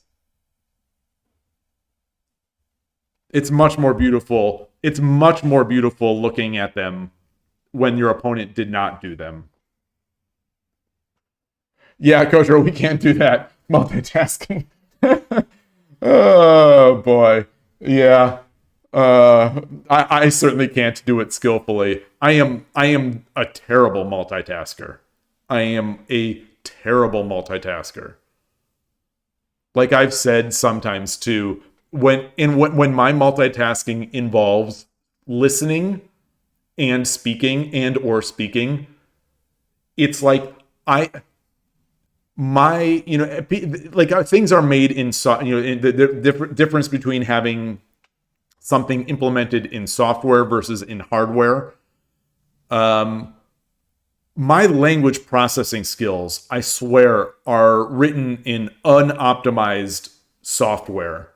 It's much more beautiful. It's much more beautiful looking at them when your opponent did not do them. Yeah, Kosher, we can't do that. Multitasking. Oh boy. Yeah. I certainly can't do it skillfully. I am a terrible multitasker. I am a terrible multitasker. Like I've said sometimes too, when my multitasking involves listening and speaking, it's like my, like things are made in, the difference between having something implemented in software versus in hardware. My language processing skills, I swear, are written in unoptimized software.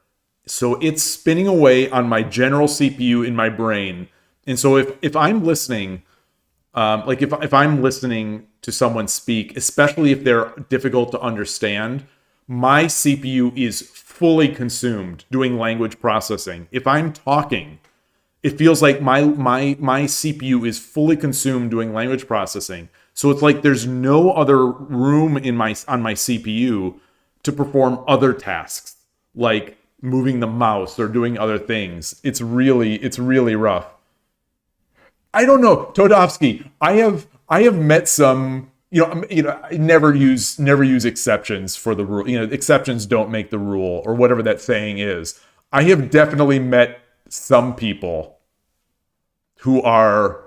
So it's spinning away on my general CPU in my brain. And so if I'm listening, like if I'm listening to someone speak, especially if they're difficult to understand, my CPU is fully consumed doing language processing. If I'm talking, it feels like my CPU is fully consumed doing language processing. So it's like there's no other room on my CPU to perform other tasks, like moving the mouse or doing other things. It's really rough. I don't know, Todovsky. I have met some. I never use exceptions for the rule. Exceptions don't make the rule, or whatever that saying is. I have definitely met some people who are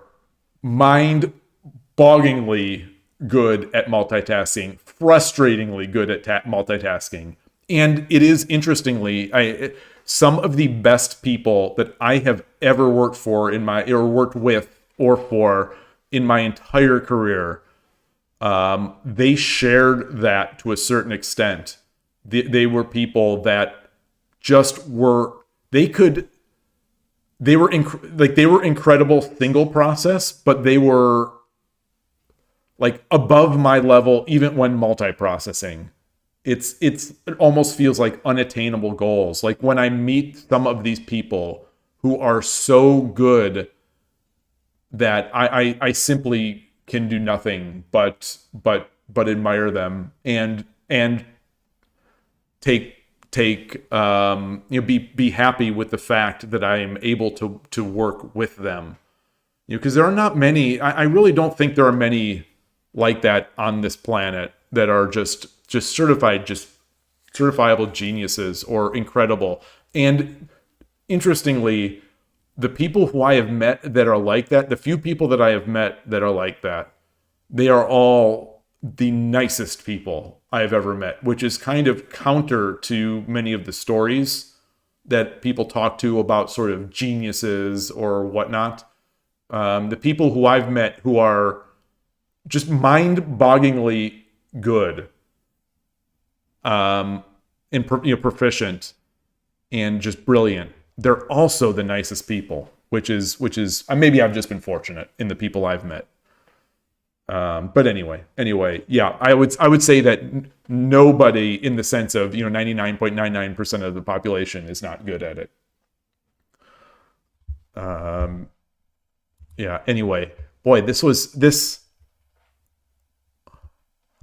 mind-bogglingly good at multitasking, frustratingly good at multitasking. And it is, interestingly, some of the best people that I have ever worked for worked with or for in my entire career, they shared that to a certain extent. They were people that just were, they were incredible single process, but they were like above my level even when multiprocessing. It almost feels like unattainable goals. Like when I meet some of these people who are so good that I simply can do nothing but admire them and be happy with the fact that I am able to work with them. Because there are not many. I really don't think there are many like that on this planet that are just certifiable geniuses or incredible. And interestingly, the people who I have met that are like that, the few people that I have met that are like that, they are all the nicest people I have ever met, which is kind of counter to many of the stories that people talk to about sort of geniuses or whatnot. The people who I've met who are just mind-bogglingly good, and proficient, and just brilliant, they're also the nicest people, which is maybe I've just been fortunate in the people I've met. But anyway, yeah, I would say that nobody, in the sense of 99.99% of the population, is not good at it. Yeah. Anyway, boy, this.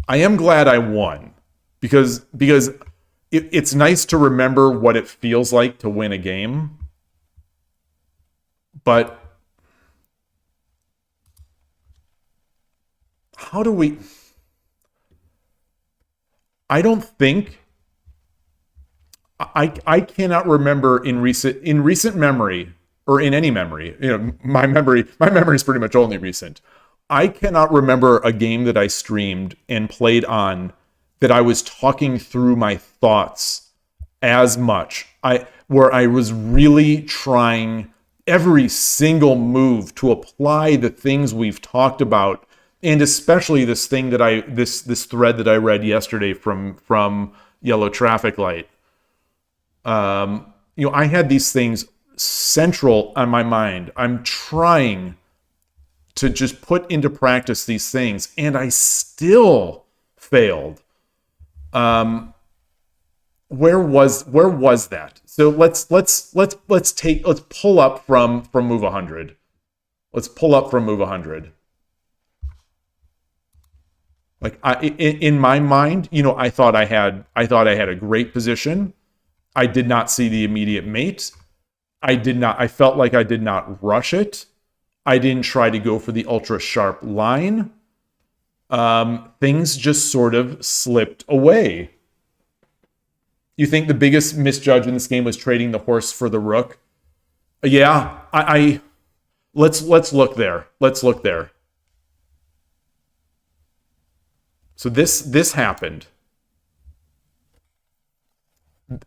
I am glad I won because it's nice to remember what it feels like to win a game, but how do we? I don't think I cannot remember in recent memory, or in any memory. My memory is pretty much only recent. I cannot remember a game that I streamed and played on that I was talking through my thoughts as much. Where I was really trying every single move to apply the things we've talked about, and especially this thing that this thread that I read yesterday from Yellow Traffic Light. I had these things central on my mind. I'm trying to just put into practice these things, and I still failed. Where was that? So let's pull up from move 100. Let's pull up from move 100. Like in my mind, I thought I had a great position. I did not see the immediate mate. I felt like I did not rush it. I didn't try to go for the ultra sharp line. Things just sort of slipped away. You think the biggest misjudge in this game was trading the horse for the rook? Yeah, let's look there. Let's look there. So this happened.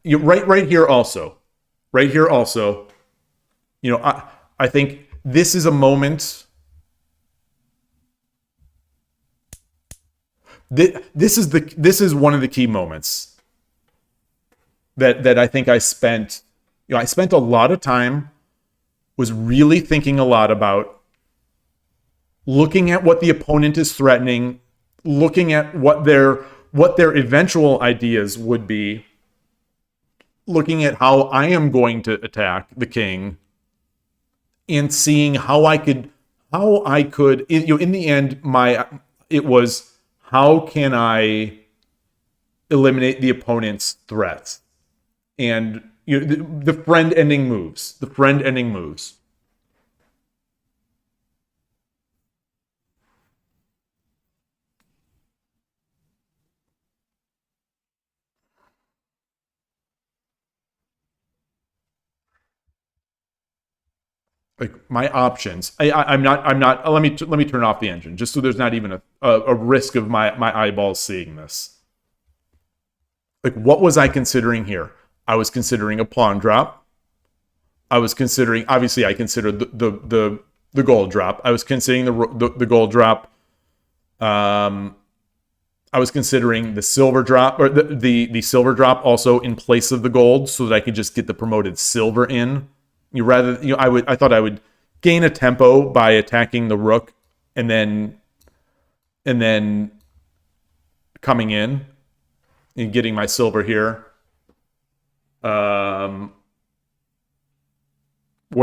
right here also. Right here also. I think this is a moment. This is one of the key moments that I think I spent. I spent a lot of time, was really thinking a lot about, looking at what the opponent is threatening, looking at what their eventual ideas would be, looking at how I am going to attack the king, and seeing how I could in the end, it was, how can I eliminate the opponent's threats? And the friend ending moves. Like, my options. I'm not. Let me turn off the engine, just so there's not even a risk of my eyeballs seeing this. Like, what was I considering here? I was considering a pawn drop. I was considering, obviously, I considered the gold drop. I was considering the gold drop. I was considering the silver drop, or the silver drop also in place of the gold, so that I could just get the promoted silver in. I thought I would gain a tempo by attacking the rook and then coming in and getting my silver here. What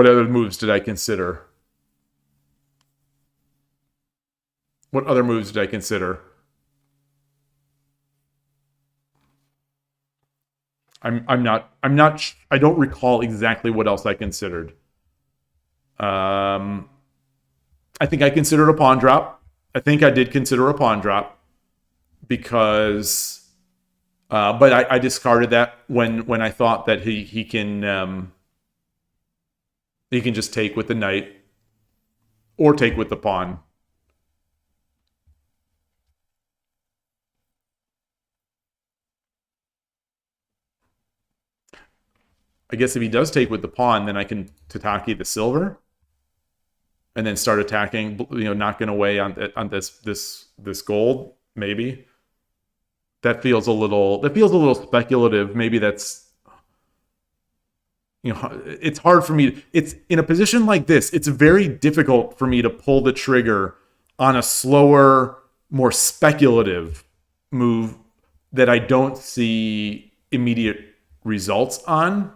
other moves did I consider? What other moves did I consider? I don't recall exactly what else I considered. I think I considered a pawn drop. I think I did consider a pawn drop because, but I discarded that when I thought that he can just take with the knight or take with the pawn. I guess if he does take with the pawn, then I can Tataki the silver, and then start attacking, knocking away on this gold. Maybe that feels a little speculative. Maybe that's, it's hard for me. It's in a position like this. It's very difficult for me to pull the trigger on a slower, more speculative move that I don't see immediate results on.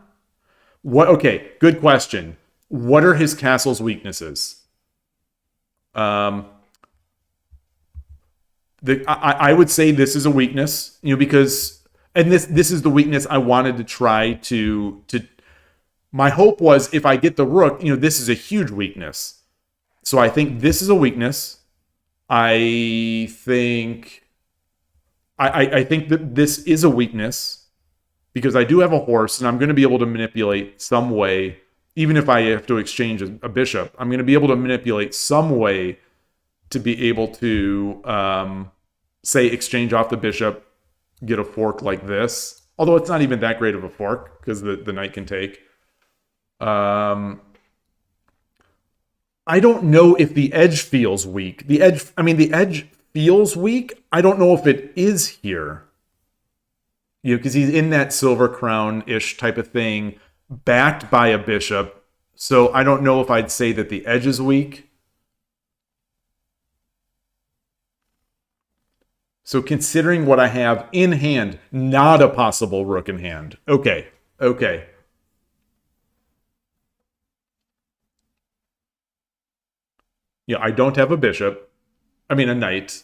Okay, good question. What are his castle's weaknesses? I would say this is a weakness, because, and this is the weakness I wanted to try to. My hope was, if I get the rook, this is a huge weakness. So I think this is a weakness. I think that this is a weakness, because I do have a horse, and I'm going to be able to manipulate some way, even if I have to exchange a bishop. I'm going to be able to manipulate some way to be able to, say, exchange off the bishop, get a fork like this. Although it's not even that great of a fork, because the knight can take. I don't know if the edge feels weak. The edge feels weak. I don't know if it is here. Because he's in that silver crown-ish type of thing, backed by a bishop. So I don't know if I'd say that the edge is weak. So considering what I have in hand, not a possible rook in hand. Okay. I don't have a bishop. A knight.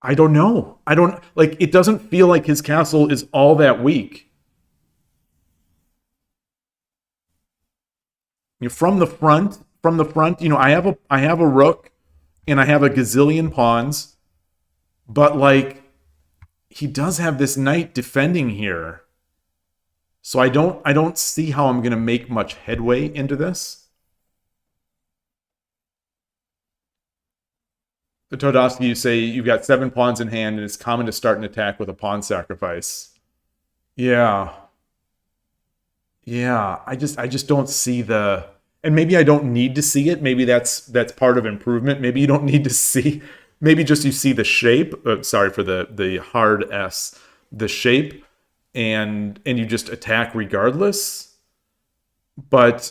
I don't know. It doesn't feel like his castle is all that weak. From the front, I have a rook and I have a gazillion pawns, but he does have this knight defending here. So I don't see how I'm going to make much headway into this. The Todovsky, you say you've got 7 pawns in hand and it's common to start an attack with a pawn sacrifice. Yeah. Yeah, I just don't see the, and maybe I don't need to see it. Maybe that's part of improvement. Maybe you don't need to see, maybe just you see the shape. Sorry for the hard S, the shape, and you just attack regardless. But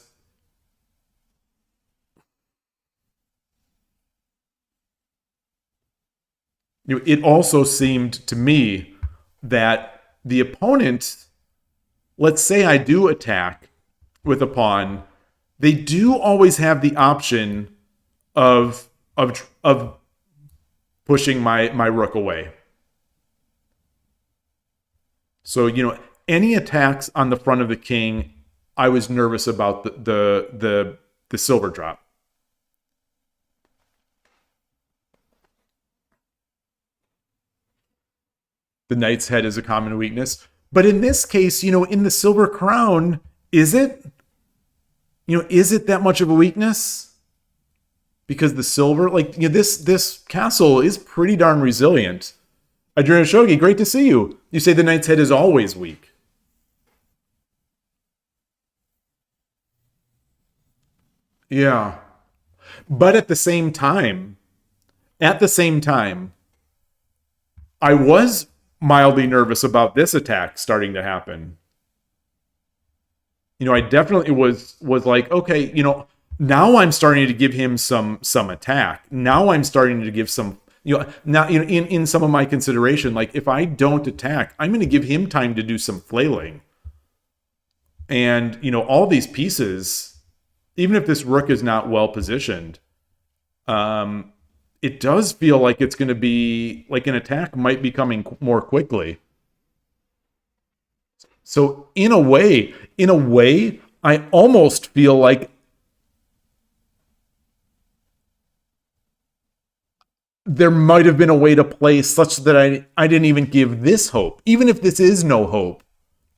it also seemed to me that the opponent, let's say I do attack with a pawn, they do always have the option of pushing my rook away. So, any attacks on the front of the king, I was nervous about the silver drop. The knight's head is a common weakness. But in this case, in the silver crown, is it? Is it that much of a weakness? Because the silver, this castle is pretty darn resilient. Adriana Shogi, great to see you. You say the knight's head is always weak. Yeah. But at the same time, I was mildly nervous about this attack starting to happen. I definitely was like, okay, now I'm starting to give him some attack. Now I'm starting to give some, now in some of my consideration, like if I don't attack, I'm going to give him time to do some flailing. And, all these pieces, even if this rook is not well positioned, it does feel like it's going to be like an attack might be coming more quickly. So in a way, I almost feel like there might have been a way to play such that I didn't even give this hope. Even if this is no hope,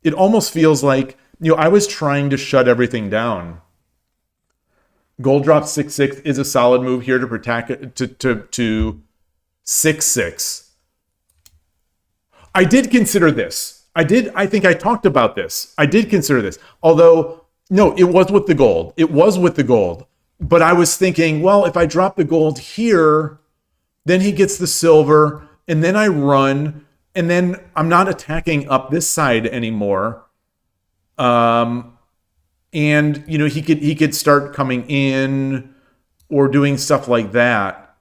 it almost feels like, I was trying to shut everything down. Gold drop 6/6 is a solid move here to protect it to 6/6. I did consider this. I think I talked about this. I did consider this. Although, no, it was with the gold. It was with the gold. But I was thinking, well, if I drop the gold here, then he gets the silver, and then I run, and then I'm not attacking up this side anymore. And he could start coming in or doing stuff like that.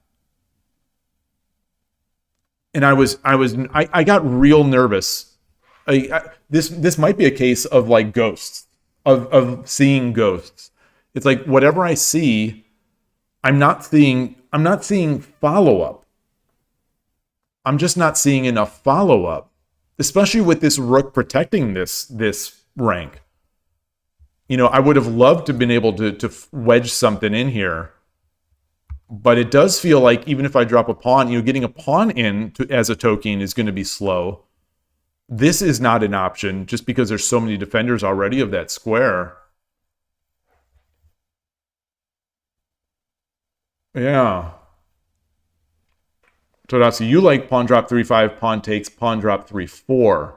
And I got real nervous. This might be a case of like ghosts, of seeing ghosts. It's like whatever I see, I'm not seeing follow-up. I'm just not seeing enough follow-up, especially with this rook protecting this rank. I would have loved to have been able to wedge something in here. But it does feel like even if I drop a pawn, getting a pawn in as a token is going to be slow. This is not an option just because there's so many defenders already of that square. Yeah. Todovsky, you like pawn drop 3/5, pawn takes, pawn drop 3/4.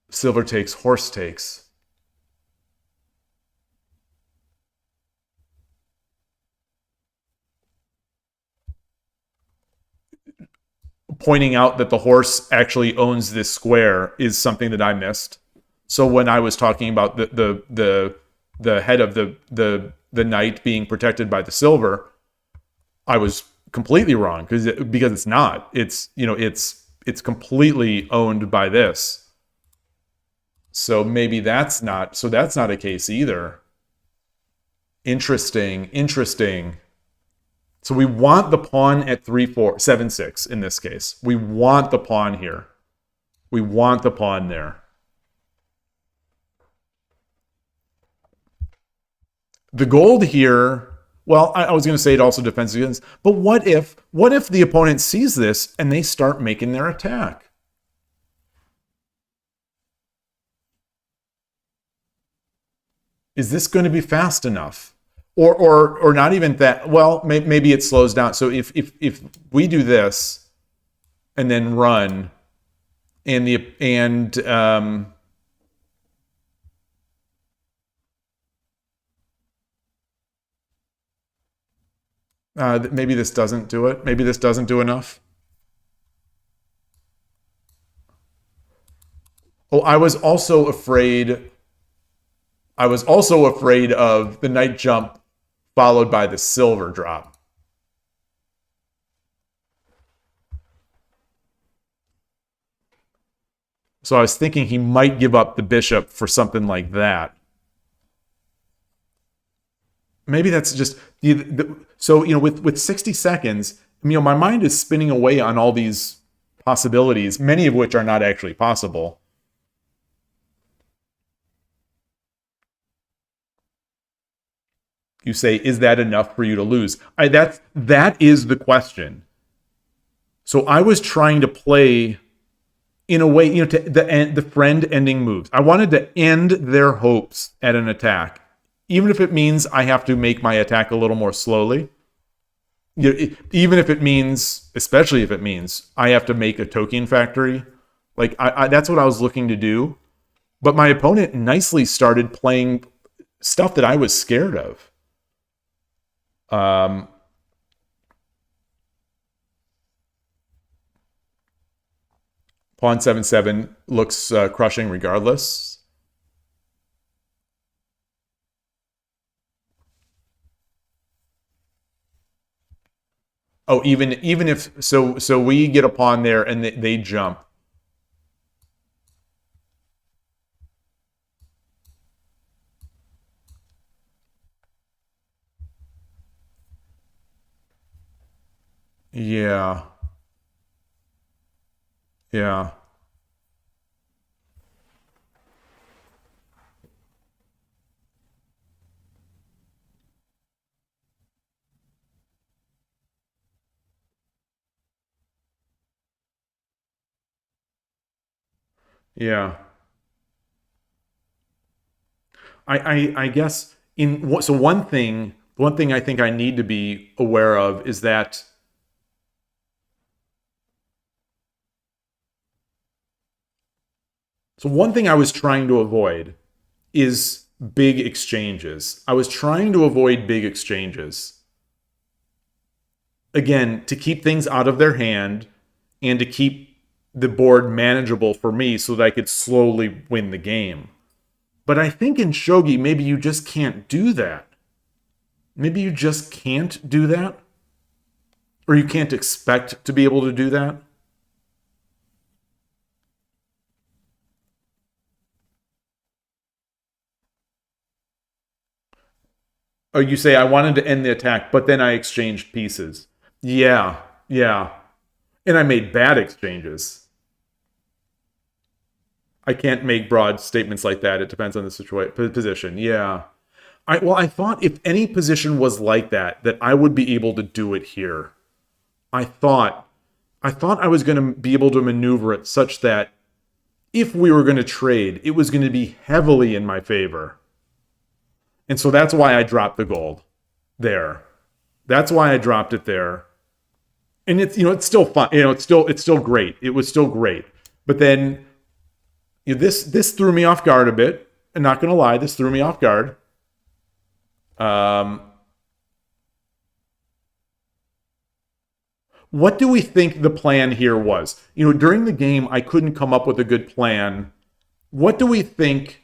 Silver takes, horse takes. Pointing out that the horse actually owns this square is something that I missed. So when I was talking about the head of the knight being protected by the silver, I was completely wrong because it's not. It's completely owned by this. So maybe that's not a case either. Interesting. So we want the pawn at 3/4, 7/6 in this case. We want the pawn here. We want the pawn there. The gold here, well, I was going to say it also defends against, but what if the opponent sees this and they start making their attack? Is this going to be fast enough? Or not even that. Well, maybe it slows down. So if we do this and then run maybe this doesn't do it. Maybe this doesn't do enough. Oh, I was also afraid of the night jump followed by the silver drop. So I was thinking he might give up the bishop for something like that. Maybe that's just so, with 60 seconds, my mind is spinning away on all these possibilities, many of which are not actually possible. You say, is that enough for you to lose? That is the question. So I was trying to play in a way, to the friend ending moves. I wanted to end their hopes at an attack, even if it means I have to make my attack a little more slowly. Even if it means, especially if it means I have to make a token factory. Like that's what I was looking to do. But my opponent nicely started playing stuff that I was scared of. Pawn 7/7 looks crushing regardless. Oh, even if so we get a pawn there and they jump. Yeah. Yeah. Yeah. I guess so one thing I think I need to be aware of is that one thing I was trying to avoid is big exchanges. I was trying to avoid big exchanges. Again, to keep things out of their hand and to keep the board manageable for me so that I could slowly win the game. But I think in Shogi, maybe you just can't do that. Maybe you just can't do that. Or you can't expect to be able to do that. Oh, you say, I wanted to end the attack, but then I exchanged pieces. Yeah. And I made bad exchanges. I can't make broad statements like that. It depends on the position. Yeah. I thought if any position was like that I would be able to do it here. I thought I was going to be able to maneuver it such that if we were going to trade, it was going to be heavily in my favor. And so that's why I dropped the gold there. That's why I dropped it there. And it's it's still fun. It's still great. It was still great. But then this threw me off guard a bit. I'm not going to lie, this threw me off guard. What do we think the plan here was? During the game, I couldn't come up with a good plan. What do we think?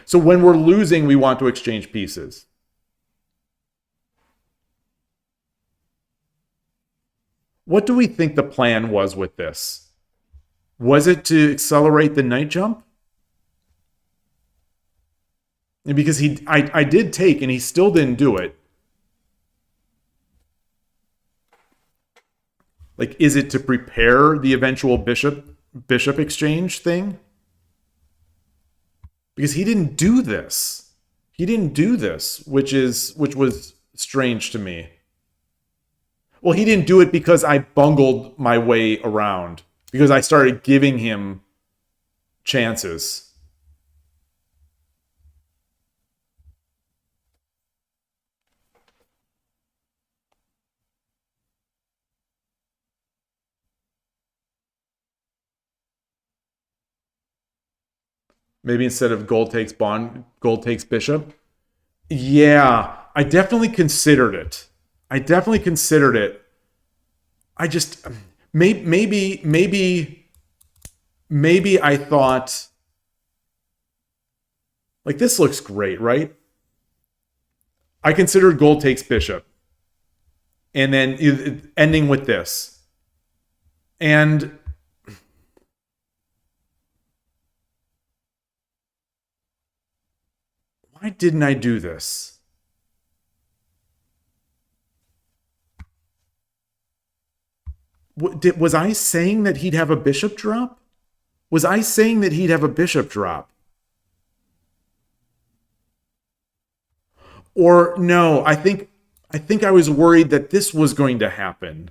So when we're losing, we want to exchange pieces. What do we think the plan was with this? Was it to accelerate the night jump? Because I did take, and he still didn't do it. Like, is it to prepare the eventual bishop exchange thing? Because he didn't do this. Which was strange to me. Well, he didn't do it because I bungled my way around. Because I started giving him chances. Maybe instead of gold takes pawn, gold takes bishop. Yeah, I definitely considered it. I definitely considered it. I just maybe I thought like this looks great, right? I considered gold takes bishop. And then ending with this. And why didn't I do this? Was I saying that he'd have a bishop drop? Was I saying that he'd have a bishop drop? Or no, I think I was worried that this was going to happen.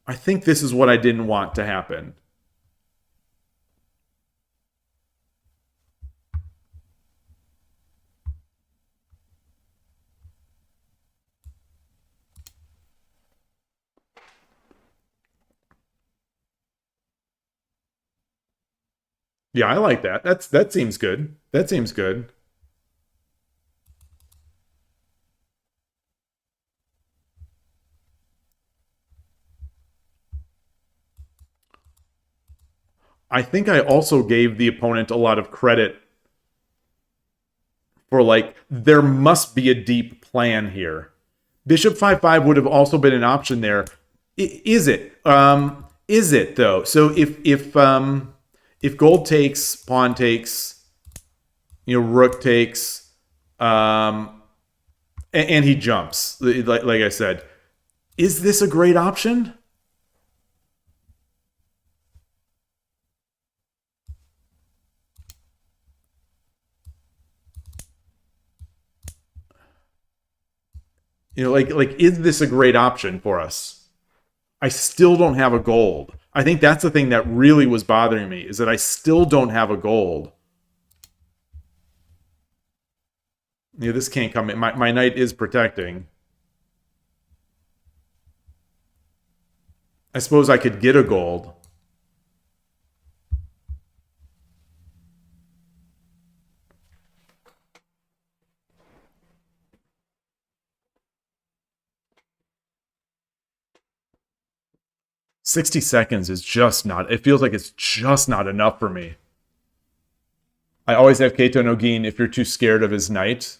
I think this is what I didn't want to happen. Yeah, I like that. That seems good. That seems good. I think I also gave the opponent a lot of credit for like there must be a deep plan here. Bishop 5/5 would have also been an option there. Is it? Is it though? So if gold takes, pawn takes, rook takes, and he jumps, like I said, is this a great option? Like is this a great option for us? I still don't have a gold. I think that's the thing that really was bothering me, is that I still don't have a gold. This can't come in. My knight is protecting. I suppose I could get a gold. $60 is just not, it feels like it's just not enough for me. I always have Keito no Gin if you're too scared of his knight.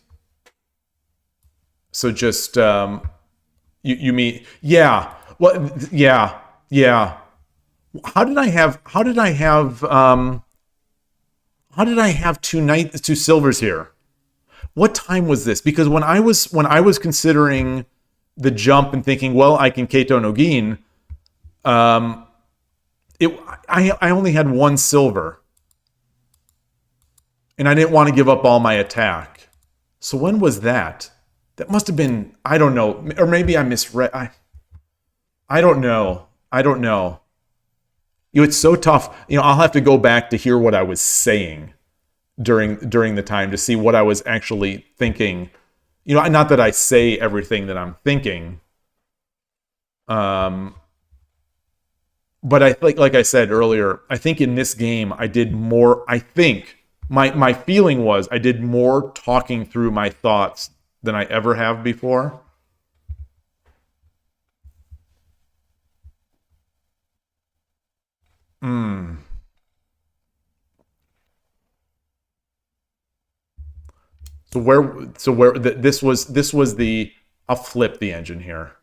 So just, you mean, yeah. Well, yeah. How did I have two silvers here? What time was this? Because when I was considering the jump and thinking, well, I can Keito no Gin, I only had one silver. And I didn't want to give up all my attack. So when was that? That must have been, I don't know, or maybe I misread. I don't know. It's so tough. I'll have to go back to hear what I was saying during the time to see what I was actually thinking. Not that I say everything that I'm thinking. But I like I said earlier, I think in this game I did more. I think my feeling was I did more talking through my thoughts than I ever have before. This was the, I'll flip the engine here.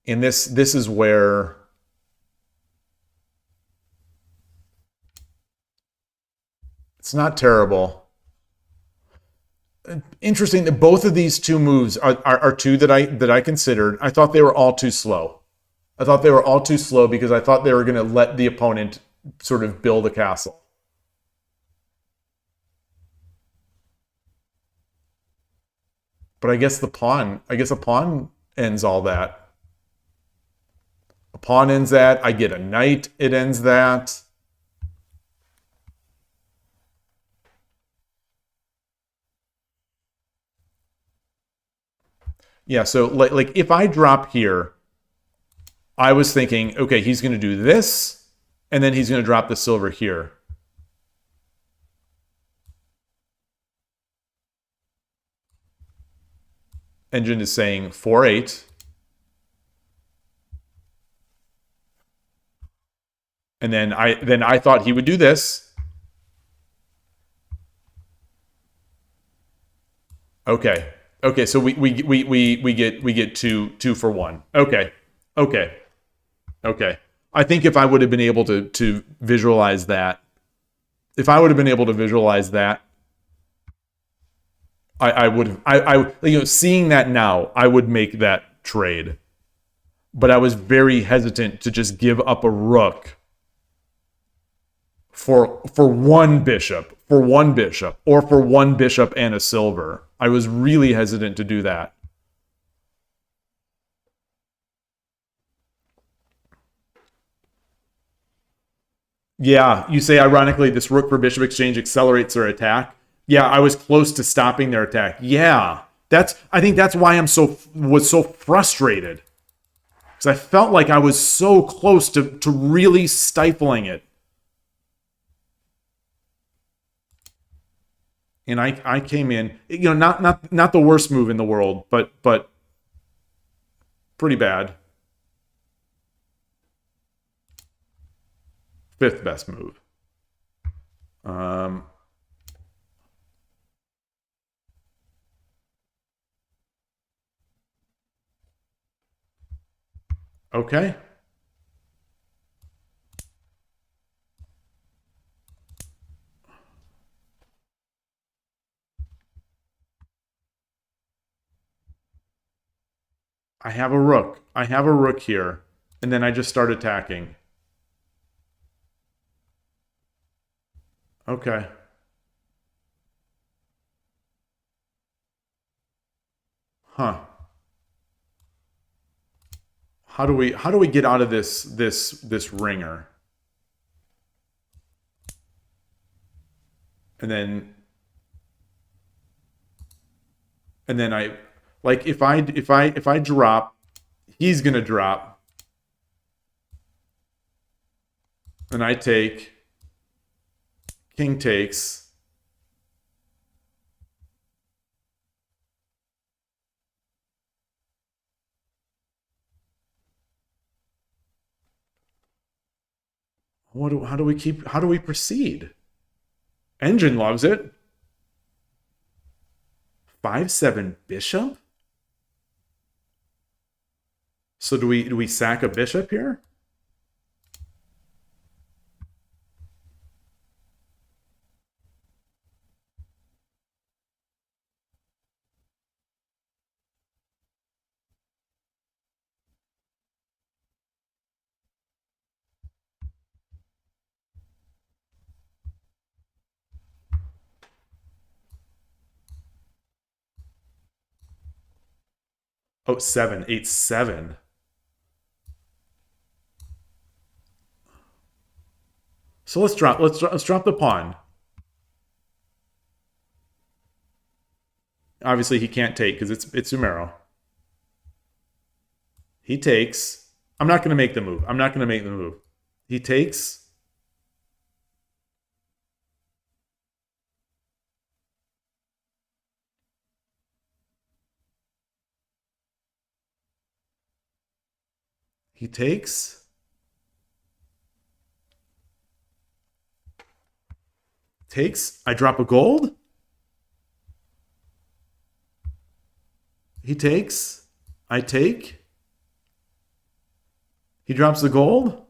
And this is where it's not terrible. Interesting that both of these two moves are two that I considered. I thought they were all too slow. Because I thought they were going to let the opponent sort of build a castle. But I guess a pawn ends all that. A pawn ends that. I get a knight, it ends that. Yeah, so like if I drop here, I was thinking, okay, he's going to do this, and then he's going to drop the silver here. Engine is saying 4-8. And then I thought he would do this. Okay. Okay, so we get two for one. Okay. Okay. Okay. I think if I would have been able to visualize that, I would have, seeing that now, I would make that trade. But I was very hesitant to just give up a rook for one bishop, or for one bishop and a silver. I was really hesitant to do that. Yeah, you say ironically this rook for bishop exchange accelerates their attack. Yeah, I was close to stopping their attack. Yeah, I think that's why was so frustrated. Because I felt like I was so close to really stifling it. And I came in, not the worst move in the world, but pretty bad. Fifth best move. Okay. I have a rook. I have a rook here. And then I just start attacking. Okay. Huh. How do we get out of this ringer? And then I, like, if I drop, he's gonna drop. And I take, king takes. How do we proceed? Engine loves it. 5-7 bishop? So do we sack a bishop here? Oh, 7, 8, 7. So let's drop the pawn. Obviously he can't take because it's Umero. He takes. I'm not going to make the move. He takes. He takes. Takes. I drop a gold. He takes. I take. He drops the gold.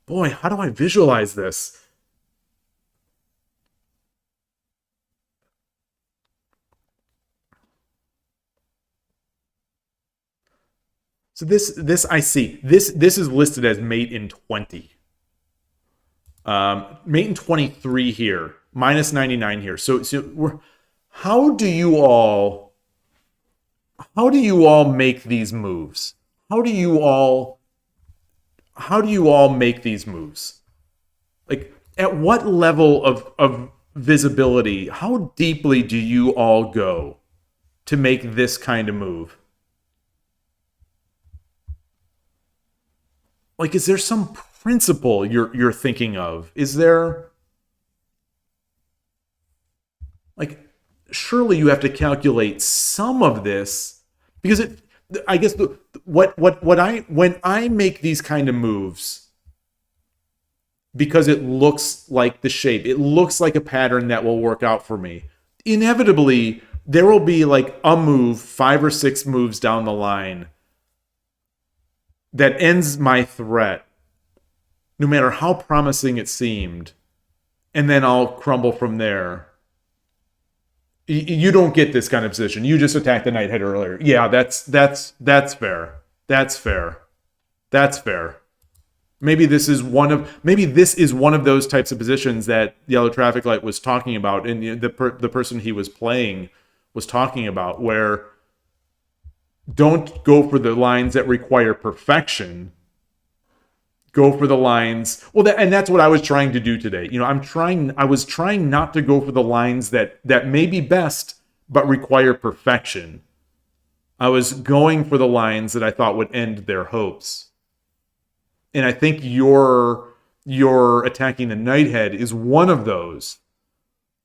Boy, how do I visualize this? So this I see. This is listed as mate in 20. Mate in 23 here. Minus 99 here. So how do you all make these moves? How do you all make these moves? Like, at what level of visibility, how deeply do you all go? to make this kind of move? Like, is there some principle you're thinking of? Is there, like, surely you have to calculate some of this, because I guess when I make these kind of moves, because it looks like the shape, it looks like a pattern that will work out for me, inevitably there will be like a move 5 or 6 moves down the line that ends my threat, no matter how promising it seemed, and then I'll crumble from there. You don't get this kind of position. You just attacked the knight head earlier. Yeah, that's fair. That's fair. That's fair. Maybe this is one of those types of positions that Yellow Traffic Light was talking about, and the person he was playing was talking about, where don't go for the lines that require perfection. Go for the lines. Well, and that's what I was trying to do today. I was trying not to go for the lines that may be best, but require perfection. I was going for the lines that I thought would end their hopes. And I think your attacking the Knighthead is one of those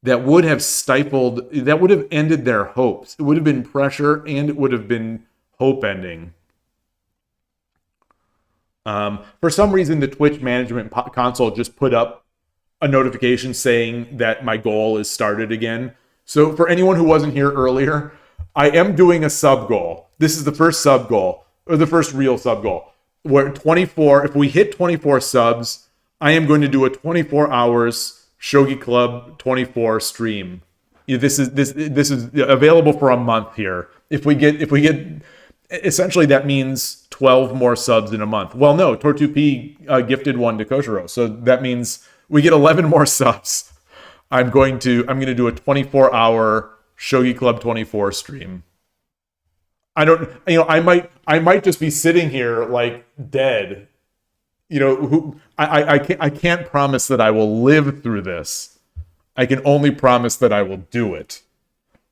that would have that would have ended their hopes. It would have been pressure, and it would have been hope ending. For some reason, the Twitch management console just put up a notification saying that my goal is started again. So for anyone who wasn't here earlier, I am doing a sub goal. This is the first sub goal, or the first real sub goal. Where 24, if we hit 24 subs, I am going to do a 24 hours Shogi Club 24 stream. This is available for a month here. If we get essentially that means 12 more subs in a month. Well, no, Tortu gifted one to Koshiro, so that means we get 11 more subs. I'm going to do a 24-hour Shogi Club 24 stream. I might just be sitting here like dead. I can't promise that I will live through this. I can only promise that I will do it.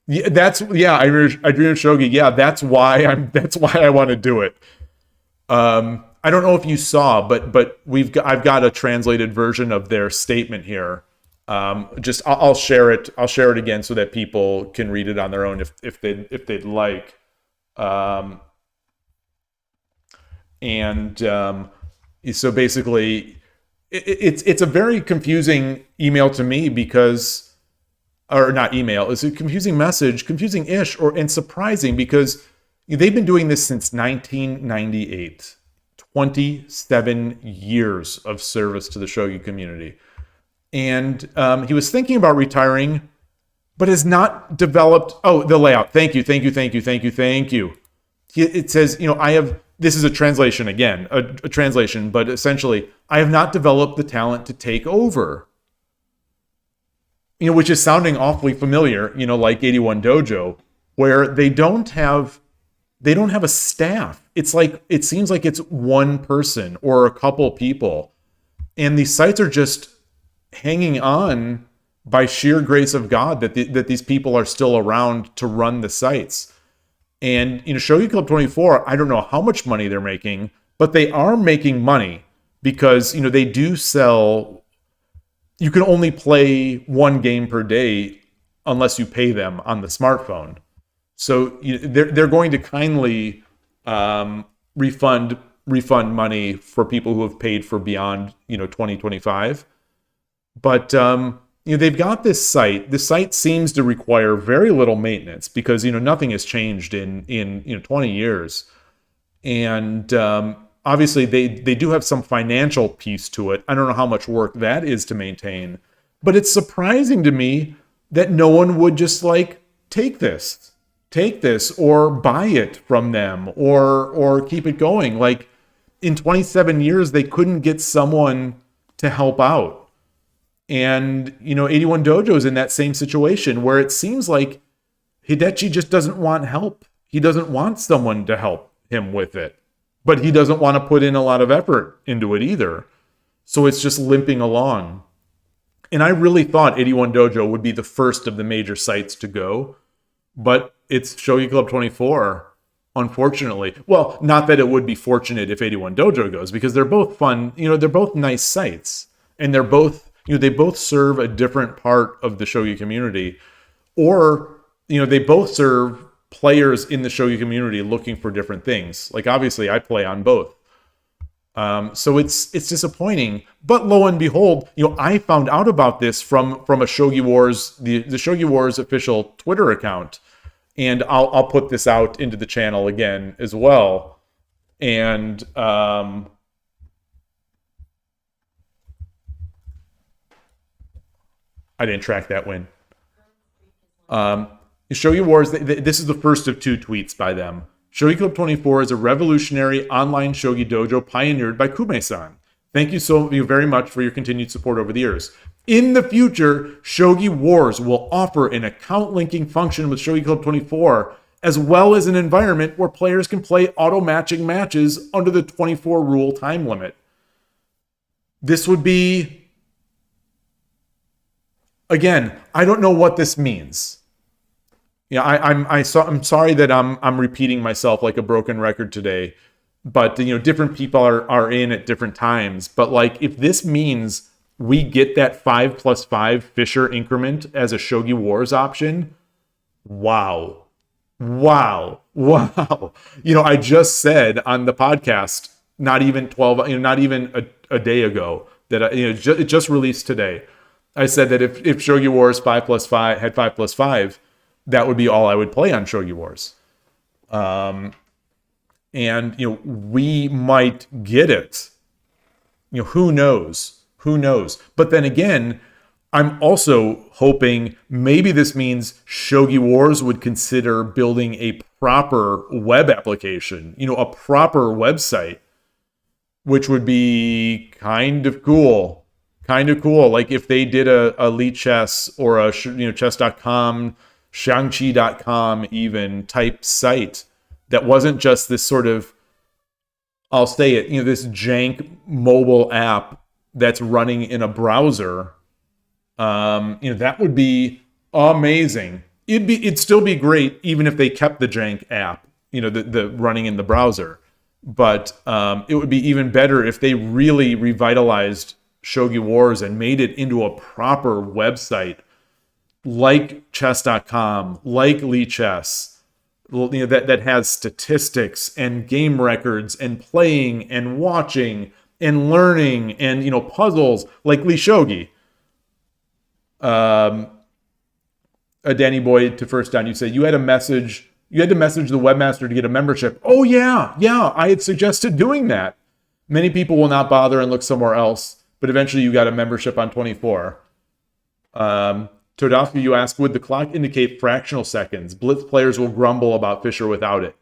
I dream of Shogi. Yeah, that's why I want to do it. I don't know if you saw, but I've got a translated version of their statement here. I'll share it. I'll share it again so that people can read it on their own if they'd like. So basically, it's a very confusing email to me because, or not email, it's a confusing message, confusing-ish, and surprising because they've been doing this since 1998. 27 years of service to the Shogi community. And he was thinking about retiring, but has not developed... Oh, the layout. Thank you. It says, this is a translation again, a translation, but essentially, I have not developed the talent to take over. Which is sounding awfully familiar, like 81 Dojo, where they don't have a staff. It seems like it's one person or a couple people. And these sites are just hanging on by sheer grace of God that these people are still around to run the sites. And Shogi Club 24, I don't know how much money they're making, but they are making money because they do sell. You can only play one game per day unless you pay them on the smartphone. So they're going to kindly refund money for people who have paid for beyond 2025. But they've got this site. The site seems to require very little maintenance because nothing has changed in 20 years. And obviously they do have some financial piece to it. I don't know how much work that is to maintain, but it's surprising to me that no one would just take this or buy it from them or keep it going. In 27 years, they couldn't get someone to help out. And, 81 Dojo is in that same situation where it seems like Hidechi just doesn't want help. He doesn't want someone to help him with it. But he doesn't want to put in a lot of effort into it either. So it's just limping along. And I really thought 81 Dojo would be the first of the major sites to go. But it's Shogi Club 24, unfortunately. Well, not that it would be fortunate if 81 Dojo goes, because they're both fun. They're both nice sites, and they're both, they both serve a different part of the shogi community, or they both serve players in the shogi community looking for different things. Like, obviously, I play on both. So it's disappointing, but lo and behold, I found out about this from a Shogi Wars, the Shogi Wars official Twitter account, and I'll put this out into the channel again as well. And I didn't track that win. Shogi Wars, this is the first of 2 tweets by them. Shogi Club 24 is a revolutionary online shogi dojo pioneered by Kume-san. Thank you very much for your continued support over the years. In the future, Shogi Wars will offer an account linking function with Shogi Club 24, as well as an environment where players can play auto-matching matches under the 24 rule time limit. This would be... Again, I don't know what this means. I'm sorry that I'm repeating myself like a broken record today, but different people are in at different times. But like, if this means we get that 5+5 Fisher increment as a Shogi Wars option, wow. I just said on the podcast not even a day ago that it just released today. I said that if Shogi Wars 5+5 had 5+5. That would be all I would play on Shogi Wars. And, we might get it. Who knows? But then again, I'm also hoping maybe this means Shogi Wars would consider building a proper web application, a proper website, which would be kind of cool. Like if they did a Lichess or a, chess.com, Shangchi.com even type site that wasn't just this sort of, I'll say it, this jank mobile app that's running in a browser. That would be amazing. It'd still be great even if they kept the jank app, the running in the browser. But it would be even better if they really revitalized Shogi Wars and made it into a proper website, like chess.com, like Lichess, that has statistics and game records and playing and watching and learning and puzzles, like Shogi. Danny Boy to First Down, you said you had to message the webmaster to get a membership. Oh yeah, I had suggested doing that. Many people will not bother and look somewhere else, but eventually you got a membership on 24. Todafki, you ask, would the clock indicate fractional seconds? Blitz players will grumble about Fisher without it.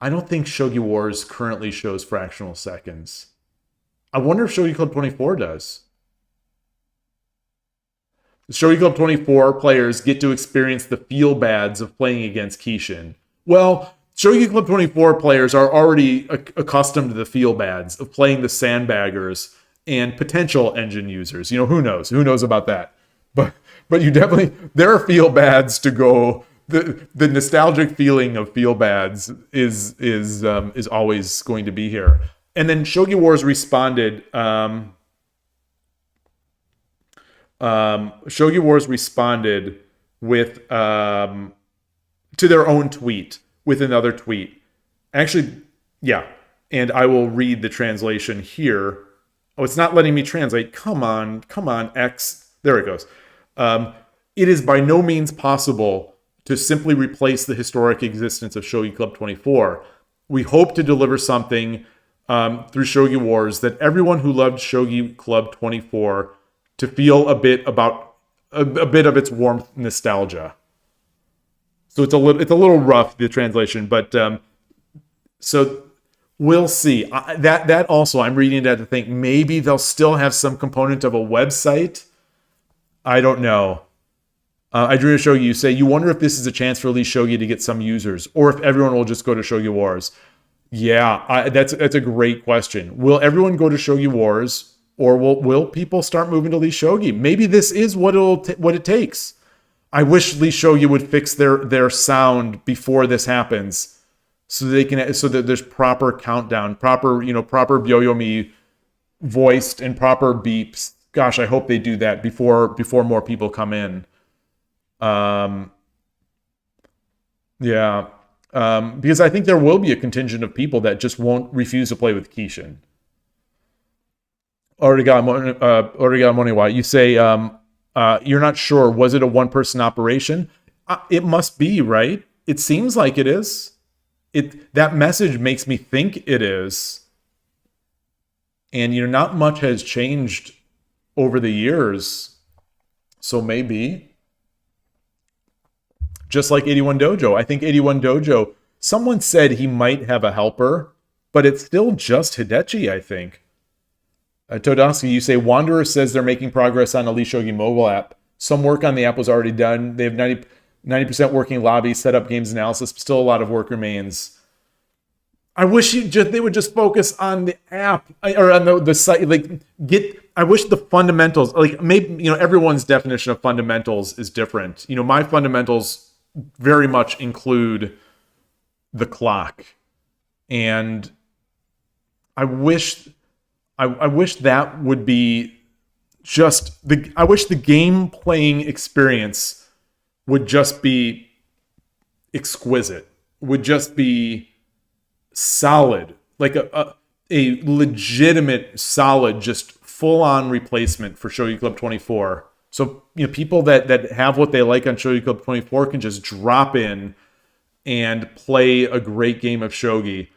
I don't think Shogi Wars currently shows fractional seconds. I wonder if Shogi Club 24 does. The Shogi Club 24 players get to experience the feel-bads of playing against Kishin. Well, Shogi Club 24 players are already accustomed to the feel-bads of playing the sandbaggers and potential engine users. Who knows? Who knows about that? But you definitely, there are feel-bads to go. The nostalgic feeling of feel-bads is always going to be here. And then Shogi Wars responded. Shogi Wars responded with to their own tweet with another tweet. Actually, yeah. And I will read the translation here. Oh, it's not letting me translate. Come on, X. There it goes. It is by no means possible to simply replace the historic existence of Shogi Club 24. We hope to deliver something through Shogi Wars that everyone who loved Shogi Club 24 to feel a bit of its warmth, nostalgia. So it's a little rough, the translation, but so we'll see. That also, I'm reading that to think maybe they'll still have some component of a website. I don't know. I drew a Shogi. You say you wonder if this is a chance for Elite Shogi to get some users, or if everyone will just go to Shogi Wars. Yeah, that's a great question. Will everyone go to Shogi Wars, Or will people start moving to Lee Shogi? Maybe this is what it takes. I wish Lee Shogi would fix their sound before this happens, so that there's proper countdown, proper Byoyomi voiced and proper beeps. Gosh, I hope they do that before more people come in. Because I think there will be a contingent of people that just won't refuse to play with Kishin. Moniwa, you say you're not sure. Was it a one-person operation? It must be, right? It seems like it is. That message makes me think it is. And not much has changed over the years. So maybe. Just like 81 Dojo. I think 81 Dojo, someone said he might have a helper, but it's still just Hidechi, I think. Todowski, you say Wanderer says they're making progress on a Lee Shogi mobile app. Some work on the app was already done. They have 90% working lobby, set up games analysis, but still a lot of work remains. I wish they would just focus on the app or on the site. I wish the fundamentals, maybe everyone's definition of fundamentals is different. My fundamentals very much include the clock, and I wish that would be just I wish the game playing experience would just be exquisite, would just be solid, like a legitimate, solid, just full-on replacement for Shogi Club 24. So people that have what they like on Shogi Club 24 can just drop in and play a great game of Shogi.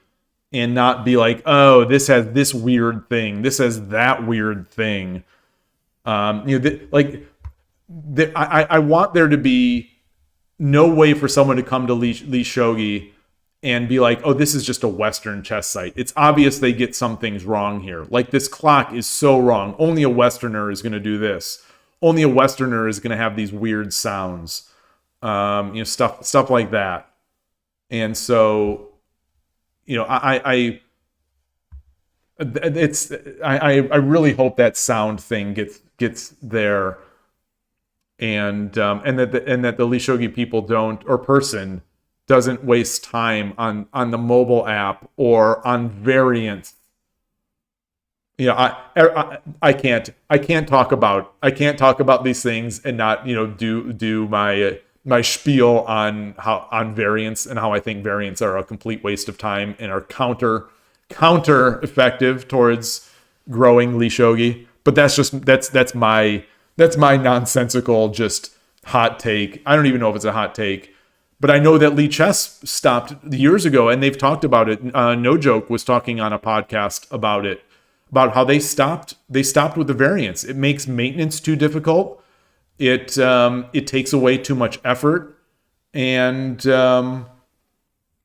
And not be like, oh, this has this weird thing. This has that weird thing. I want there to be no way for someone to come to Lee Shogi and be like, oh, this is just a Western chess site. It's obvious they get some things wrong here. Like, this clock is so wrong. Only a Westerner is going to do this. Only a Westerner is going to have these weird sounds. Stuff like that. And so... I really hope that sound thing gets there, and that the Lee Shogi people doesn't waste time on the mobile app or on variants. I can't talk about these things and not do my spiel on variants and how I think variants are a complete waste of time and are counter effective towards growing Lee Shogi. But that's my nonsensical just hot take. I don't even know if it's a hot take, but I know that Lee Chess stopped years ago, and they've talked about it. No Joke was talking on a podcast about it, about how they stopped with the variants. It makes maintenance too difficult. It takes away too much effort. And can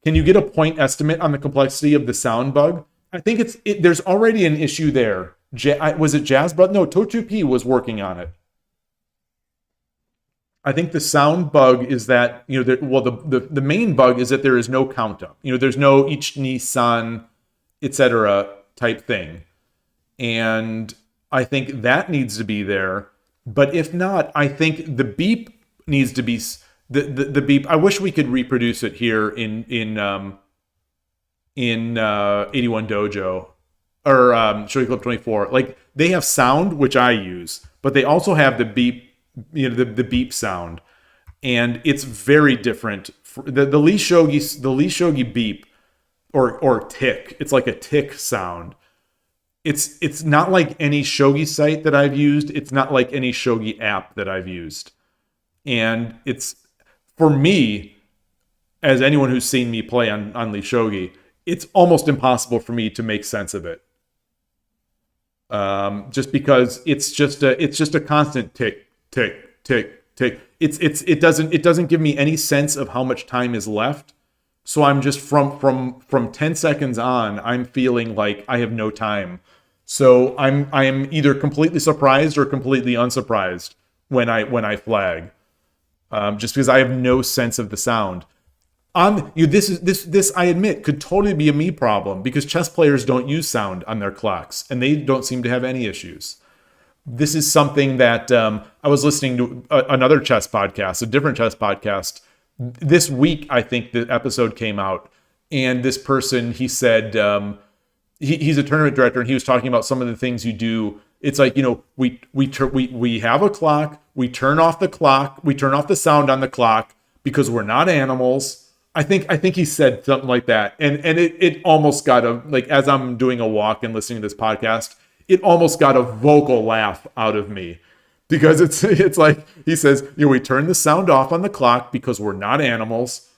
you get a point estimate on the complexity of the sound bug? I think there's already an issue there. Was it Jazz Bud? No, Totu was working on it. I think the sound bug is that, the main bug is that there is no count up. There's no Ichi-ni-san, etc. type thing. And I think that needs to be there. But if not, I think the beep needs to be the beep. I wish we could reproduce it here in 81 Dojo or Shogi Club 24. Like, they have sound, which I use, but they also have the beep, the beep sound, and it's very different. The Lee Shogi beep or tick. It's like a tick sound. It's not like any Shogi site that I've used. It's not like any Shogi app that I've used. And it's, for me, as anyone who's seen me play on Lee Shogi, it's almost impossible for me to make sense of it. Just because it's just a constant tick, tick, tick, tick. It doesn't give me any sense of how much time is left. So I'm just from 10 seconds on, I'm feeling like I have no time. So I am either completely surprised or completely unsurprised when I flag, just because I have no sense of the sound. This I admit could totally be a me problem because chess players don't use sound on their clocks and they don't seem to have any issues. This is something that I was listening to another chess podcast, a different chess podcast this week. I think the episode came out, and this person, he said he's a tournament director, and he was talking about some of the things you do. It's like, we have a clock, we turn off the clock, we turn off the sound on the clock because we're not animals. I think he said something like that, and it almost got as I'm doing a walk and listening to this podcast, it almost got a vocal laugh out of me because it's like he says, we turn the sound off on the clock because we're not animals,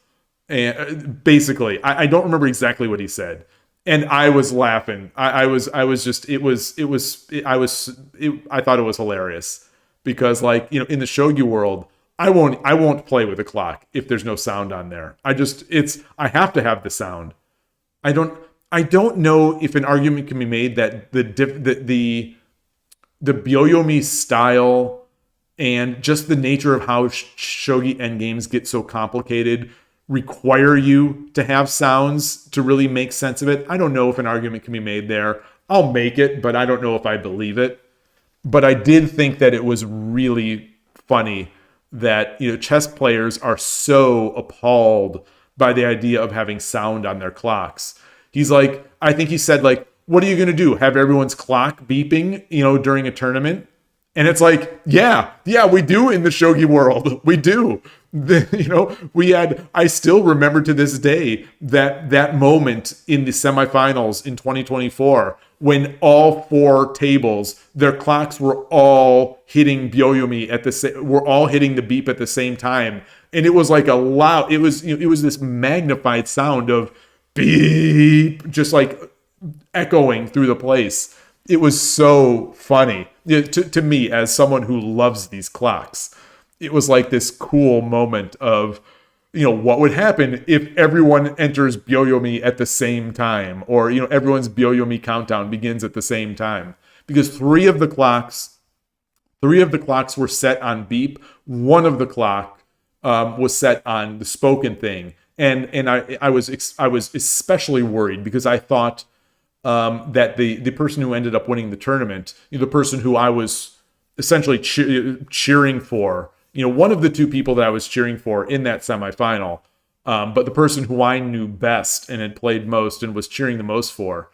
and basically, I don't remember exactly what he said, and I was laughing. I thought it was hilarious because in the shogi world, I won't play with a clock if there's no sound on there. I have to have the sound. I don't know if an argument can be made that the Byoyomi style and just the nature of how shogi endgames get so complicated require you to have sounds to really make sense of it. I don't know if an argument can be made there. I'll make it, but I don't know if I believe it. But I did think that it was really funny that chess players are so appalled by the idea of having sound on their clocks. He's like, I think he said, what are you going to do? Have everyone's clock beeping, during a tournament? And it's like, yeah, we do in the shogi world. We do. I still remember to this day that moment in the semifinals in 2024 when all four tables, their clocks were all hitting Byoyomi we're all hitting the beep at the same time. And it was like it was this magnified sound of beep, just echoing through the place. It was so funny to me as someone who loves these clocks. It was like this cool moment of, what would happen if everyone enters Byoyomi at the same time, or, everyone's Byoyomi countdown begins at the same time, because three of the clocks were set on beep. One of the clock was set on the spoken thing. And I was especially worried because I thought that the person who ended up winning the tournament, the person who I was essentially cheering for, one of the two people that I was cheering for in that semifinal, but the person who I knew best and had played most and was cheering the most for,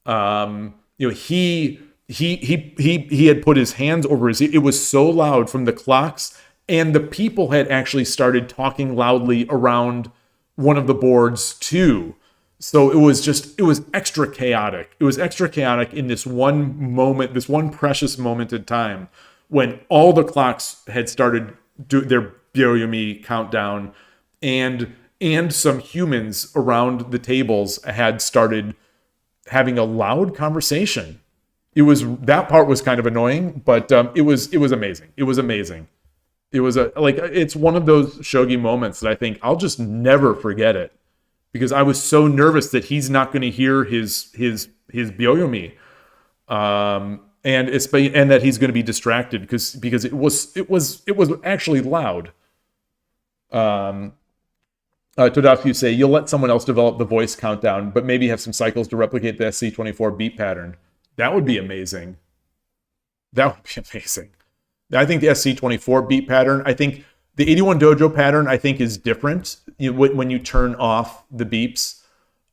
he had put his hands over his ear. It was so loud from the clocks, and the people had actually started talking loudly around one of the boards too. So it was extra chaotic. It was extra chaotic in this one moment, this one precious moment in time when all the clocks had started their Byoyomi countdown, and some humans around the tables had started having a loud conversation. That part was kind of annoying, but it was amazing. It was amazing. It was it's one of those shogi moments that I think I'll just never forget it, because I was so nervous that he's not going to hear his Byoyomi, and that he's going to be distracted because it was actually loud. Todaf, you say you'll let someone else develop the voice countdown, but maybe have some cycles to replicate the SC24 beat pattern. That would be amazing. That would be amazing. I think the SC24 beat pattern, I think the 81 dojo pattern, I think is different when you turn off the beeps,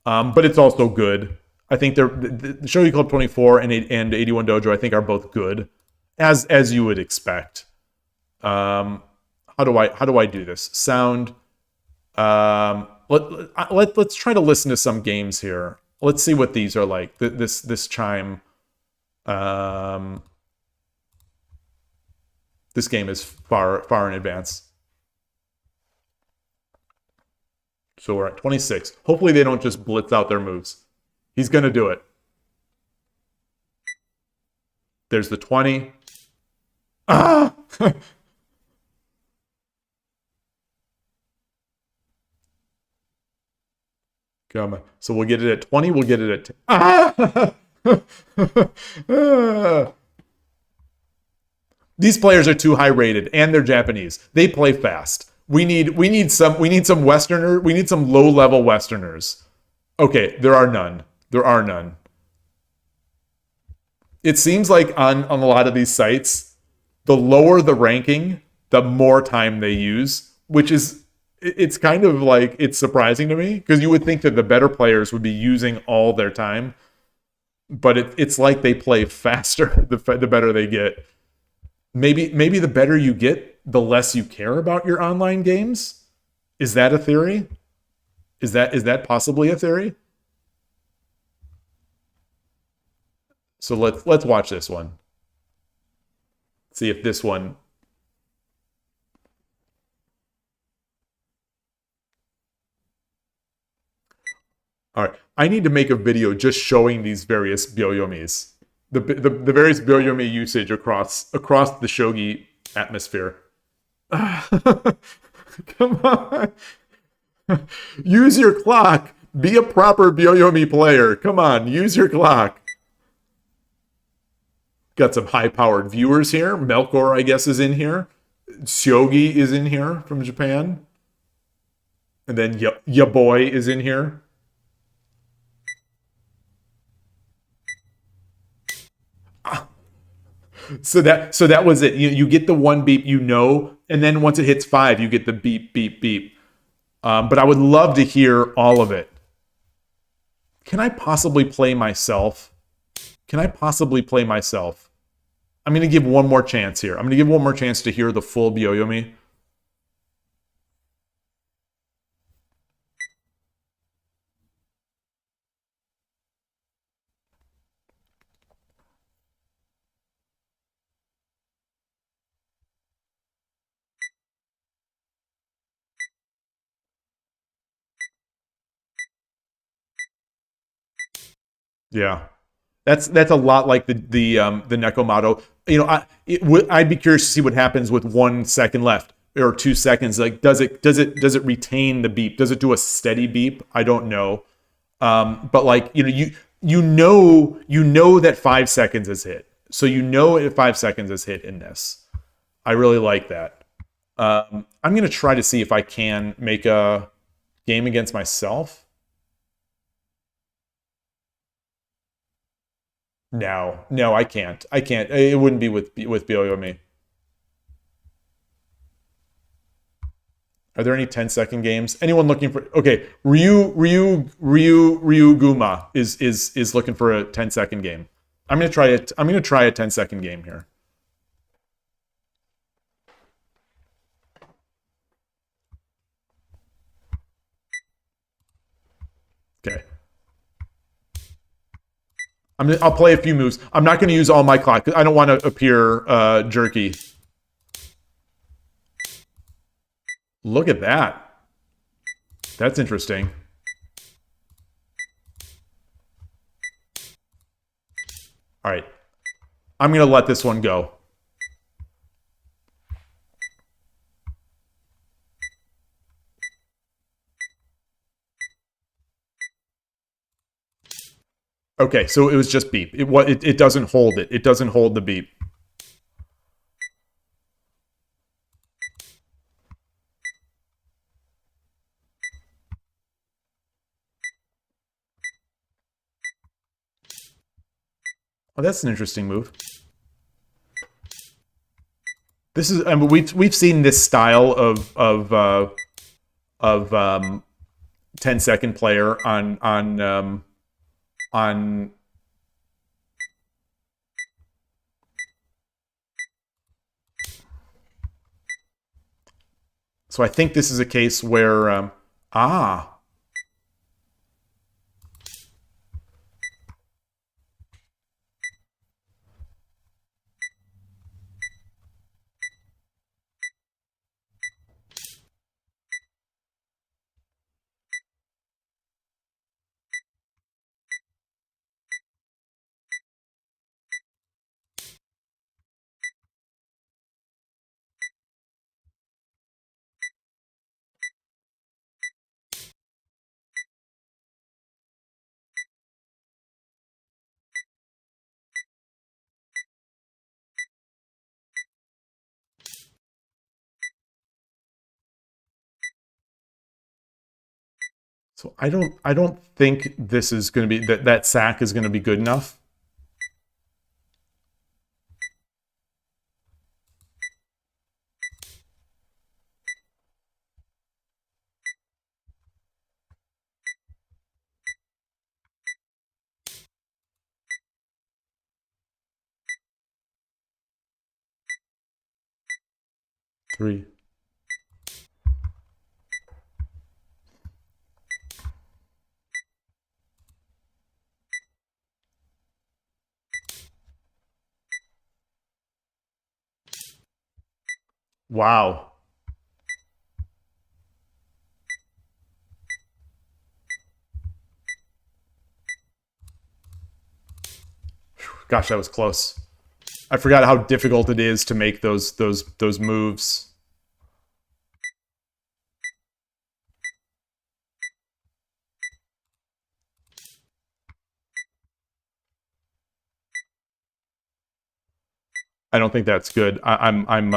but it's also good. I think the Shogi Club 24 and 81 dojo, I think, are both good, as you would expect. How do I do this? Sound. Let's try to listen to some games here. Let's see what these are like. This chime. This game is far in advance. So we're at 26. Hopefully they don't just blitz out their moves. He's going to do it. There's the 20. Ah! Come on. So we'll get it at 20. We'll get it at 10. Ah! These players are too high rated, and they're Japanese. They play fast. We need some Westerner. We need some low level Westerners. Okay, there are none. There are none. It seems like on a lot of these sites, the lower the ranking, the more time they use, which is it's kind of like it's surprising to me because you would think that the better players would be using all their time, but it's like they play faster the better they get. Maybe the better you get, the less you care about your online games. Is that a theory? Is that possibly a theory? So let's watch this one. See if this one. All right, I need to make a video just showing these various byoyomis, the various byoyomi usage across the shogi atmosphere. Come on, use your clock. Be a proper byoyomi player. Come on, use your clock. Got some high-powered viewers here. Melkor, I guess, is in here. Shogi is in here from Japan. And then ya boy is in here. So that was it. You get the one beep, and then once it hits 5, you get the beep, beep, beep. But I would love to hear all of it. Can I possibly play myself? I'm going to give one more chance here. I'm going to give one more chance to hear the full byoyomi. Yeah. That's a lot like the Nekomato. I'd be curious to see what happens with 1 second left or 2 seconds. Like, does it retain the beep? Does it do a steady beep? I don't know. But like you know that 5 seconds is hit, so you know if 5 seconds is hit in this. I really like that. I'm gonna try to see if I can make a game against myself. No, I can't. It wouldn't be with byoyomi. Are there any 10-second games? Anyone looking for? Okay, Ryuguma is looking for a 10-second game. I'm gonna try it. I'm gonna try a 10-second game here. Okay. I'll play a few moves. I'm not gonna use all my clock. I don't want to appear jerky. Look at that. That's interesting. All right. I'm going to let this one go. Okay, so it was just beep. It doesn't hold it. It doesn't hold the beep. Oh, that's an interesting move. This is, I mean, we've seen this style of 10-second player on. So I think this is a case where So I don't think this is going to be that sack is going to be good enough. Three. Wow. Gosh, that was close. I forgot how difficult it is to make those moves. I don't think that's good. I'm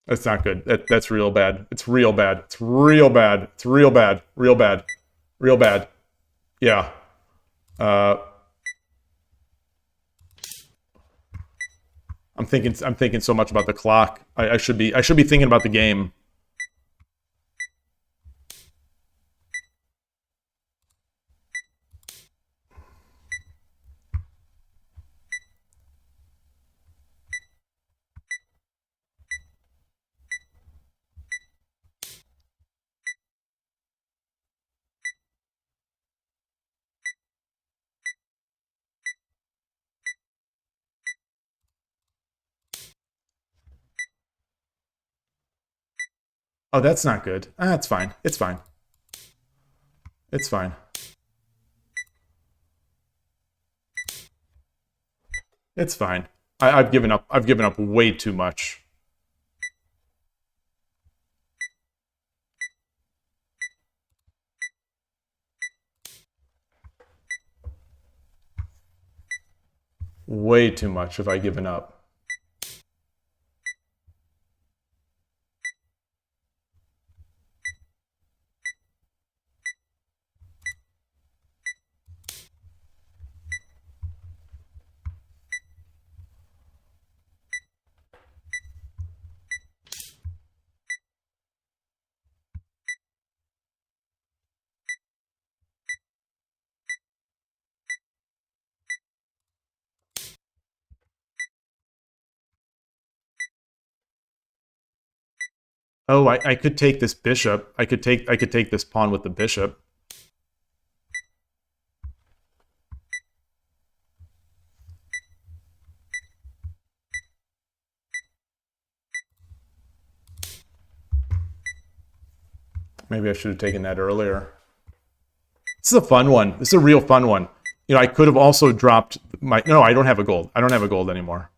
That's not good. That's real bad. It's real bad. It's real bad. It's real bad. Real bad. Real bad. Yeah. I'm thinking so much about the clock. I should be thinking about the game. Oh, that's not good. It's fine. It's fine. It's fine. It's fine. I've given up. I've given up way too much. Way too much have I given up. Oh, I could take this bishop. I could take this pawn with the bishop. Maybe I should have taken that earlier. This is a fun one. This is a real fun one. You know, I could have also dropped my... No, I don't have a gold. I don't have a gold anymore.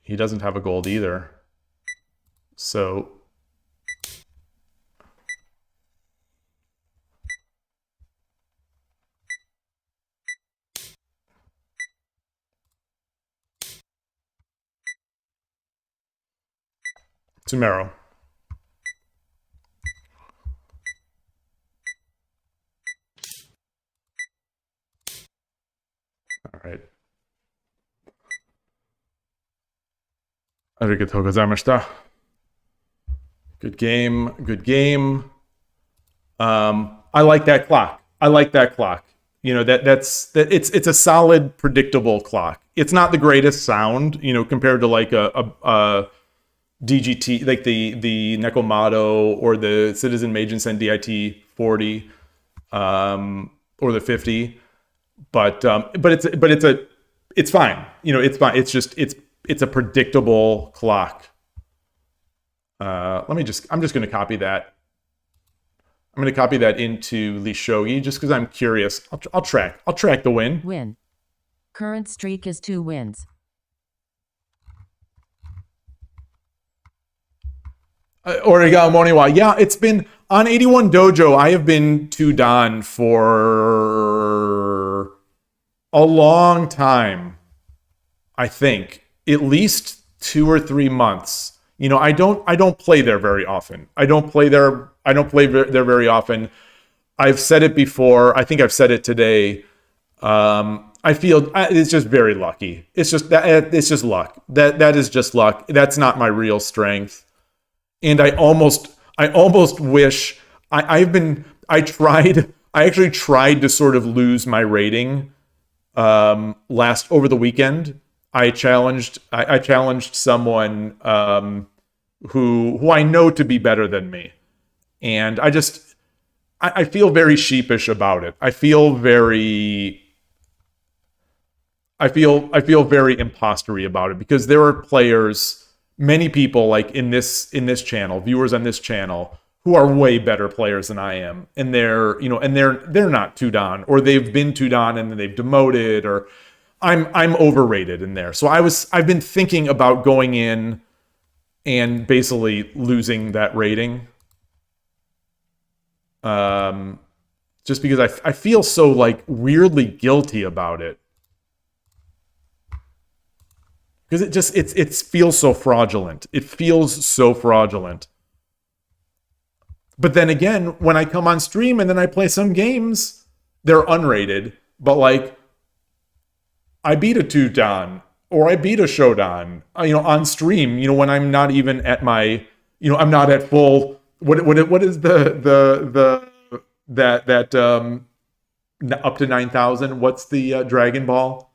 He doesn't have a gold either. So... Tomorrow. All right. ありがとうございました. Good game. Good game. I like that clock. I like that clock. You know, it's a solid, predictable clock. It's not the greatest sound, you know, compared to like a DGT, like the Nekomato or the Citizen Magensen DIT 40, or the 50. But it's fine. You know, it's fine. It's just it's a predictable clock. I'm just going to copy that. I'm going to copy that into the Shogi just because I'm curious. I'll track the win. Win. Current streak is 2 wins. Origa Moniwa. Yeah, it's been on 81 Dojo. I have been to Dan for a long time. I think at least 2 or 3 months. You know, I don't play there very often. I don't play there very often. I've said it before. I think I've said it today. I feel it's just very lucky. It's just luck. That is just luck. That's not my real strength. And I almost wish I actually tried to sort of lose my rating over the weekend. I challenged someone who I know to be better than me, and I feel very sheepish about it. I feel very impostery about it because there are players, many people like in this channel, viewers on this channel, who are way better players than I am, and they're not Tudan, or they've been Tudan and then they've demoted, or I'm overrated in there. So I've been thinking about going in and basically losing that rating. Just because I feel so like weirdly guilty about it. Because it feels so fraudulent. It feels so fraudulent. But then again, when I come on stream and then I play some games, they're unrated, but like I beat a Tudan or I beat a Shodan, on stream, when I'm not even at my, I'm not at full, what is that up to 9,000, what's the Dragon Ball?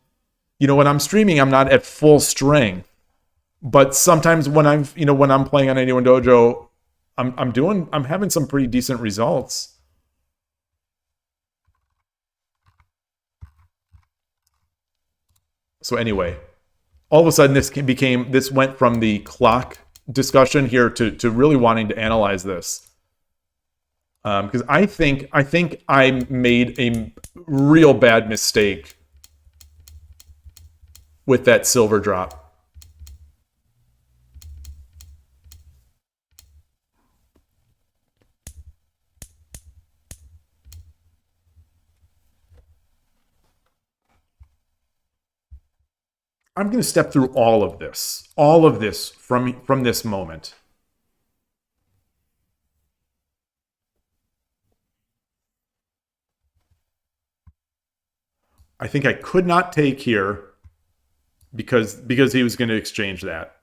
When I'm streaming, I'm not at full strength. But sometimes when I'm playing on 81 Dojo, I'm having some pretty decent results. So anyway, all of a sudden this went from the clock discussion here to really wanting to analyze this. Because I think I made a real bad mistake with that silver drop. I'm going to step through all of this from this moment. I think I could not take here because he was going to exchange that.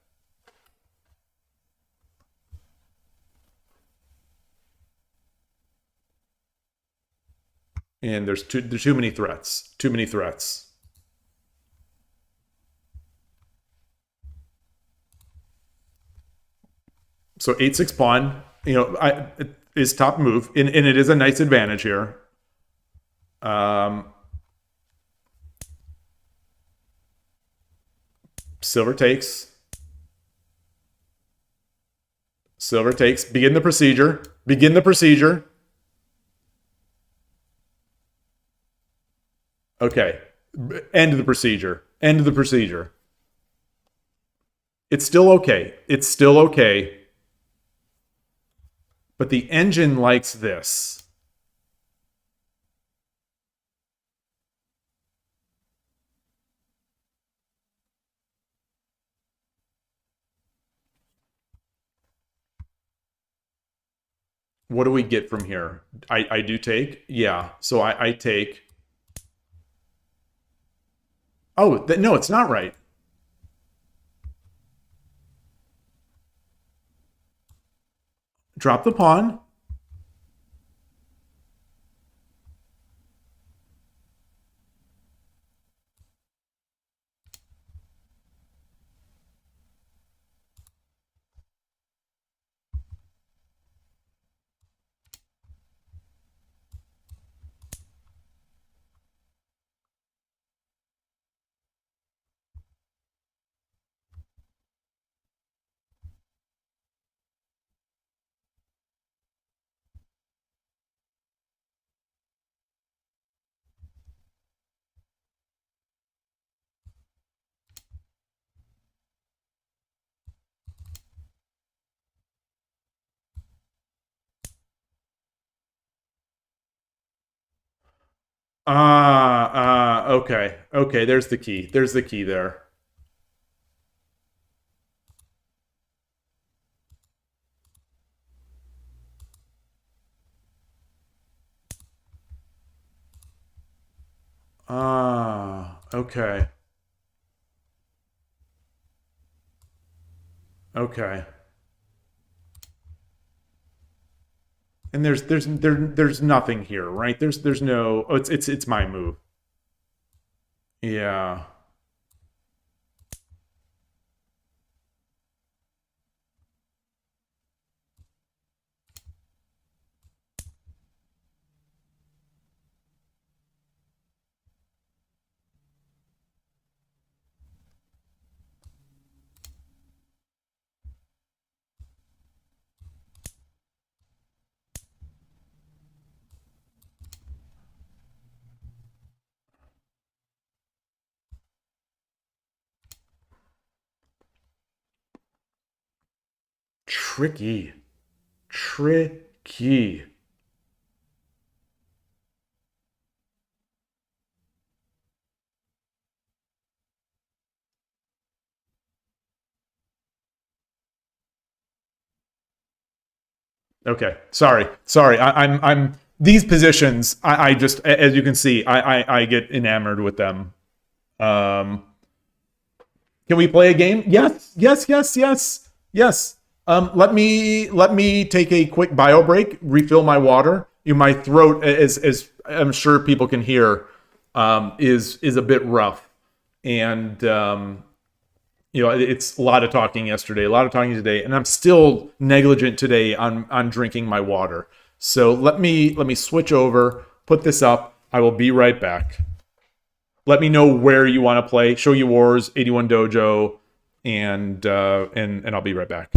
And there's too many threats. Too many threats. So 8-6 pawn, is top move, and it is a nice advantage here. Silver takes. Silver takes. Begin the procedure. Begin the procedure. Okay. End the procedure. End the procedure. It's still okay. It's still okay. But the engine likes this. What do we get from here? I do take? Yeah. So I take. Oh, no, it's not right. Drop the pawn. Okay. Okay, there's the key. There's the key there. Okay. Okay. And there's nothing here, right? There's no oh it's my move. Yeah. Tricky. Tricky. Okay. Sorry. I'm these positions. I just as you can see, I get enamored with them. Um, can we play a game? Yes. Let me take a quick bio break, refill my water. My throat, as I'm sure people can hear, is a bit rough, and it's a lot of talking yesterday, a lot of talking today, and I'm still negligent today on drinking my water. So let me switch over, put this up. I will be right back. Let me know where you want to play. Shogi Wars, 81 Dojo, and I'll be right back.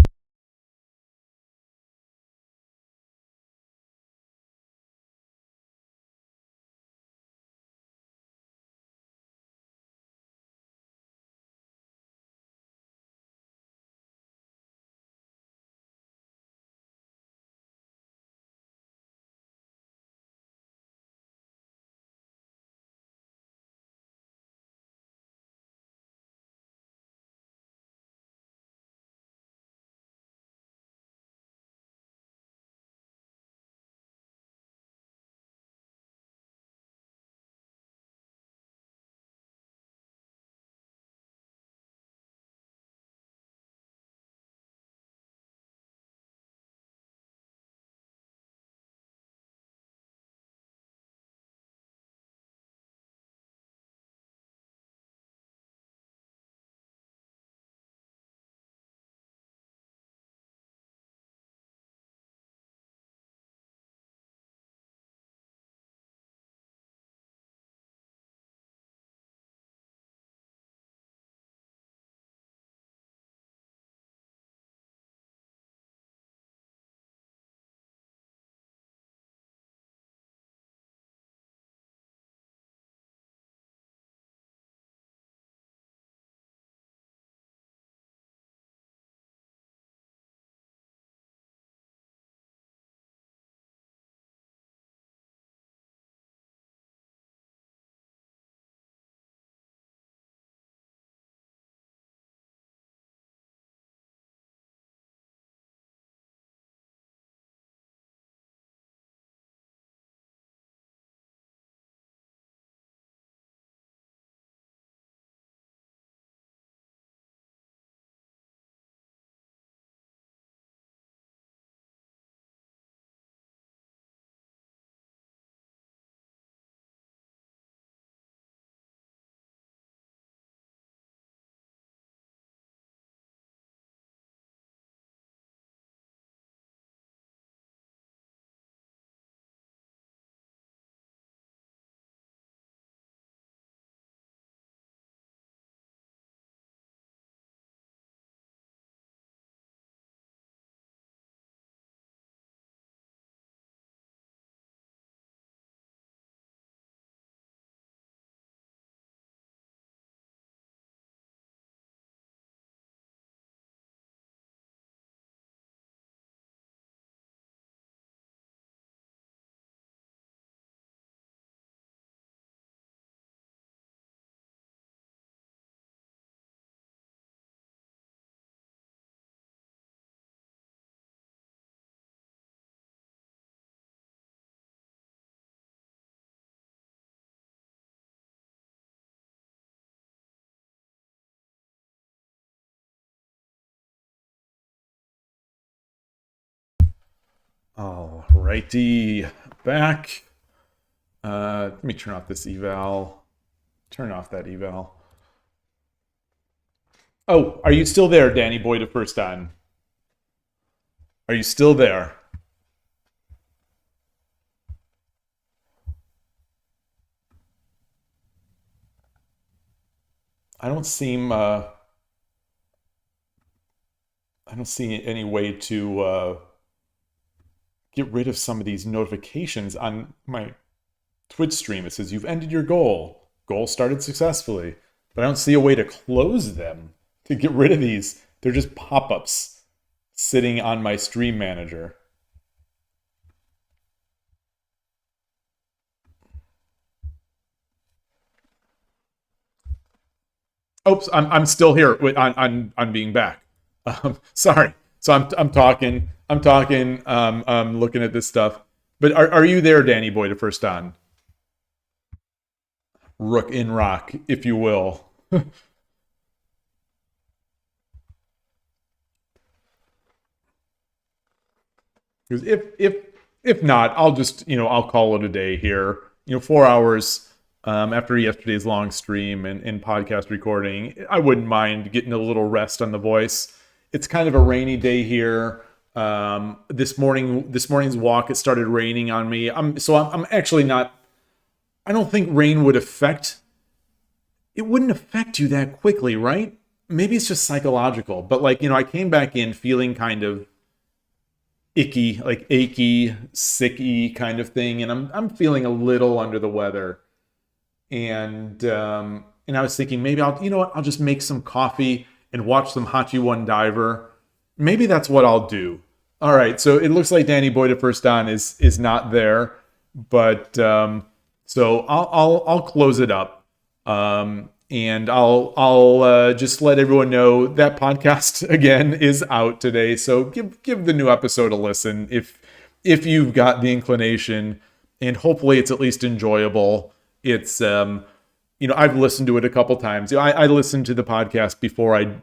Alrighty, back. Let me turn off this eval. Turn off that eval. Oh, are you still there, Danny Boy to First On? Are you still there? I don't see any way to get rid of some of these notifications on my Twitch stream. It says you've ended your goal. Goal started successfully. But I don't see a way to close them, to get rid of these. They're just pop-ups sitting on my stream manager. Oops, I'm still here on being back. Sorry. So I'm talking, looking at this stuff. But are you there, Danny Boy to First On? Rook in rock, if you will. Because if not, I'll just I'll call it a day here. 4 hours after yesterday's long stream and podcast recording, I wouldn't mind getting a little rest on the voice. It's kind of a rainy day here. This morning's walk, it started raining on me. I'm actually not. I don't think rain would affect. It wouldn't affect you that quickly, right? Maybe it's just psychological. But I came back in feeling kind of icky, like achy, sicky kind of thing, and I'm feeling a little under the weather. And I was thinking maybe I'll just make some coffee and watch some Hachi One Diver. Maybe that's what I'll do. All right, so it looks like Danny Boy to First On is not there, but so I'll close it up, and I'll just let everyone know that podcast again is out today. So give the new episode a listen if you've got the inclination, and hopefully it's at least enjoyable. It's I've listened to it a couple times. I listen to the podcast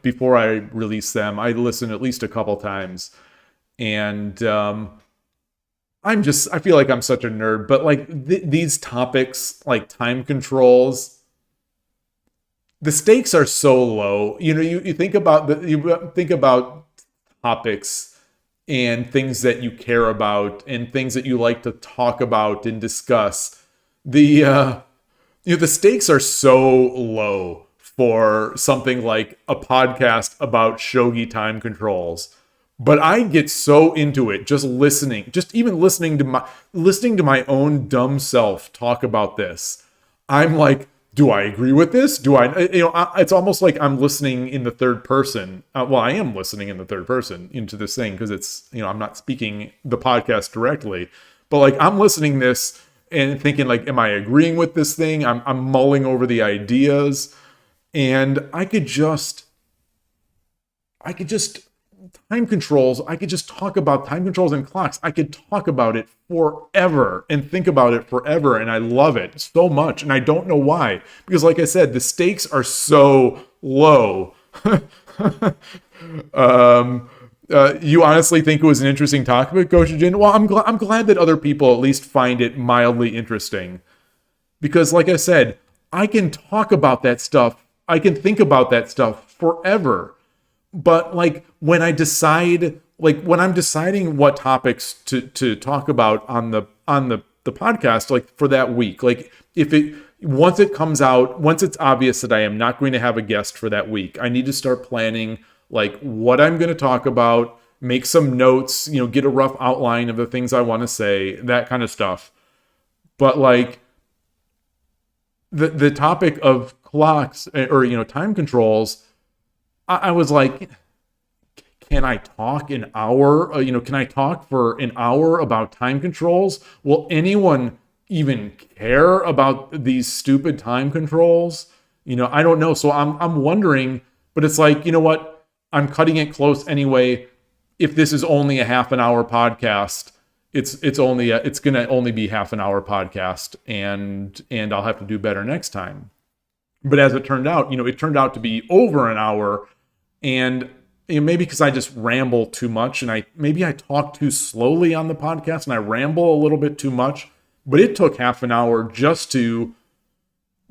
before I release them. I listen at least a couple times, and I feel like I'm such a nerd. But these topics, like time controls, the stakes are so low. You think about topics and things that you care about and things that you like to talk about and discuss. The stakes are so low for something like a podcast about shogi time controls. But I get so into it just listening to my own dumb self talk about this. I'm like, do I agree with this? Do I it's almost like I'm listening in the third person. Well, I am listening in the third person into this thing because it's, I'm not speaking the podcast directly, but I'm listening this and thinking am I agreeing with this thing? I'm mulling over the ideas, and I could just time controls. I could just talk about time controls and clocks. I could talk about it forever and think about it forever, and I love it so much, and I don't know why, because like I said, the stakes are so low. You honestly think it was an interesting topic, Goshijin? Well, I'm glad that other people at least find it mildly interesting. Because like I said, I can talk about that stuff. I can think about that stuff forever. But when I'm deciding what topics to talk about on the podcast, for that week, once it comes out, once it's obvious that I am not going to have a guest for that week, I need to start planning what I'm going to talk about, make some notes, get a rough outline of the things I want to say, that kind of stuff. But the topic of clocks or time controls, I was like, can I talk an hour? Can I talk for an hour about time controls? Will anyone even care about these stupid time controls? I don't know. So I'm wondering, but it's you know what? I'm cutting it close anyway. If this is only a half an hour podcast, it's going to only be half an hour podcast, and I'll have to do better next time. But as it turned out, it turned out to be over an hour, and maybe because I just ramble too much, and maybe I talk too slowly on the podcast and I ramble a little bit too much, but it took half an hour just to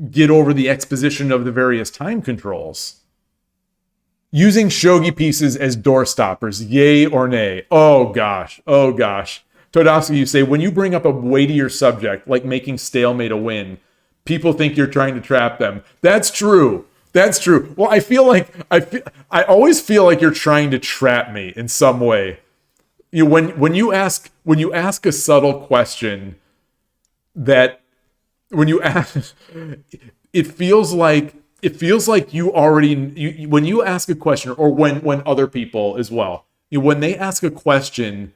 get over the exposition of the various time controls. Using shogi pieces as door stoppers, yay or nay? Oh gosh. Todowski, you say, when you bring up a weightier subject, like making stalemate a win, people think you're trying to trap them. That's true. Well, I always feel like you're trying to trap me in some way. When you ask a subtle question that when you ask, it feels like you already when you ask a question, or when other people as well, when they ask a question,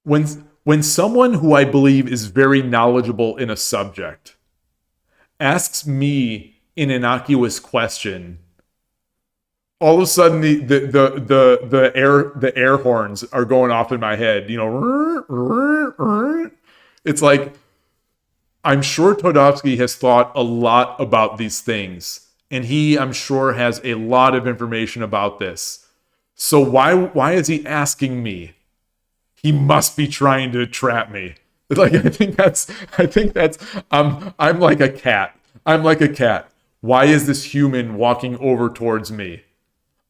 when someone who I believe is very knowledgeable in a subject asks me an innocuous question, all of a sudden the air horns are going off in my head. It's like, I'm sure Todovsky has thought a lot about these things, and he, I'm sure, has a lot of information about this. So why is he asking me? He must be trying to trap me. Like, I think that's I'm like a cat. Why is this human walking over towards me?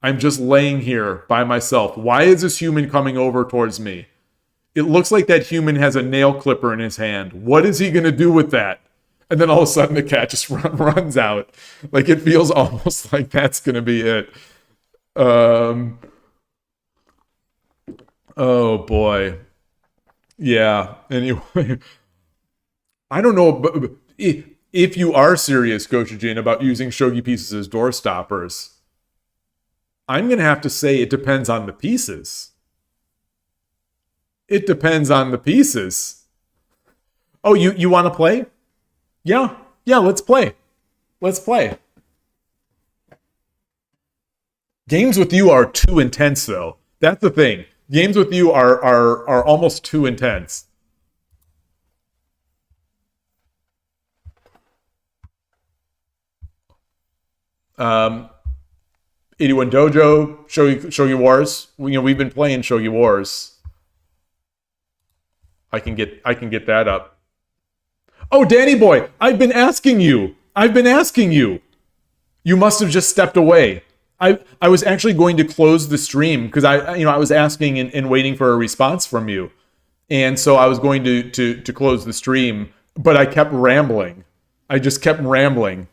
I'm just laying here by myself. Why is this human coming over towards me? It looks like that human has a nail clipper in his hand. What is he going to do with that? And then all of a sudden the cat just runs out. Like, it feels almost like that's going to be it. Oh boy. Yeah. Anyway, I don't know, but if you are serious, Gochujin, about using shogi pieces as door stoppers, I'm going to have to say it depends on the pieces. It depends on the pieces. Oh, you want to play? Yeah, let's play. Games with you are too intense, though. That's the thing. Games with you are almost too intense. Um, 81 Dojo, Shogi Wars. We've been playing Shogi Wars. I can get that up. Oh, Danny boy, I've been asking you. You must have just stepped away. I was actually going to close the stream because I was asking and waiting for a response from you. And so I was going to close the stream, but I kept rambling. I just kept rambling.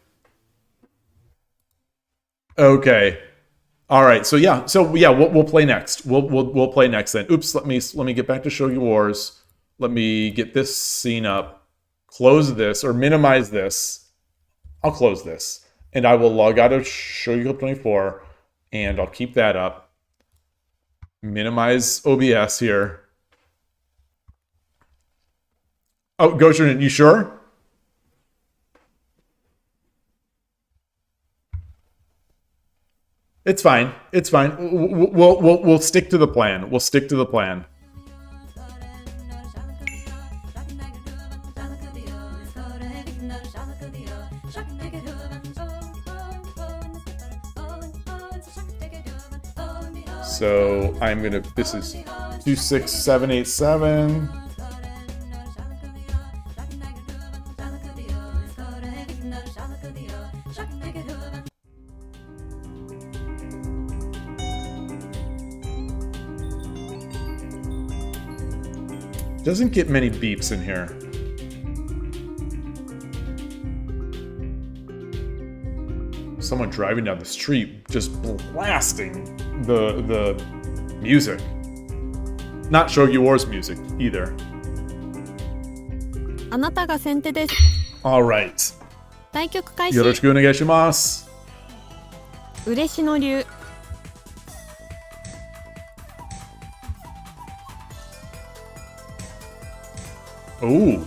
Okay. All right. So we'll play next. We'll play next then. Oops, let me get back to Shogi Wars. Let me get this scene up. Close this or minimize this. I'll close this. And I will log out of Shogi Club 24, and I'll keep that up. Minimize OBS here. Oh, Goshen, you sure? It's fine. We'll stick to the plan. So this is 26787. Doesn't get many beeps in here. Someone driving down the street just blasting the music. Not Shogi Wars music either. あなたが先手です。 Alright. 対局開始。よろしくお願いします。嬉野流。 Ooh.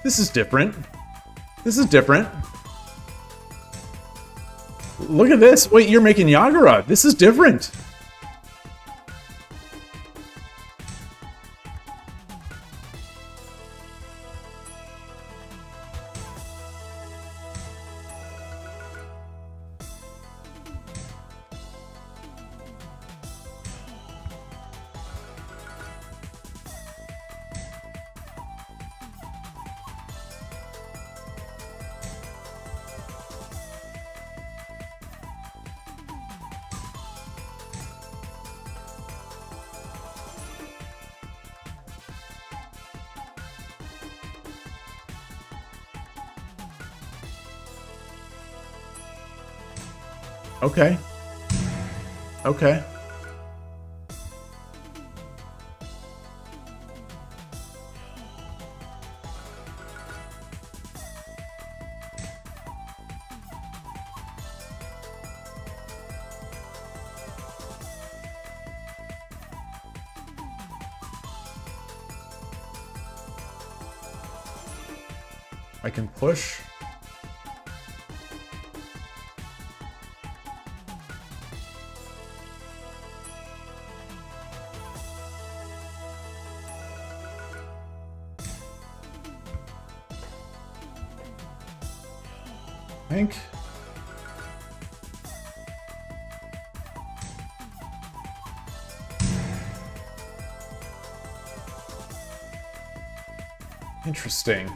This is different. Look at this. Wait, you're making Yagura. This is different. Okay. Okay. I can push. I think. Interesting.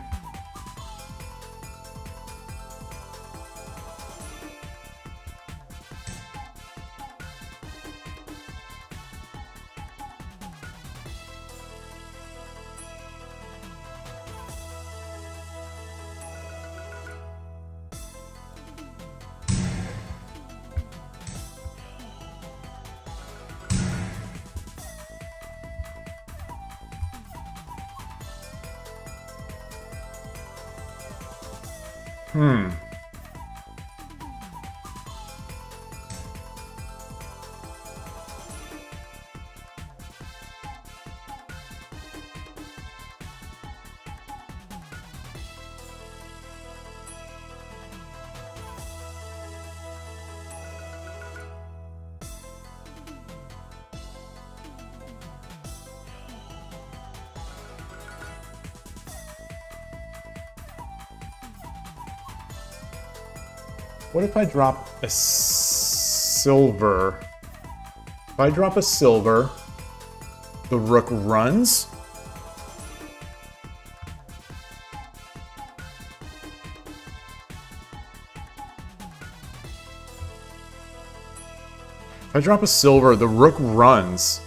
Hmm. What if I drop a silver? If I drop a silver, the rook runs. If I drop a silver, the rook runs.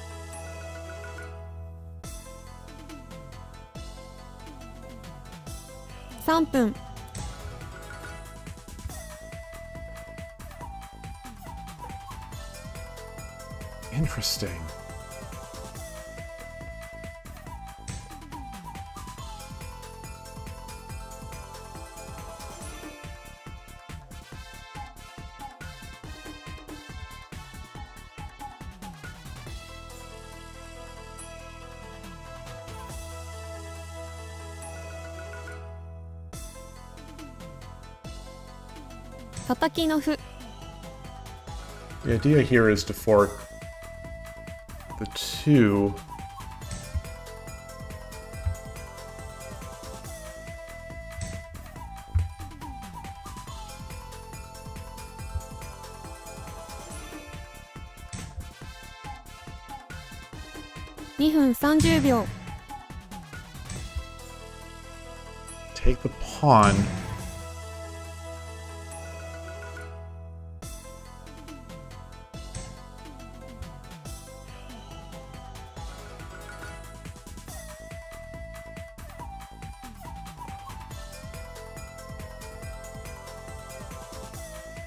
$3分 Interesting.叩きの歩 The idea here is to fork the 2. $2分30秒 Take the pawn.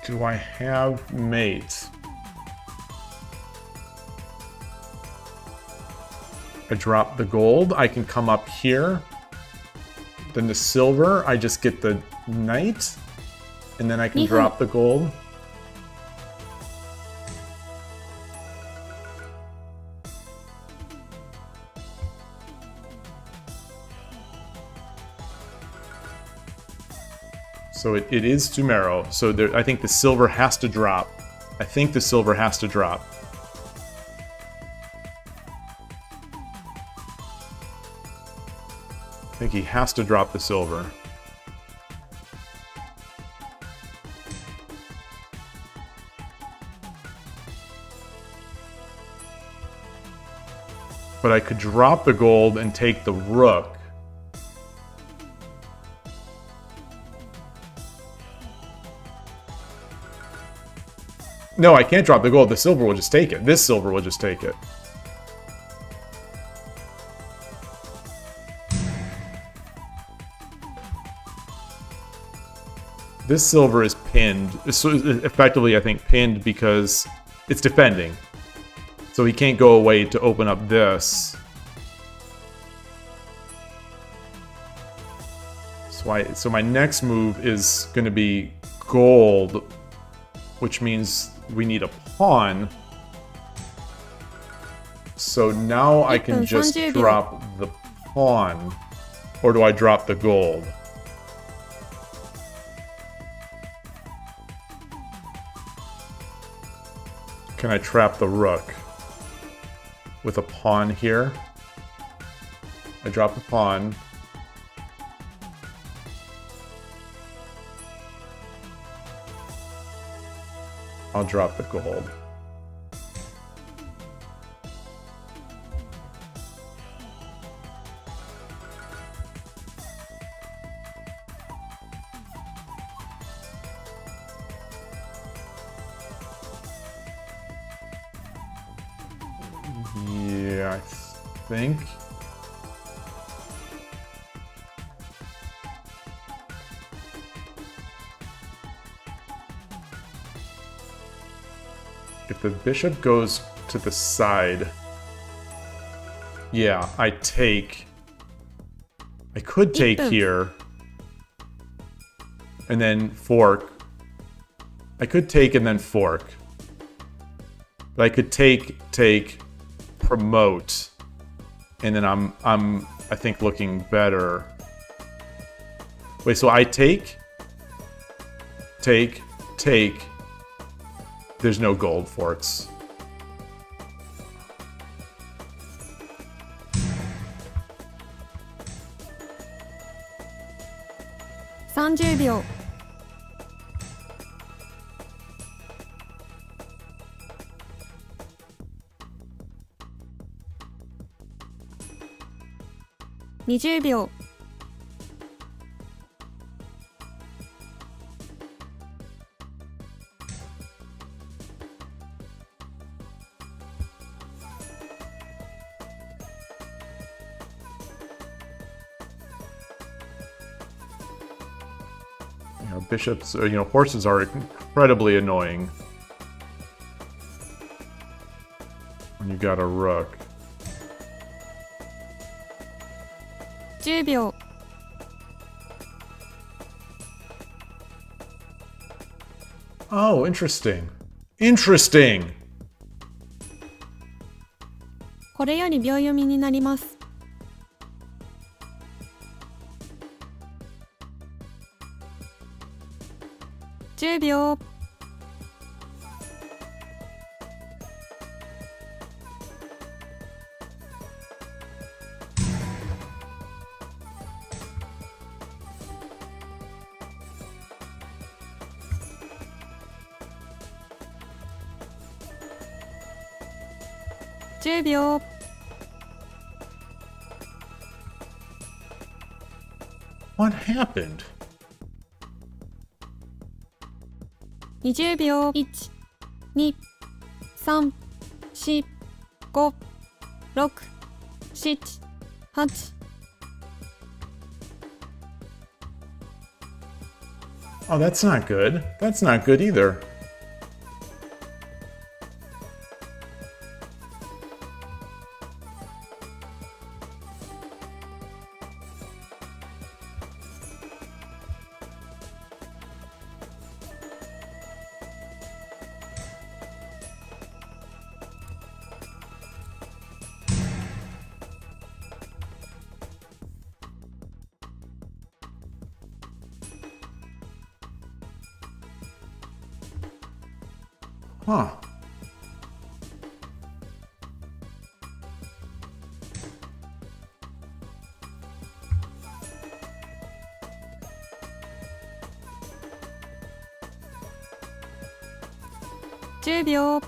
Do I have mate? I drop the gold, I can come up here. Then the silver, I just get the knight. And then I can drop the gold. So it is Sumero. So there, I think the silver has to drop. I think the silver has to drop. I think he has to drop the silver. But I could drop the gold and take the rook. No, I can't drop the gold. The silver will just take it. This silver will just take it. This silver is pinned. So effectively, I think, pinned because it's defending. So he can't go away to open up this. So my next move is going to be gold, which means we need a pawn. So now I can just drop the pawn. Or do I drop the gold? Can I trap the rook with a pawn here? I drop the pawn. I'll drop the gold. Yeah, I think. If the bishop goes to the side, yeah, I take. I could take here and then fork. I could take and then fork. But I could take, promote, and then I'm I think looking better. Wait, so I take. There's no gold forks. $30 秒 20秒 Bishops, horses are incredibly annoying when you got a rook. 10秒 Oh, interesting. Interesting! これより秒読みになります。10秒 10秒 What happened? 20秒 1、2、3、4、5、6、7、8 Oh, that's not good. That's not good either. Huh. $10秒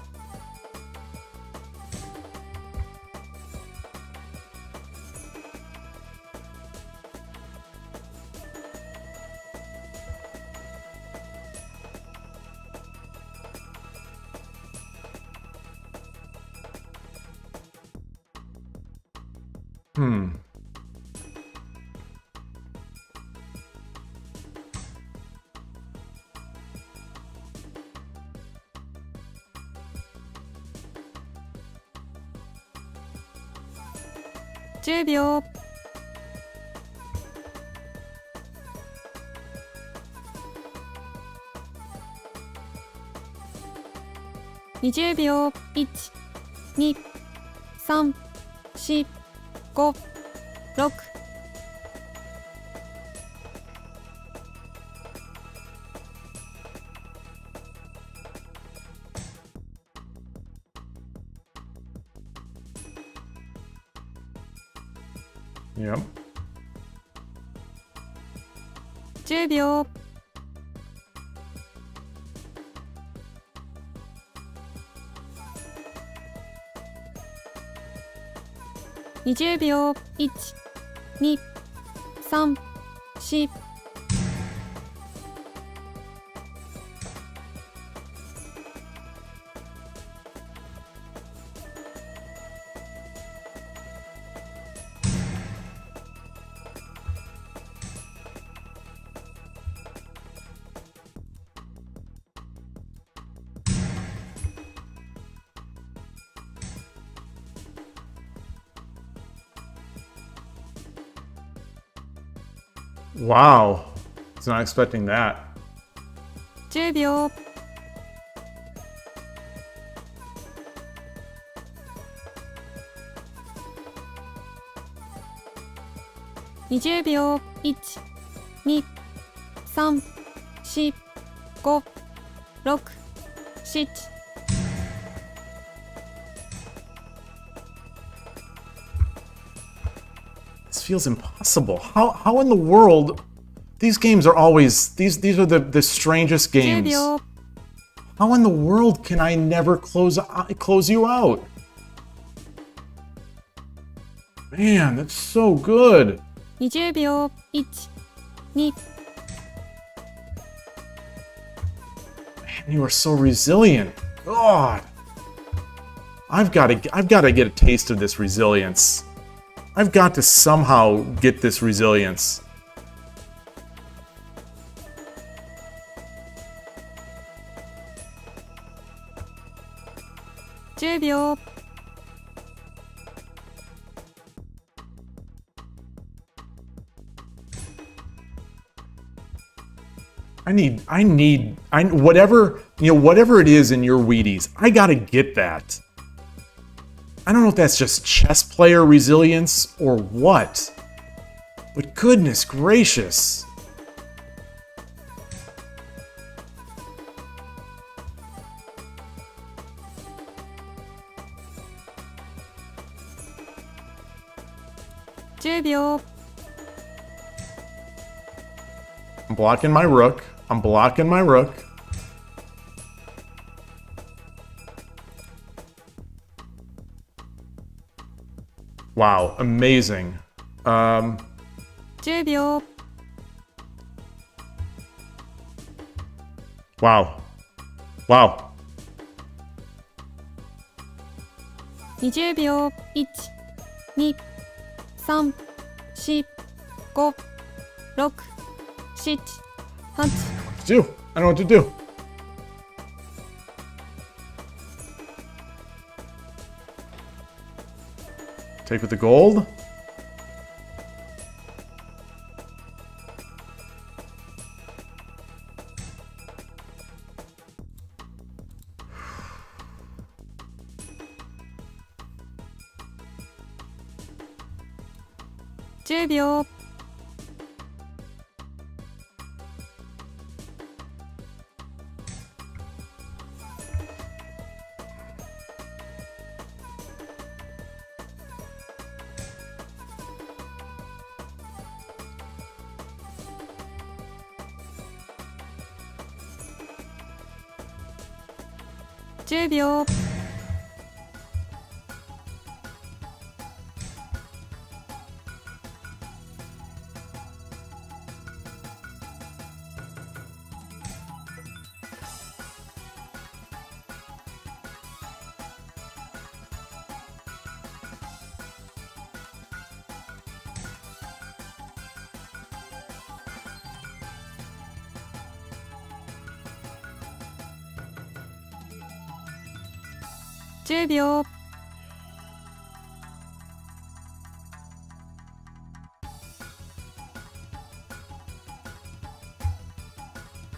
10秒 20秒 1、2、3、4、5、6 Yep. 10秒 20秒 1、2、3、4 Wow. I was not expecting that. 10秒 20秒 1、2、3、4、5、6、7 This feels impossible. How in the world? These games are always these are the strangest 10 games. 秒 How in the world can I never close you out? Man, that's so good. 20秒 1、2 Man, you are so resilient. God. I've got to get a taste of this resilience. I've got to somehow get this resilience.10秒 whatever it is in your Wheaties, I gotta get that. I don't know if that's just chess player resilience or what, but goodness gracious.10秒 I'm blocking my rook. I'm blocking my rook. Wow, amazing. 10秒 Wow. Wow. 20秒 1、2、3、4、5、6、7、8 Do. I don't know what to do. Take with the gold.10秒 10秒 10秒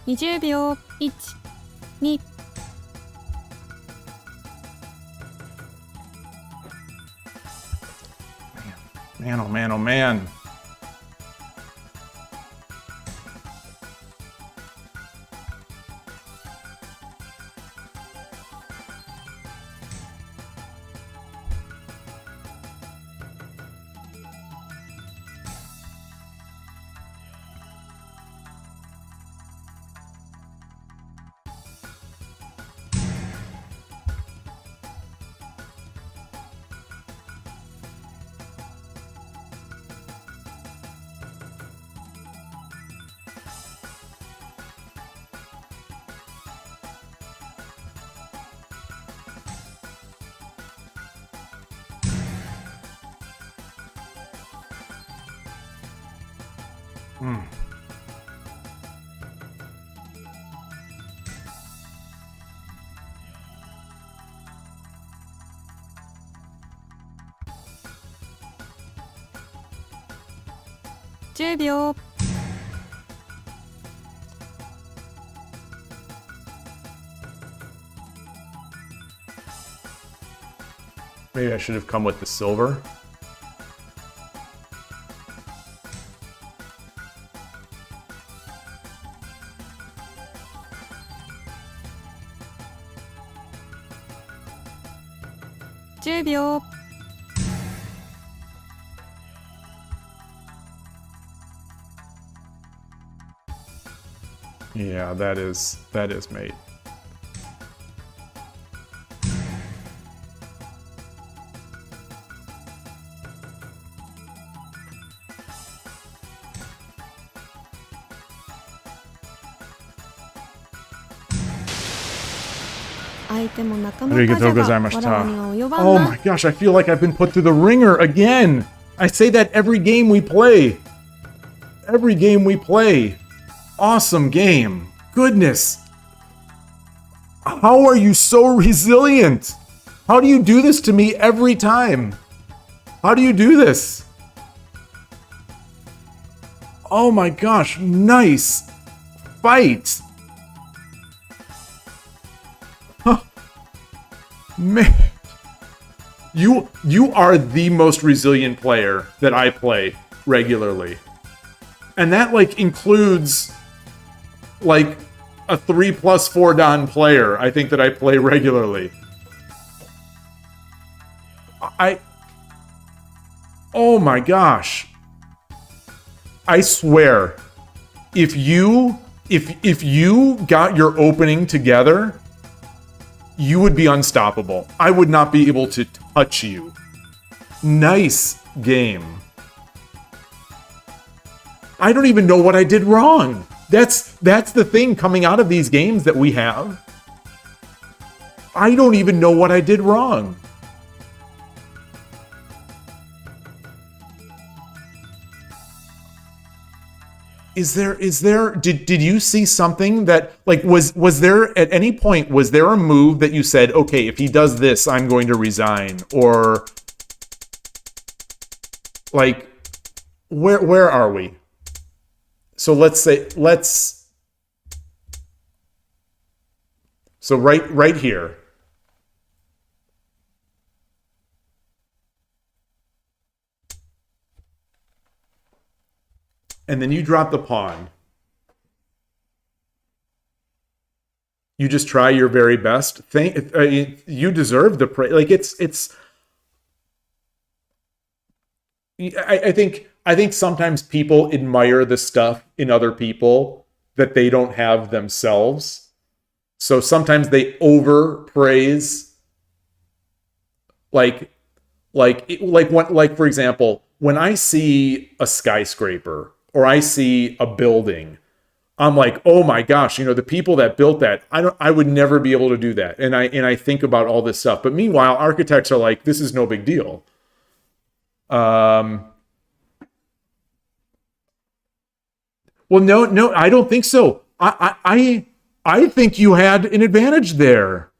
20秒。1、2、Man, oh man, oh man.10秒。Maybe I should have come with the silver.10秒。Yeah, that is mate. Oh my gosh, I feel like I've been put through the ringer again. I say that every game we play. Every game we play. Awesome game. Goodness. How are you so resilient? How do you do this to me every time? How do you do this? Oh my gosh, nice fight. Huh. Man. You are the most resilient player that I play regularly. And that like includes like a 3+4 Dan player, I think, that I play regularly. Oh my gosh. I swear, if you got your opening together, you would be unstoppable. I would not be able to touch you. Nice game. I don't even know what I did wrong. That's the thing coming out of these games that we have. I don't even know what I did wrong. Did you see something that, like, was there at any point, was there a move that you said, okay, if he does this, I'm going to resign? Or like, where are we? So so right here. And then you drop the pawn. You just try your very best. You deserve the praise. Like I think sometimes people admire the stuff in other people that they don't have themselves. So sometimes they overpraise. Like for example, when I see a skyscraper or I see a building, I'm like, oh my gosh, the people that built that, I would never be able to do that. And I think about all this stuff. But meanwhile, architects are like, this is no big deal. Well, no, I don't think so. I think you had an advantage there.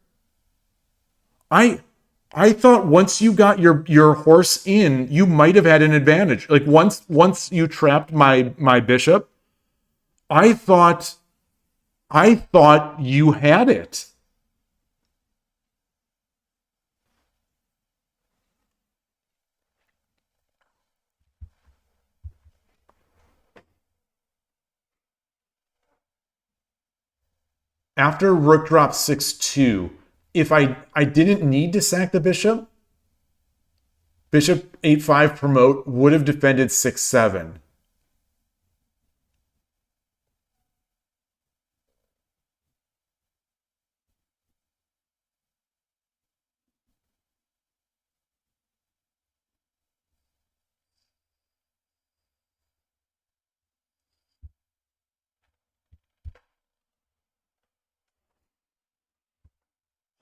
I thought once you got your horse in, you might have had an advantage. Like once you trapped my bishop, I thought I thought you had it. After rook drops 6-2, if I didn't need to sack the bishop, bishop 8-5 promote would have defended 6-7.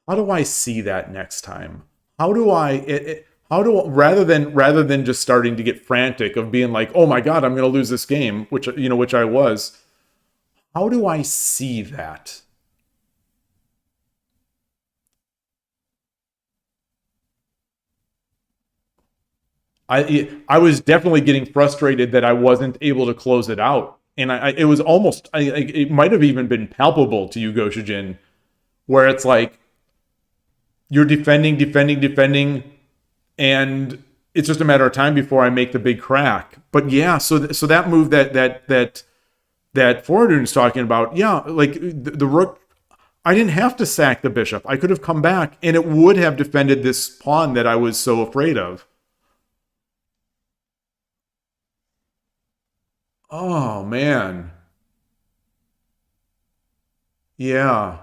How do I see that next time? How do rather than just starting to get frantic of being like, oh my god, I'm going to lose this game, which I was. How do I see that? I was definitely getting frustrated that I wasn't able to close it out, and it was almost it might have even been palpable to you, Goshijin, where it's like you're defending, and it's just a matter of time before I make the big crack. But yeah, so that move that Fortune talking about, yeah, like the rook, I didn't have to sack the bishop. I could have come back, and it would have defended this pawn that I was so afraid of. Oh man, yeah.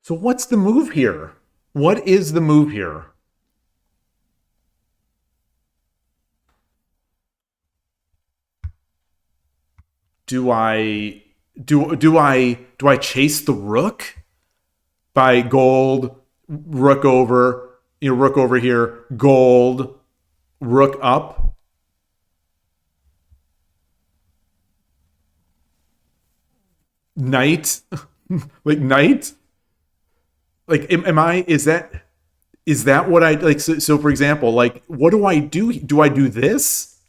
So what's the move here? What is the move here? Do I do I chase the rook by gold, rook over, rook over here, gold, rook up? Knight? Like knight? Like am I is that what I like so for example, like what do I do? Do I do this?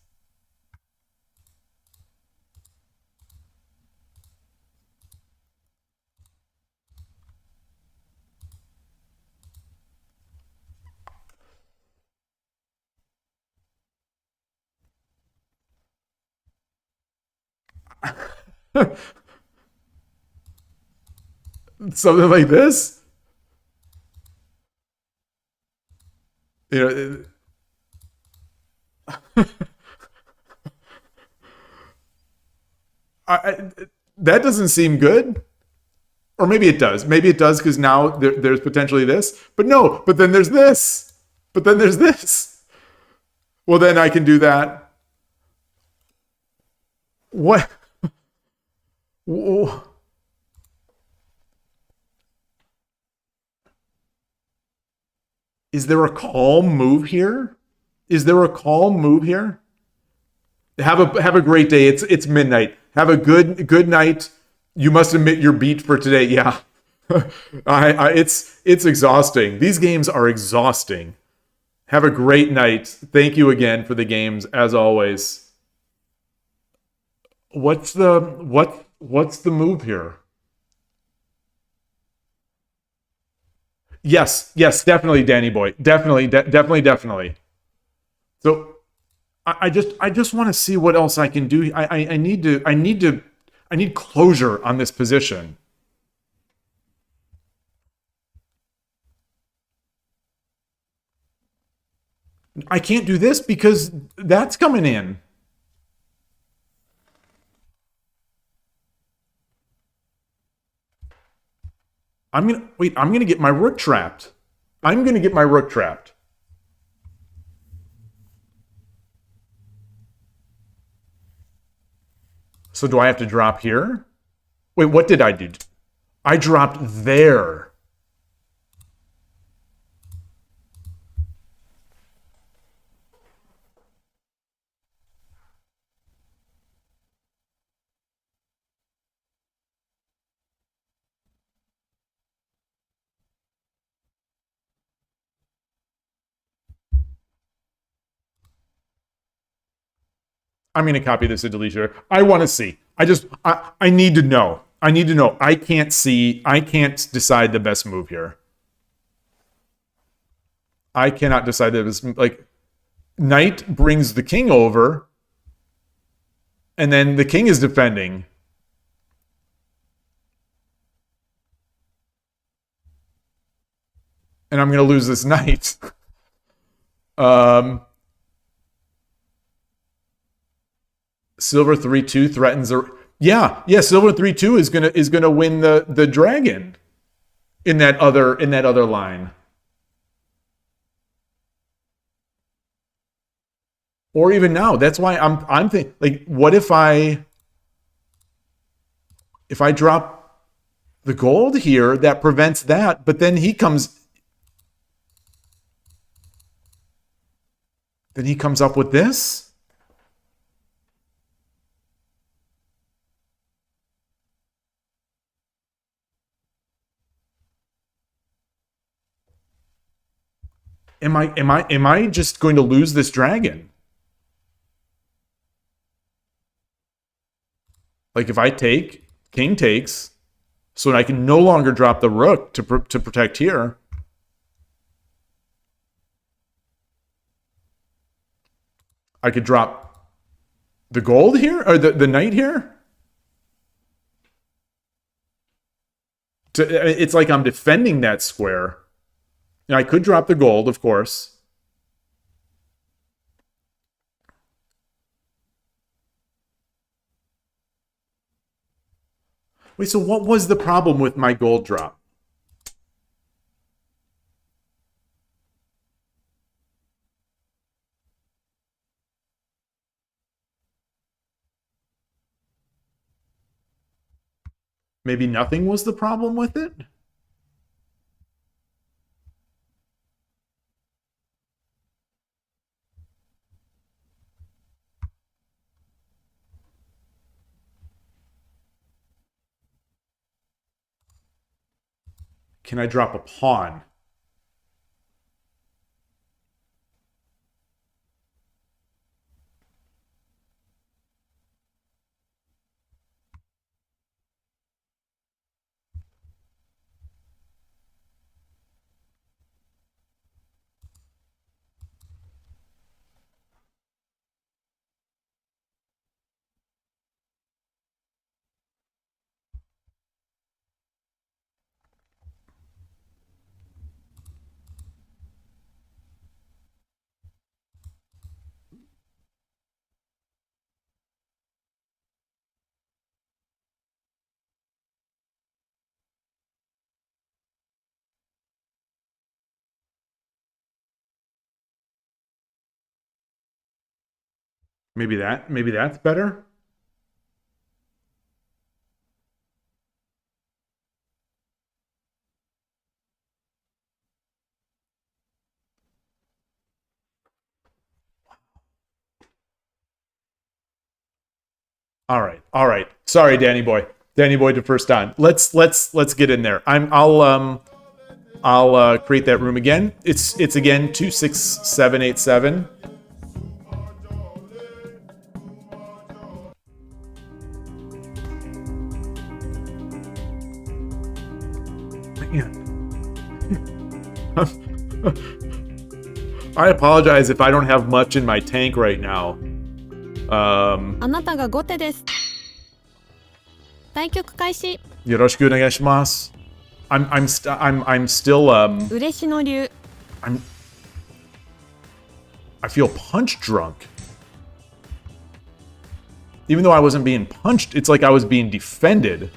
Something like this? You know, I, that doesn't seem good. Or maybe it does. Maybe it does because now there's potentially this. But no, but then there's this. But then there's this. Well, then I can do that. What? Is there a calm move here? Is there a calm move here? Have a great day. It's midnight. Have a good night. You must admit you're beat for today. Yeah. It's exhausting. These games are exhausting. Have a great night. Thank you again for the games as always. What's the move here? Yes, definitely, Danny boy, definitely. So I just want to see what else I can do. I need closure on this position. I can't do this because that's coming in. I'm gonna get my rook trapped. I'm gonna get my rook trapped. So do I have to drop here? Wait, what did I do? I dropped there. I'm going to copy this to Deletion. I want to see. I need to know. I need to know. I can't decide the best move here. I cannot decide the best move. Like, knight brings the king over, and then the king is defending. And I'm going to lose this knight. Silver 3-2 threatens a... Yeah, silver 3-2 is gonna win the dragon in that other line. Or even now. That's why I'm thinking, like, what if I drop the gold here, that prevents that, but then he comes up with this? Am I just going to lose this dragon? Like, if I take, king takes, so I can no longer drop the rook to protect here. I could drop the gold here, or the knight here. It's like I'm defending that square. Now, I could drop the gold, of course. Wait, so what was the problem with my gold drop? Maybe nothing was the problem with it? Can I drop a pawn? Maybe that's better. All right. Sorry, Danny boy. Danny boy to first on. Let's get in there. I'll create that room again. It's again 26787. I apologize if I don't have much in my tank right now. あなたが後手です。対局開始。よろしくお願いします。I'm still 嬉野流。I feel punch drunk. Even though I wasn't being punched, it's like I was being defended.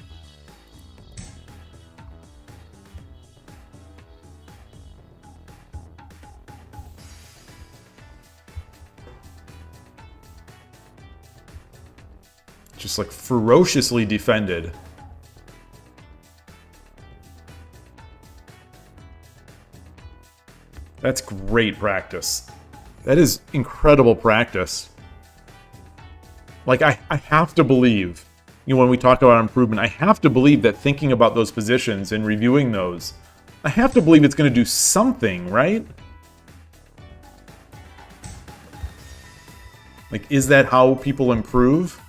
Just like ferociously defended. That's great practice. That is incredible practice. Like, I have to believe, you know, when we talk about improvement, I have to believe that thinking about those positions and reviewing those, I have to believe it's going to do something, right? Like, is that how people improve?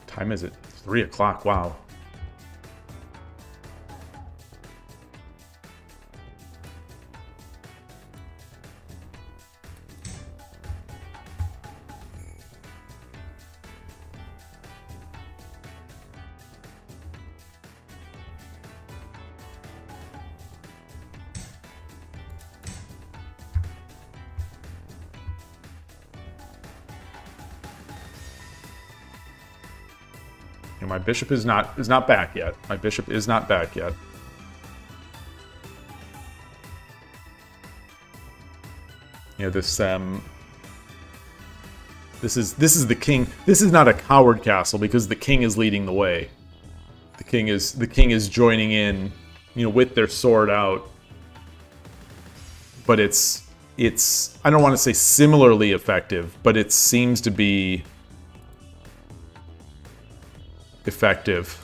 Time is it? 3 o'clock. Wow. My bishop is not back yet. My bishop is not back yet. You know, this is the king. This is not a coward castle because the king is leading the way. The king is joining in, you know, with their sword out. But it's I don't want to say similarly effective, but it seems to be effective.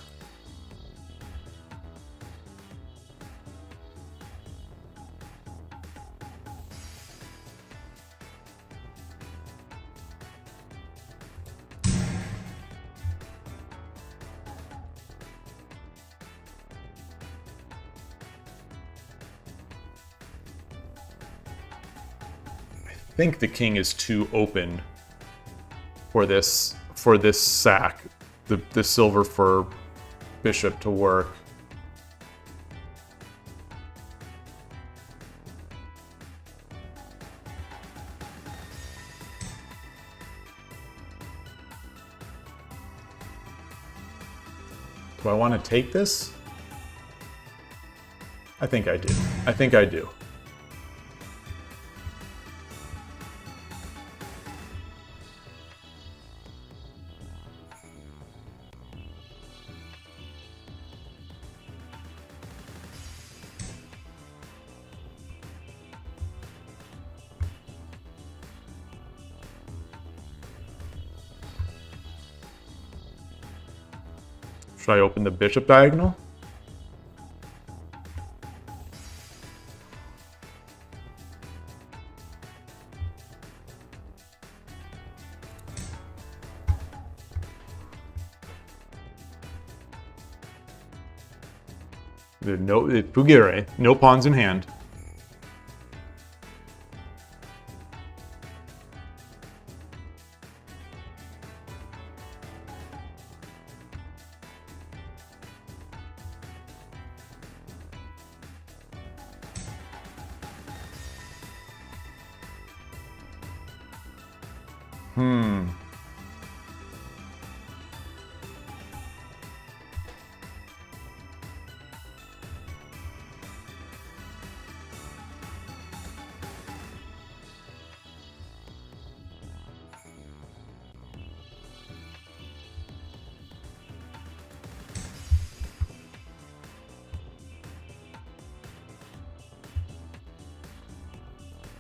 I think the king is too open for this sack. The silver for bishop to work. Do I want to take this? I think I do. I think I do. Should I open the bishop diagonal? No, Pugire, no pawns in hand.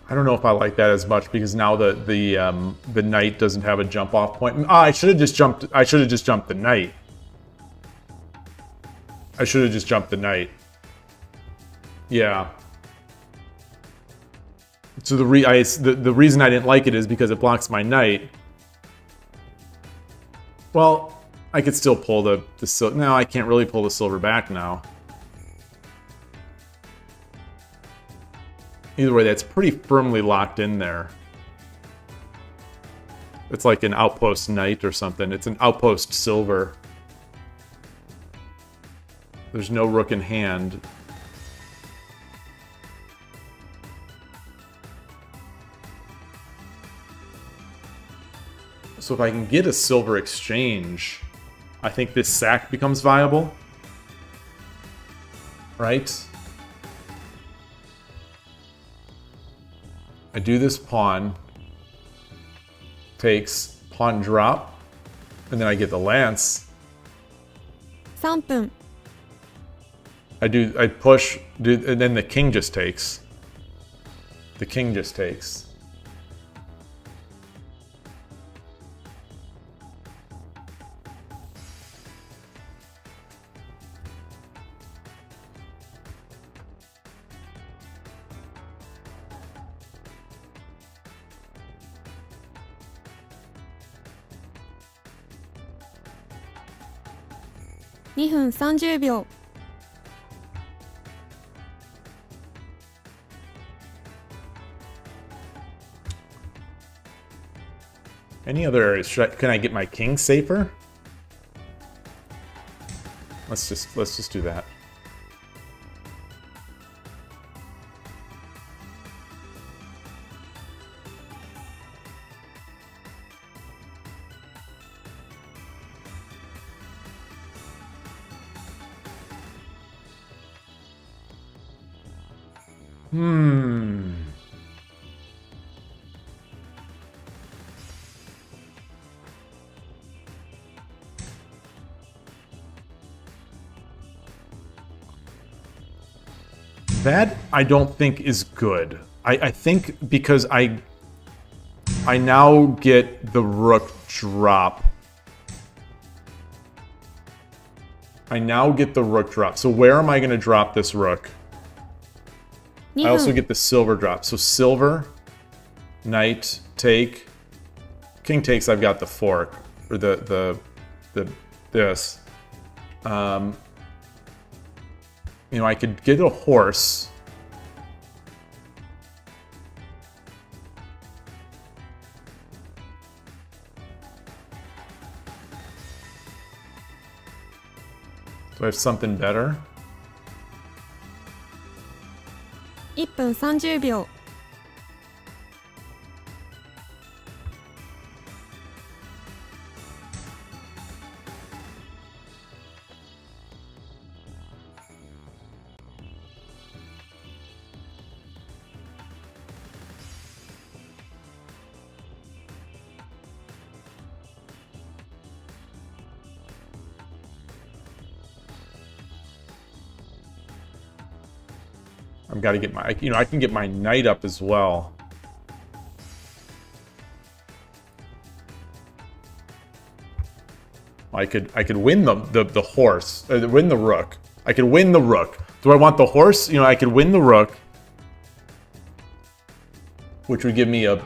I don't know if I like that as much because now the knight doesn't have a jump off point. I should have just jumped the knight. I should have just jumped the knight. Yeah. So the reason I didn't like it is because it blocks my knight. Well, I could still pull the silver. No, I can't really pull the silver back now. Either way, that's pretty firmly locked in there. It's like an outpost knight or something. It's an outpost silver. There's no rook in hand. So if I can get a silver exchange, I think this sack becomes viable. Right? I do this pawn. Takes pawn drop. And then I get the lance. 3分 I push, and then the king just takes. The king just takes.2分30秒 Any other areas? Can I get my king safer? Let's just do that. That I don't think is good. I think because I now get the rook drop. I now get the rook drop. So where am I going to drop this rook? 2 I also 分 get the silver drop. So silver, knight, take. King takes, I've got the fork. Or this. You know, I could get a horse. Do I have something better? 1分30秒 I've got to get my, you know, I can get my knight up as well. I could win the horse, win the rook. I could win the rook. Do I want the horse? You know, I could win the rook, which would give me a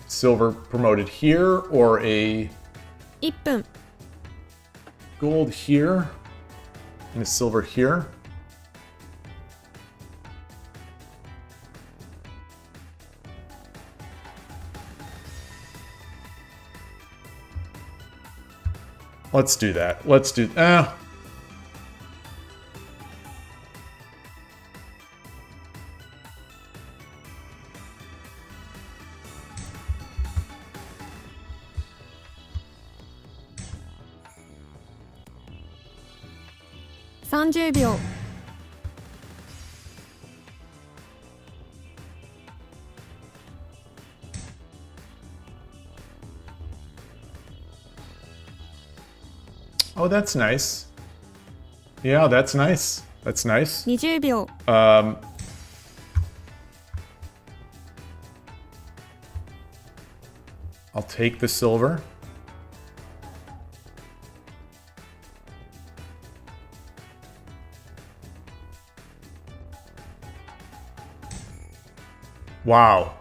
silver promoted here or a 1分 gold here and a silver here. Let's do that. Let's do...30秒 Oh, that's nice. Yeah, that's nice. That's nice. 20秒 I'll take the silver. Wow.10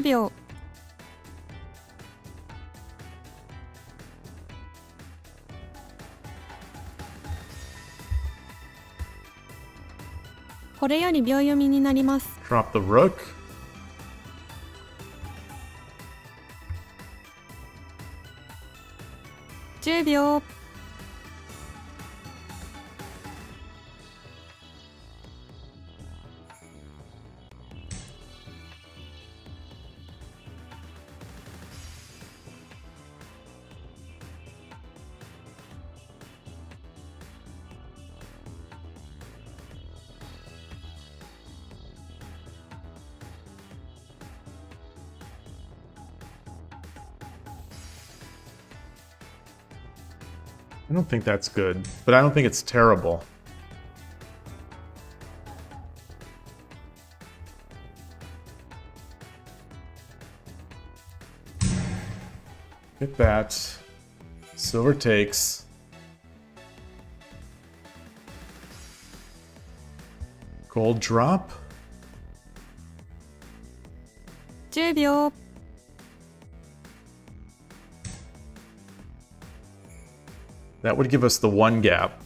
秒 これより秒読みになります Drop the rook. 10秒 All I don't think that's good, but I don't think it's terrible. Get that. Silver takes. Gold drop. 10秒。 That would give us the 1 gap.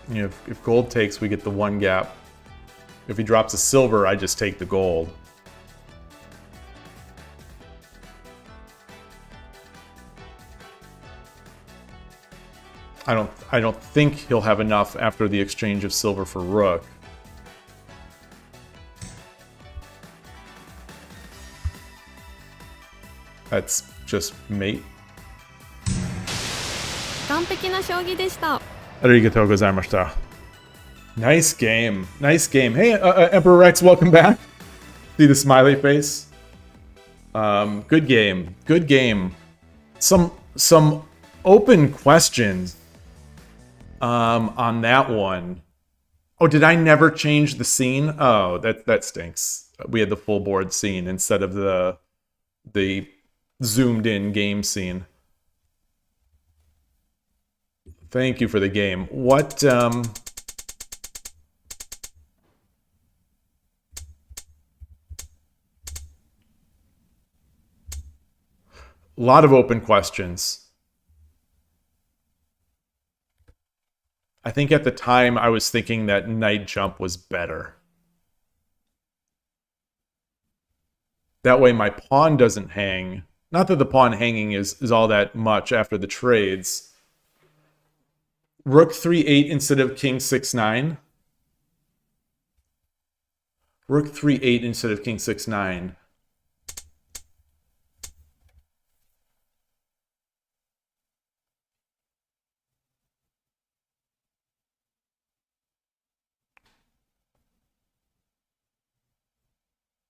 You know, if gold takes, we get the 1 gap. If he drops a silver, I just take the gold. I don't think he'll have enough after the exchange of silver for rook. That's just mate. 完璧な将棋でした。 Arigatou gozaimashita. Nice game. Nice game. Hey, Emperor Rex, welcome back. See the smiley face? Good game. Good game. Some open questions on that one. Oh, did I never change the scene? Oh, that stinks. We had the full board scene instead of the zoomed in game scene. Thank you for the game. What a lot of open questions. I think at the time I was thinking that knight jump was better. That way my pawn doesn't hang. Not that the pawn hanging is all that much after the trades. Rook 3-8 instead of king 6-9. Rook 3-8 instead of king 6-9.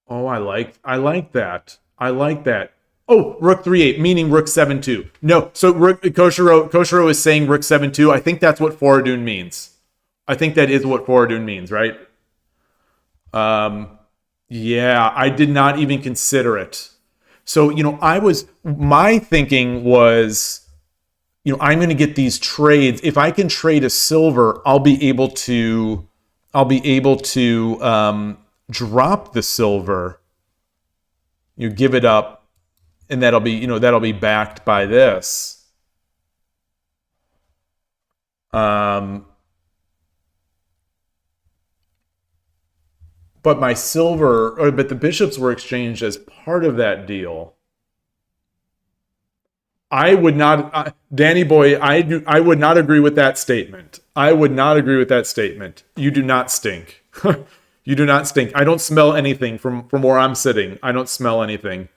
Oh, I like that. I like that. Oh, rook 3-8, meaning rook 7-2. No, so Koshiro is saying rook 7-2. I think that's what Foradun means. I think that is what Foradun means, right? Yeah, I did not even consider it. So, you know, my thinking was, you know, I'm going to get these trades. If I can trade a silver, I'll be able to drop the silver, you give it up, and that'll be backed by this. But the bishops were exchanged as part of that deal. I would not, Danny boy, I would not agree with that statement. I would not agree with that statement. You do not stink. You do not stink. I don't smell anything from where I'm sitting. I don't smell anything.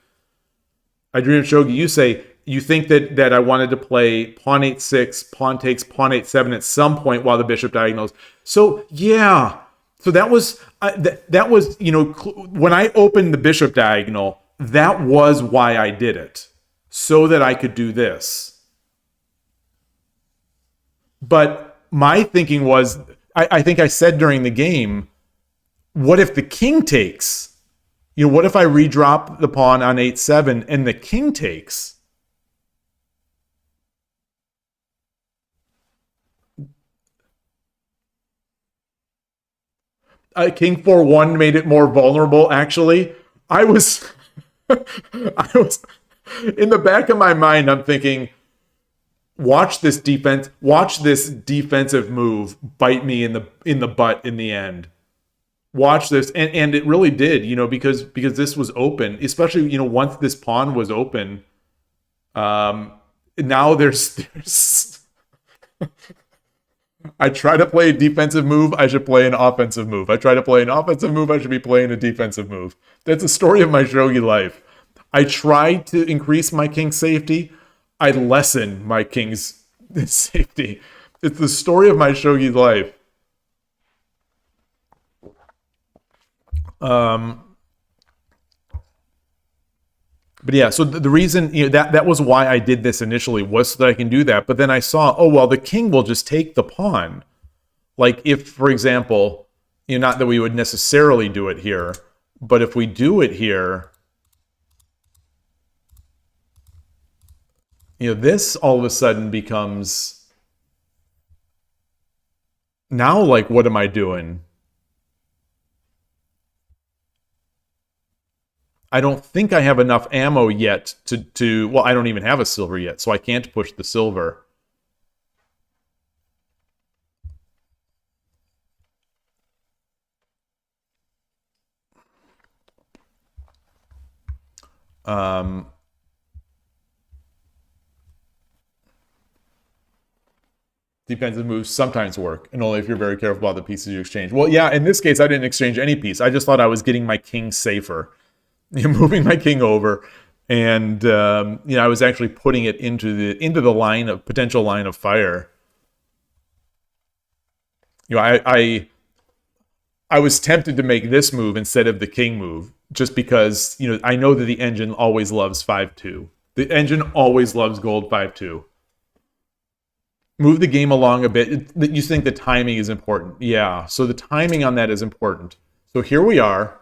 I dream of Shogi. You say you think that I wanted to play pawn 8-6, pawn takes, pawn 8-7 at some point while the bishop diagonals. So yeah. So that was you know, when I opened the bishop diagonal, that was why I did it, so that I could do this. But my thinking was, I think I said during the game, what if the king takes? You know, what if I redrop the pawn on 8-7 and the king takes? King 4-1 made it more vulnerable, actually. I was in the back of my mind, I'm thinking, watch this defensive move bite me in the butt in the end. Watch this, and it really did, you know, because this was open, especially, you know, once this pawn was open. Now there's I try to play a defensive move, I should play an offensive move. I try to play an offensive move, I should be playing a defensive move. That's the story of my shogi life. I try to increase my king's safety, I lessen my king's safety. It's the story of my shogi life. But yeah, so the reason, that was why I did this initially, was so that I can do that. But then I saw, oh, well, the king will just take the pawn. Like if, for example, not that we would necessarily do it here, but if we do it here, this all of a sudden becomes, now, like, what am I doing? I don't think I have enough ammo yet to well, I don't even have a silver yet, so I can't push the silver. Defensive moves sometimes work, and only if you're very careful about the pieces you exchange. Well, yeah, in this case, I didn't exchange any piece. I just thought I was getting my king safer. Moving my king over, and I was actually putting it into the line of potential line of fire. I was tempted to make this move instead of the king move, just because I know that the engine always loves 5-2. The engine always loves gold 5-2. Move the game along a bit. You think the timing is important? Yeah. So the timing on that is important. So here we are.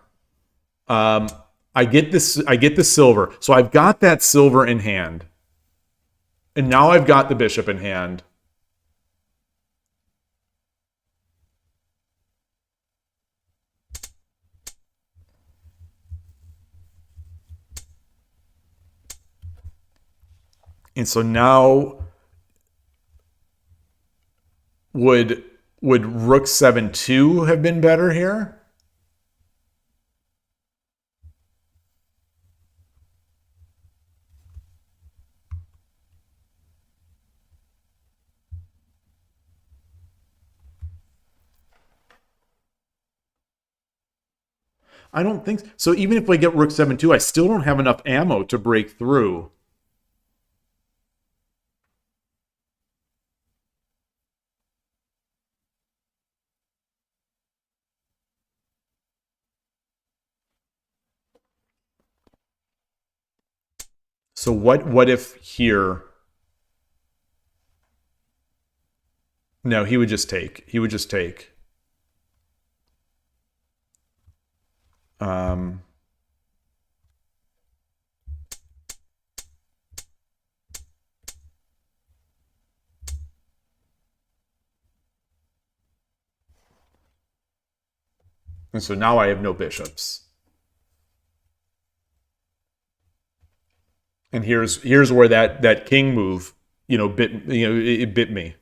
I get the silver. So I've got that silver in hand. And now I've got the bishop in hand. And so now would rook 7-2 have been better here? I don't think so. Even if I get rook 7-2, I still don't have enough ammo to break through. So what if here? No, he would just take. He would just take. And so now I have no bishops. And here's where that king move, it bit me.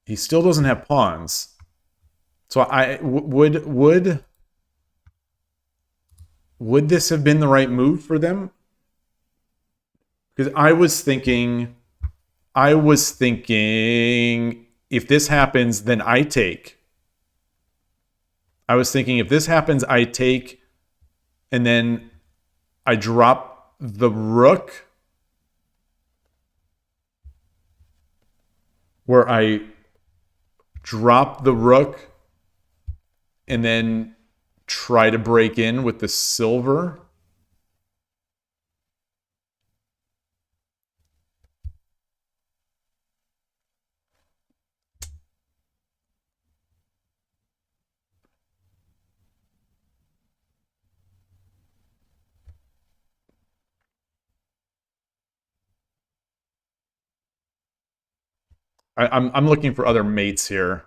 He still doesn't have pawns. So would this have been the right move for them? Because I was thinking if this happens, then I take. I was thinking if this happens, I take, and then I drop the rook, where I drop the rook and then try to break in with the silver. I'm looking for other mates here.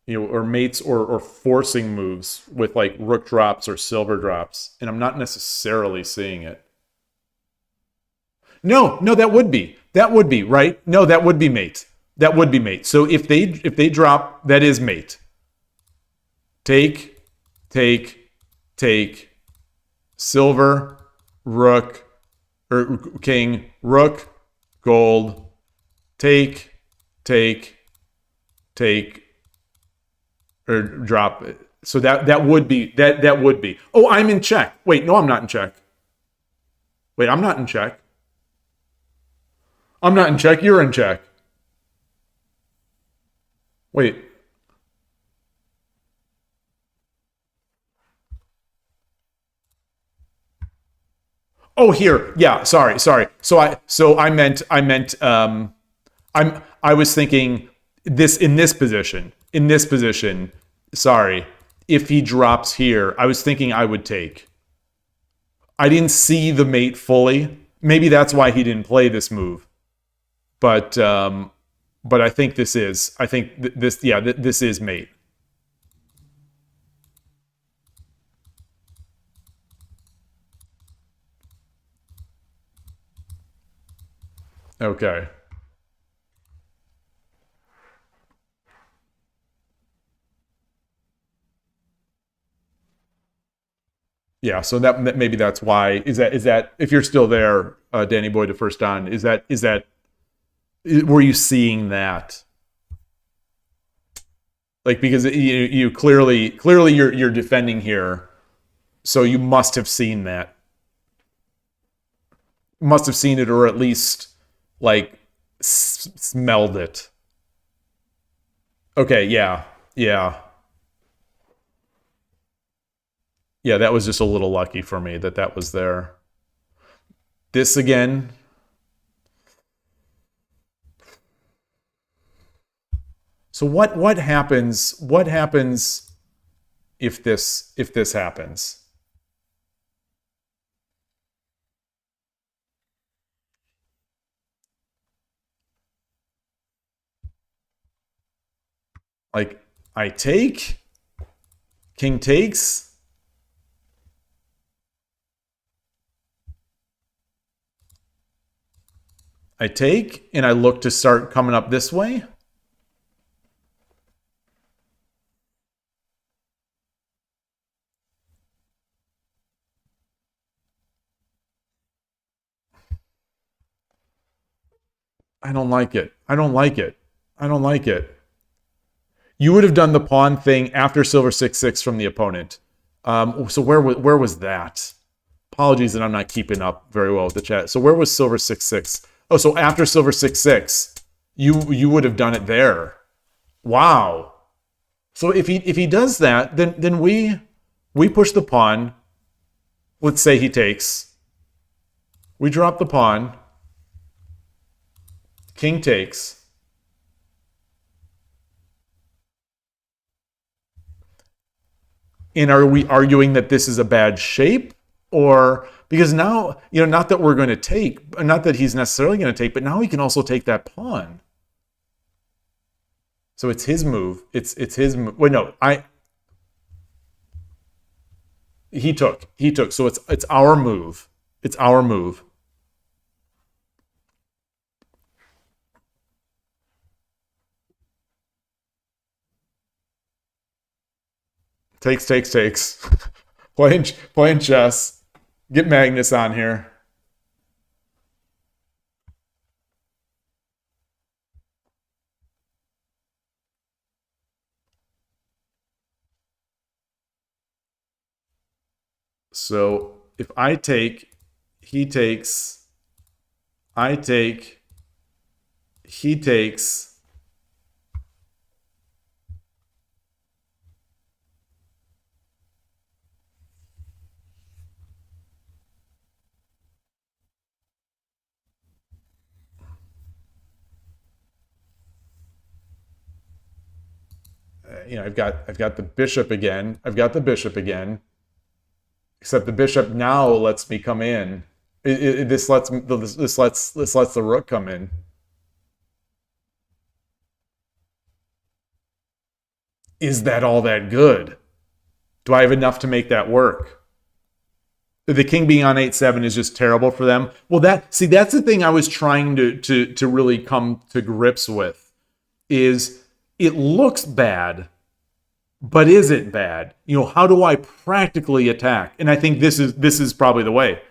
Or mates or forcing moves with like rook drops or silver drops, and I'm not necessarily seeing it. No, that would be right. No, that would be mate. That would be mate. So if they drop, that is mate. Take, silver, rook, or king, rook, gold, take, or drop it. So that would be that would be. Oh, I'm in check. Wait, no, I'm not in check. Wait, I'm not in check. I'm not in check. You're in check. Wait. Oh, here. Yeah, sorry. I was thinking this in this position. In this position. Sorry. If he drops here, I was thinking I would take. I didn't see the mate fully. Maybe that's why he didn't play this move. But I think this is. I think this is mate. Okay. Yeah, so that maybe that's why. Is that if you're still there, Danny Boy to first on? Is that were you seeing that? Like, because you clearly you're defending here, so you must have seen that. Must have seen it, or at least like smelled it. Okay, yeah. Yeah, that was just a little lucky for me that was there. This again. So what happens? What happens if this happens? Like, I take, king takes. I take, and I look to start coming up this way. I don't like it. I don't like it. I don't like it. You would have done the pawn thing after silver 6-6 from the opponent. So where was that? Apologies that I'm not keeping up very well with the chat. So where was silver 6-6? Oh, so after silver 6-6, you would have done it there. Wow. So if he does that, then we push the pawn. Let's say he takes. We drop the pawn. King takes. And are we arguing that this is a bad shape? Or because now, not that we're going to take, not that he's necessarily going to take, but now he can also take that pawn. So it's his move. It's his move. Wait, no, he took. So it's our move. It's our move. Takes. Playing chess. Get Magnus on here. So if I take, he takes, I take, he takes. I've got the bishop again. Except the bishop now lets me come in. This lets the rook come in. Is that all that good? Do I have enough to make that work? The king being on 8-7 is just terrible for them. Well, that's the thing I was trying to really come to grips with. Is it looks bad, but is it bad? How do I practically attack? And I think this is probably the way.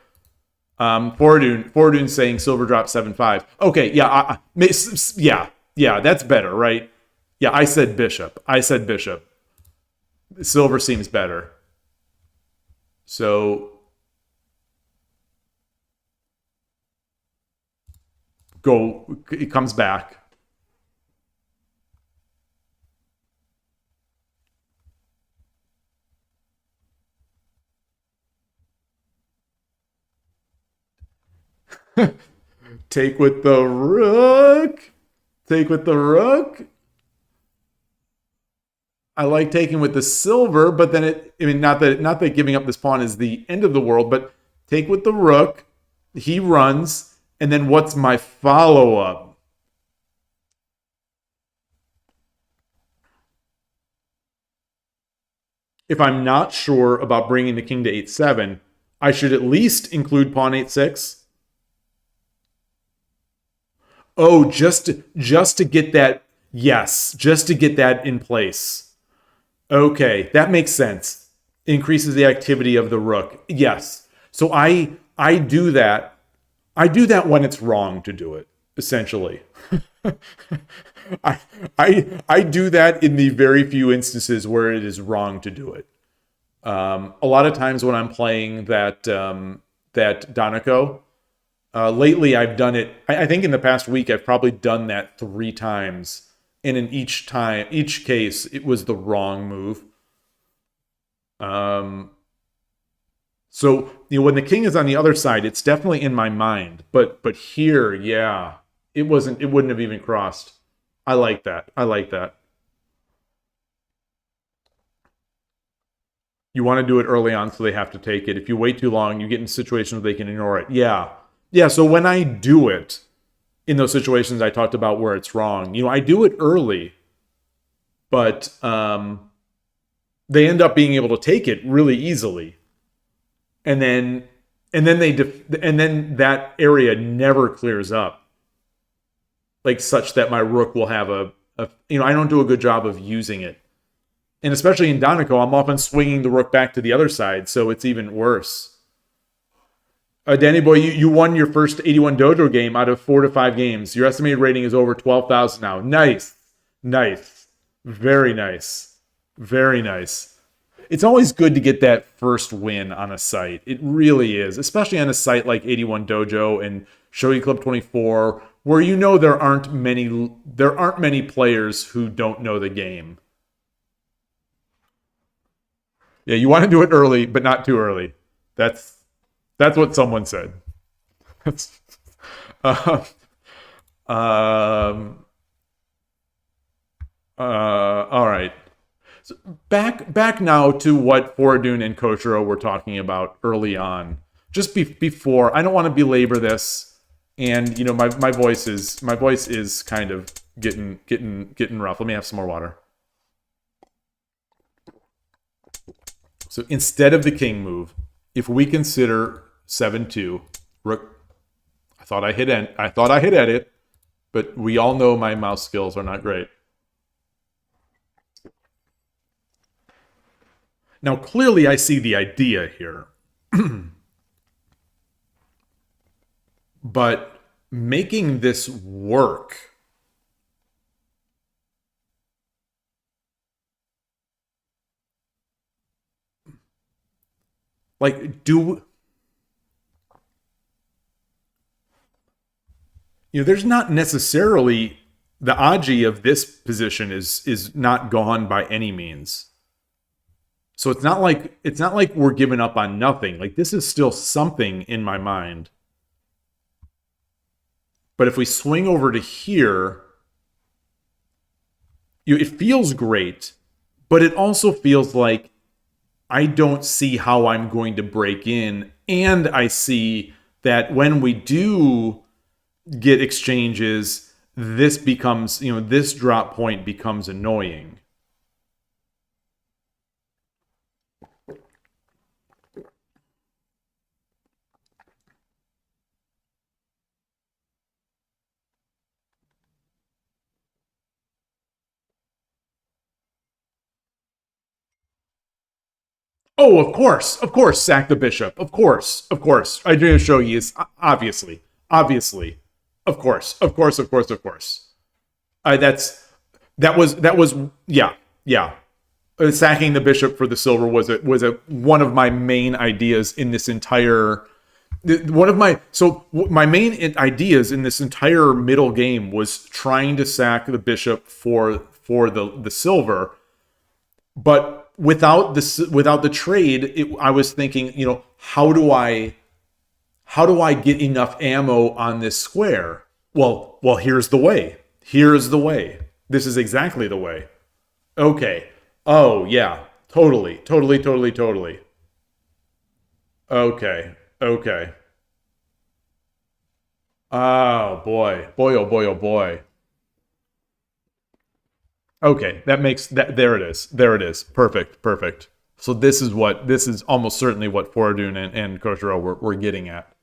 Fordoon saying silver drop 7-5. Okay, yeah, that's better, right? Yeah, I said bishop. Silver seems better. So it comes back. Take with the rook. Take with the rook. I like taking with the silver, but then not that giving up this pawn is the end of the world, but take with the rook. He runs, and then what's my follow-up? If I'm not sure about bringing the king to 8-7, I should at least include pawn 8-6. Oh, just to get that, yes, just to get that in place. Okay, that makes sense. Increases the activity of the rook. Yes. So I do that. I do that when it's wrong to do it, essentially. I do that in the very few instances where it is wrong to do it. A lot of times when I'm playing that Danako, lately I've done it. I think in the past week I've probably done that 3 times. And in each case, it was the wrong move. So when the king is on the other side, it's definitely in my mind. But here, yeah, it wouldn't have even crossed. I like that. I like that. You want to do it early on so they have to take it. If you wait too long, you get in situations where they can ignore it. Yeah. Yeah, so when I do it, in those situations I talked about where it's wrong, I do it early, but they end up being able to take it really easily, and then that area never clears up, like such that my rook will have I don't do a good job of using it, and especially in Danako, I'm often swinging the rook back to the other side, so it's even worse. Danny boy, you won your first 81 dojo game out of 4 to 5 games. Your estimated rating is over 12,000 now. Nice. Nice. Very nice. Very nice. It's always good to get that first win on a site. It really is. Especially on a site like 81 Dojo and Shogi Club 24, where there aren't many players who don't know the game. Yeah, you want to do it early, but not too early. That's what someone said. All right. So back now to what Foradun and Koshiro were talking about early on. Just before, I don't want to belabor this, and my voice is kind of getting rough. Let me have some more water. So instead of the king move, if we consider 7-2 rook, I thought I hit edit, but we all know my mouse skills are not great. Now clearly I see the idea here. But making this work, like there's not necessarily, the Aji of this position is not gone by any means. So it's not like we're giving up on nothing. Like, this is still something in my mind. But if we swing over to here, it feels great, but it also feels like I don't see how I'm going to break in, and I see that when we do get exchanges, this becomes, this drop point becomes annoying. Oh, of course, sack the bishop. Of course. I do show you is obviously. Of course. That was yeah. Sacking the bishop for the silver was one of my main ideas in this entire. My main ideas in this entire middle game was trying to sack the bishop for the silver, but without the trade, I was thinking, how do I how do I get enough ammo on this square? Well, here's the way. Here's the way. This is exactly the way. Okay. Oh, yeah. Totally. Okay. Oh, boy. Oh, boy. Okay, that makes that. There it is. Perfect. So this is almost certainly what Foradun and Koshiro were getting at.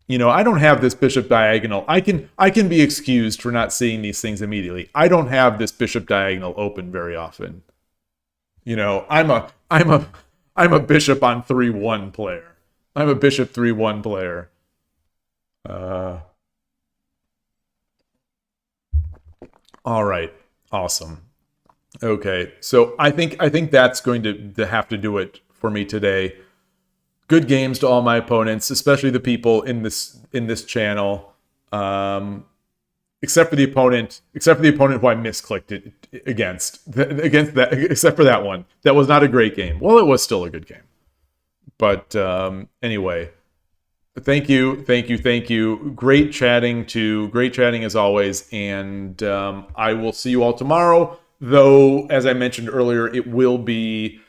I don't have this bishop diagonal. I can be excused for not seeing these things immediately. I don't have this bishop diagonal open very often. I'm a bishop on 3-1 player. I'm a bishop 3-1 player. All right. Awesome. Okay. So I think that's going to have to do it for me today. Good games to all my opponents, especially the people in this channel. Except for the opponent who I misclicked it against that, except for that one. That was not a great game. Well, it was still a good game. But anyway, thank you. Great chatting as always. And I will see you all tomorrow. Though, as I mentioned earlier, it will be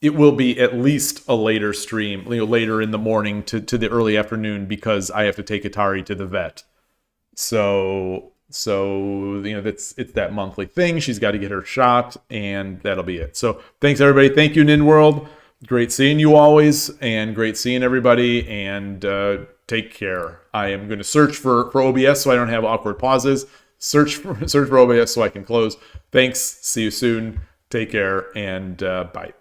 at least a later stream, later in the morning to the early afternoon, because I have to take Atari to the vet. So it's that monthly thing. She's got to get her shot, and that'll be it. So thanks everybody. Thank you, NinWorld. Great seeing you always, and great seeing everybody. And take care. I am going to search for OBS so I don't have awkward pauses. Search for OBS so I can close. Thanks. See you soon. Take care, and bye.